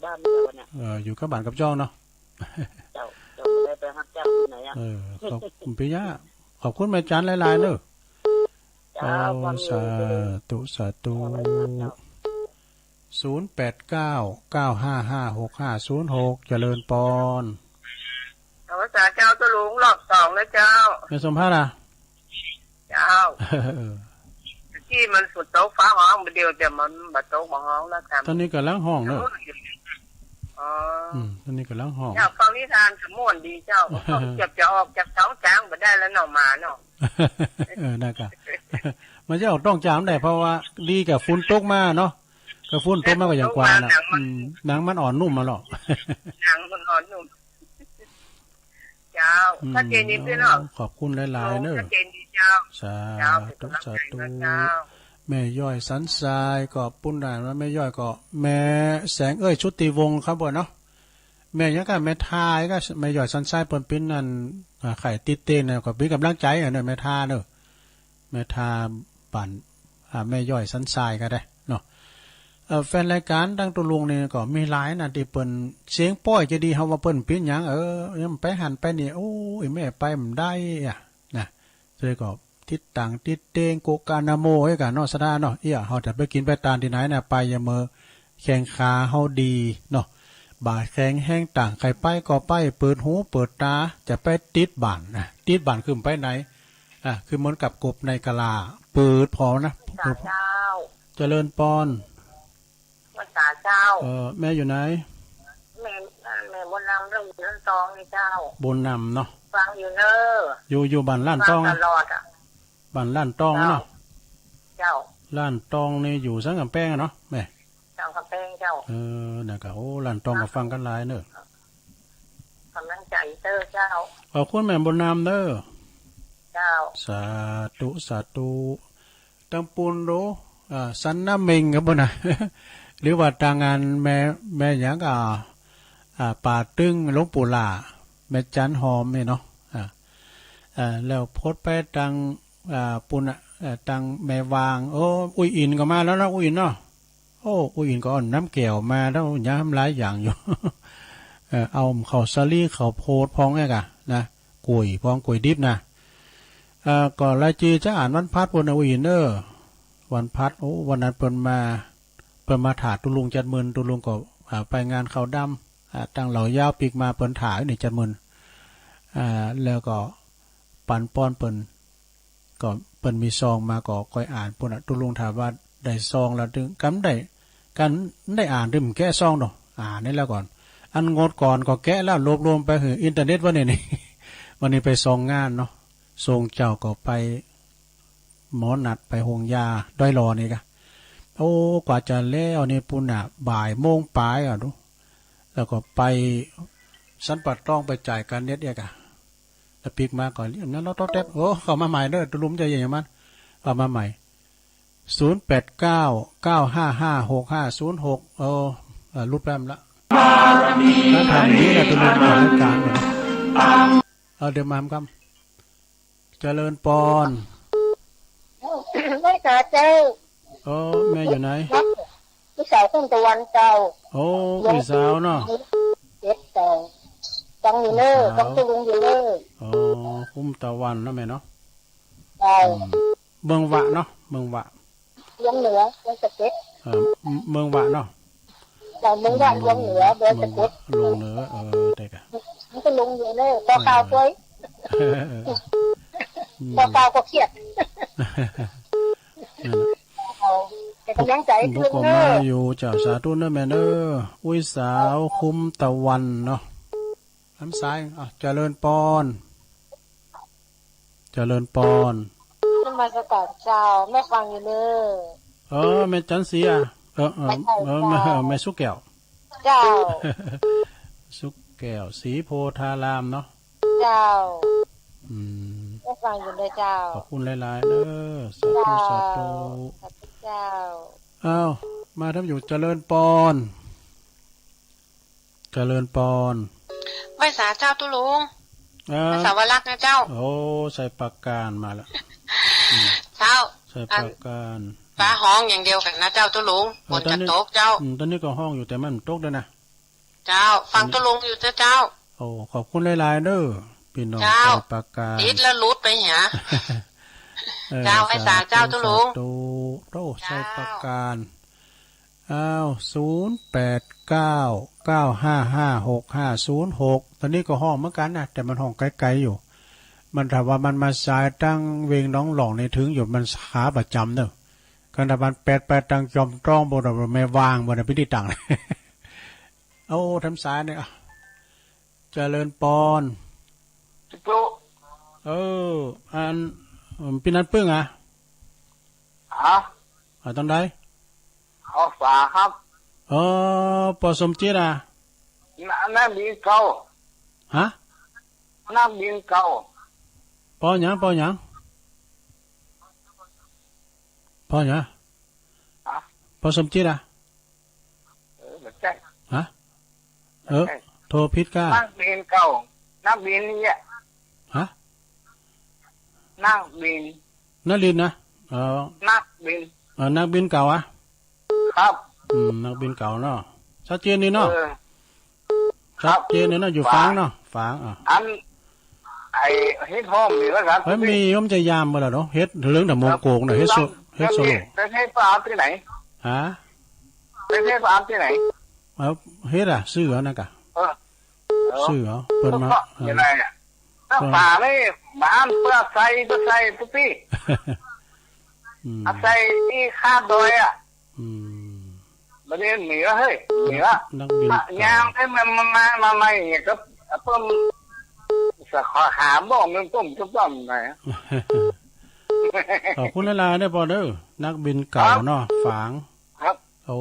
บ้านเจ้าเนี่ยอยู่กับบ้านกับเจ้าเนาะเจ้าได้ไปฮักเจ้าที่ไหนอ่ะขอบคุณปิยะขอบคุณแม่จันหลายๆเนอะสาธุสาธุ0899555656เจริญปอนพระสาเจ้าตะลุงรอบ2แล้วเจ้าแม่สมภาษณ์เจ้าที่มันสุดโต๊ะฟ้าห้องเดียวแต่มันบัดโต๊ะห้องแล้วกันตอนนี้ก็ล้างห้องเนอะตอนนี้ก็ล้างห้องเจ้าฟังนิทานสม่วนดีเจ้าจะออกจากท้องช้างมาได้แล้วหน่อมาเนาะได้ค่ะมันจะออกต้องจามได้เพราะว่าดีกับฝุ่นตกมาเนาะกับฝุ่นตกมาก็อย่างกว่าน่ะหนังมันอ่อนนุ่มมาหรอกหนังมันอ่อนนุ่มเจ้าชัดเจนดีพี่เนาะขอบคุณหลายๆเนอะชัดเจนดีเจ้าสาธุสาธุแม่ย่อยสันทรายก็ปุ้นด่านว่าแม่ย่อยก็แม่แสงชุติวงศ์ครับบ่เนาะแม่ยังก็แม่ทายก็แม่ย่อยสันทรายเปิ้นเป็นนั่นไข่ติดเต้นน่ะก็เป็นกำลังใจอ่ะเนอะแม่ทาเนอะแม่ทาปั่นแม่ย่อยสันทรายก็ได้เนาะแฟนรายการดังตุลุงนี่ก็มีหลายน่ะที่เปิ้นเสียงป้อยจะดีเฮาว่าเปิ้นเป็นหยังยังไปหันไปนี่โอ้ยแม่ไปมันได้อ่ะนะเลยก็ทิศต่างทิศเตงโกกานาโมให้กันเนาะสดาเนาะเฮาจะไปกินไปตานที่ไหนน่ะไปอย่าเมอแข้งขาเฮาดีเนาะบาดแข้งแห้งต่างใครไปก็ไปเปิดหูเปิดตาจะไปติดบ้านนะติดบ้านคือไปไหนคือเหมือนกับกบในกะลาเปิดพอนะเจริญปอนภาษาเจ้าแม่อยู่ไหนแม่บนนำเรื่องล้านตองนี่เจ้าบนนำเนาะฟังอยู่เนออยู่บ้านล้านตองตลอดอ่ะบ้านล้านตองเนาะเจ้าล้านตองนี่อยู่สังกำแพงเนาะแม่สังกำแพงเจ้านะครับโอ้ล้านตองก็ฟังกันหลายเนอะกำลังใจเตอร์เจ้าขอบคุณแม่บนนำเด้อเจ้าสาธุสาธุตังปูนโรสันน้ำเมงครับบ่นะหรือว่าทางงานแม่หยังป่าตึงหลวงปู่ล่าแม่จันหอมนี่เนาะแล้วโพสไปทางปุ่นทางแม่วางโอ้อุ้ยอินก็มาแล้วนะอุ้ยอินเนาะโอ้อุ้ยอินก็อ่อนน้ำแก้วมาแล้วย้ำหลายอย่างอยู่เอาข้าวสาลีข้าวโพดพองไงกะนะกุยพองกุยดิบนะก่อนรายจีจะอ่านวันพัดบนอุ้ยอินวันพัดโอ้วันนั้นเปิ่นมาถาตุลุงจัดมืนตุลุงก็ไปงานเขาดำตั้งเหล่ายาวปีกมาเปิ่นถ่ายนี่จัดมืนแล้วก็ปันป้อนเปิ่นก็เปิ่นมีซองมาก็ค่อยอ่านปุ่นตุลุงถามว่าได้ซองแล้วถึงกำได้อ่านดึมแก้ซองเนาะอ่านนี่แล้วก่อนอันงดก่อนก็แก้แล้วรวบรวมไปหืออินเทอร์เน็ตวันนี้วันนี้ไปซองงานเนาะทรงเจ้าก็ไปหมอนัดไปหงยาด้อยรอนี่กะโอ้กว่าจะแล้วนี่ปุ่นบ่ายโมงปลายดูแล้วก็ไปสันปัดต้องไปจ่ายการเน็ตกะแล้วปีกมาก่อนนั้นเราต้องแทบโอ้เข้ามาใหม่เด้อตุลุมใจอย่างมันเข้ามาใหม่0899556506รุดแปมละถ้าทำนี้แหละตุลุมของรายการเนี่ยเดี๋ยวมาครับเจริญปอนไม่กาเจ้าแม่อยู่ไหนพี่สาวขึ้นตะวันเจ้าโอ้พี่สาวเนาะเจ็บแต่ต้องอยู่เนอต้องตุลุงอยู่เนอคุ้มตะวันนะแม่เนาะใช่เมืองวะเนาะเมืองวะยังเหนือยังสะเก็ดเมืองวะเนาะ แต่มึงว่าลงเหนือเดี๋ยวจะกด ลงเหนือได้กะ มันก็ลงอยู่เลยพอข่าวป่วยพอข่าวก็เครียดแต่กำลังใจ บุ ขึ้ ก น มา เนอะ อยู่เจ้าสาธุนะแม่เนออุ้ยสาวคุ้มตะวันเนาะน้ำซ้ายเจริญปอนเจริญปอน นมัสการเจ้าแม่ฟังอยู่เนอะ แม่จันเสียแม่สุกแก้ว เจ้า สุกแก้วสีโพธารามเนาะ เจ้า แ แม่ฟังอยู่เลยเจ้า ขอบคุณหลายๆเด้อสาธุสาธุ เจ้า อ้าวมาทำอยู่เจริญปอน เจริญปอน ไหว้สาเจ้าตุลุงไหว้สาวรักษ์นะเจ้า โอ้ใส่ปากการมาแล้ว เจ้า ใส่ปากการ ฟ้าห้องอย่างเดียวกันนะเจ้าตุลุงฝนจะตกเจ้า ตอนนี้ก็ห้องอยู่แต่มันตกแล้วนะ เจ้าฟังตุลุงอยู่เจ้า โอ้ขอบคุณหลายๆเด้อพี่น้อง เจ้า ใส่ปากการ ติดแล้วลุดไปหา เจ้าไอ้สาเจ้าตุลุง โตใส่ปากการอ้าว0899556506ตอนนี้ก็ห้องเหมือนกันนะแต่มันห้องไกลๆอยู่มันถ้าว่ามันมาสายตั้งเวงน้องหลองในถึงอยู่มันขาประจำเนอะกันถ้ามัน8ตั้งจอมตรองบ่ได้ไม่วางบ่ได้พิธีตัง เอาทำสายเนี่ยเจริญปอนอันพี่นัดปึ้งตอนใดเอาฝาครับปอสมจิตน้ำบินเก่าฮะน้ำบินเก่าปอหยังปอหยังปอหยังปอสมจิตฮะโทรพิษก้าน้ำบินเก่าน้ำบินเนี่ยฮะน้ำบินนักบินนะนักบินนักบินเก่าครับนักบินเก่าเนาะชัดเจนนี่เนาะชัดเจนนี่เนาะอยู่ฟางเนาะฟางอันไอเฮ็ดห้องมีแล้วครับมีย่อมจะยามมาแล้วเนาะเฮ็ดเรื่องแต่โมงโกงเนาะเฮ็ดโซโล่เป็นเฮ็ดฟาร์มที่ไหนฮะเป็นเฮ็ดฟาร์มที่ไหนเฮ็ดซื้อนั่นกะซื้อเปิดมาอย่างไรเนี่ยถ้าฟาร์มนี่บ้านเพื่อใส่ปุ๊บปี้ใส่ที่ข้าดอยประเด็นเหนือเฮ้ยเหนือยามไอ้มันมาอย่างเงี้ยก็เพิ่มสักหาบ่มันต้มหน่อยขอบคุณหลายๆได้พอเด้อนักบินเก่าเนาะฝางครับโอ้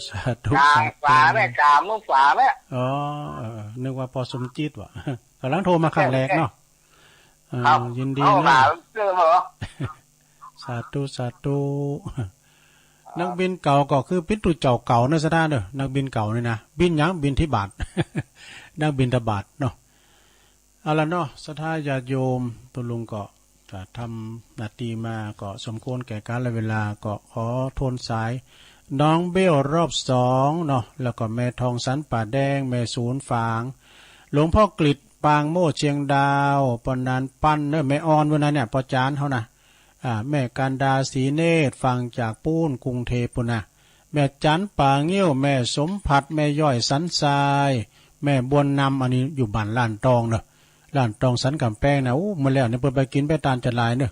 สาธุฝาแม่กามมึงฝาแม่นึกว่าพอสมจิตว่ะกำลังโทรมาครั้งแรกเนาะยินดีนะสาธุนักบินเก่าก็คือปิตุเจ้าเก่าในสถานเด้อนักบินเก่านี่นะบินยังบินที่บาท นักบินทบาทเนาะเอาละเนาะสถานญาติโยมตัวลุงก็จะทำนาทีมาก็สมควรแก่กาลเวลาก็ขอโทนสายน้องเบลรอบ2เนาะแล้วก็แม่ทองสันป่าแดงแม่ศูนย์ฝางหลวงพ่อกฤษปางโม่เชียงดาวปนานปั้นเนอะแม่ออนวันนั้นเนี่ยพอจานเขานะแม่กันดาศรีเนตรฟังจากปูนกรุงเทพปุ่นนะแม่จันป่าเงี้ยวแม่สมผัดแม่ย่อยสันทรายแม่บวนนำอันนี้อยู่บ้านล้านตองเนอะล้านตองสันกำแพงนะมาแล้วเนี่ยเปิดไปกินไปตานจัดลายเนอะ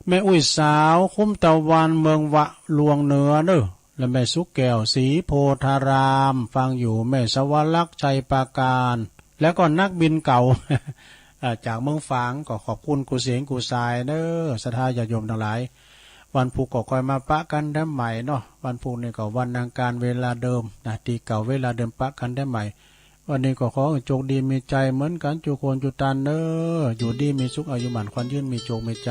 แม่อุ้ยสาวคุ้มตะวันเมืองวะลวงเหนือเนอะและแม่สุกแก้วสีโพธารามฟังอยู่แม่สวรักษ์ชัยปาการแล้วก็นักบินเก่า จากเมืองฝางก็ขอบคุณกูเสียงกูสายเด้อศรัทธาญาติโยมทั้งหลายวันพุธก็คอยมาปะกันได้ใหม่เนาะวันพุธนี่ก็วันอังคารเวลาเดิมนะตีเก่าเวลาเดิมปะกันได้ใหม่วันนี้ก็ขอโชคดีมีใจเหมือนกันจุคนจุตันเด้ออยู่ดีมีสุขอายุหมันควันยืนมีโชคมีใจ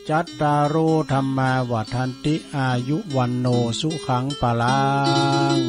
จัตตารุธรรมาวัฏันติอายุวันโนสุขังปะลัง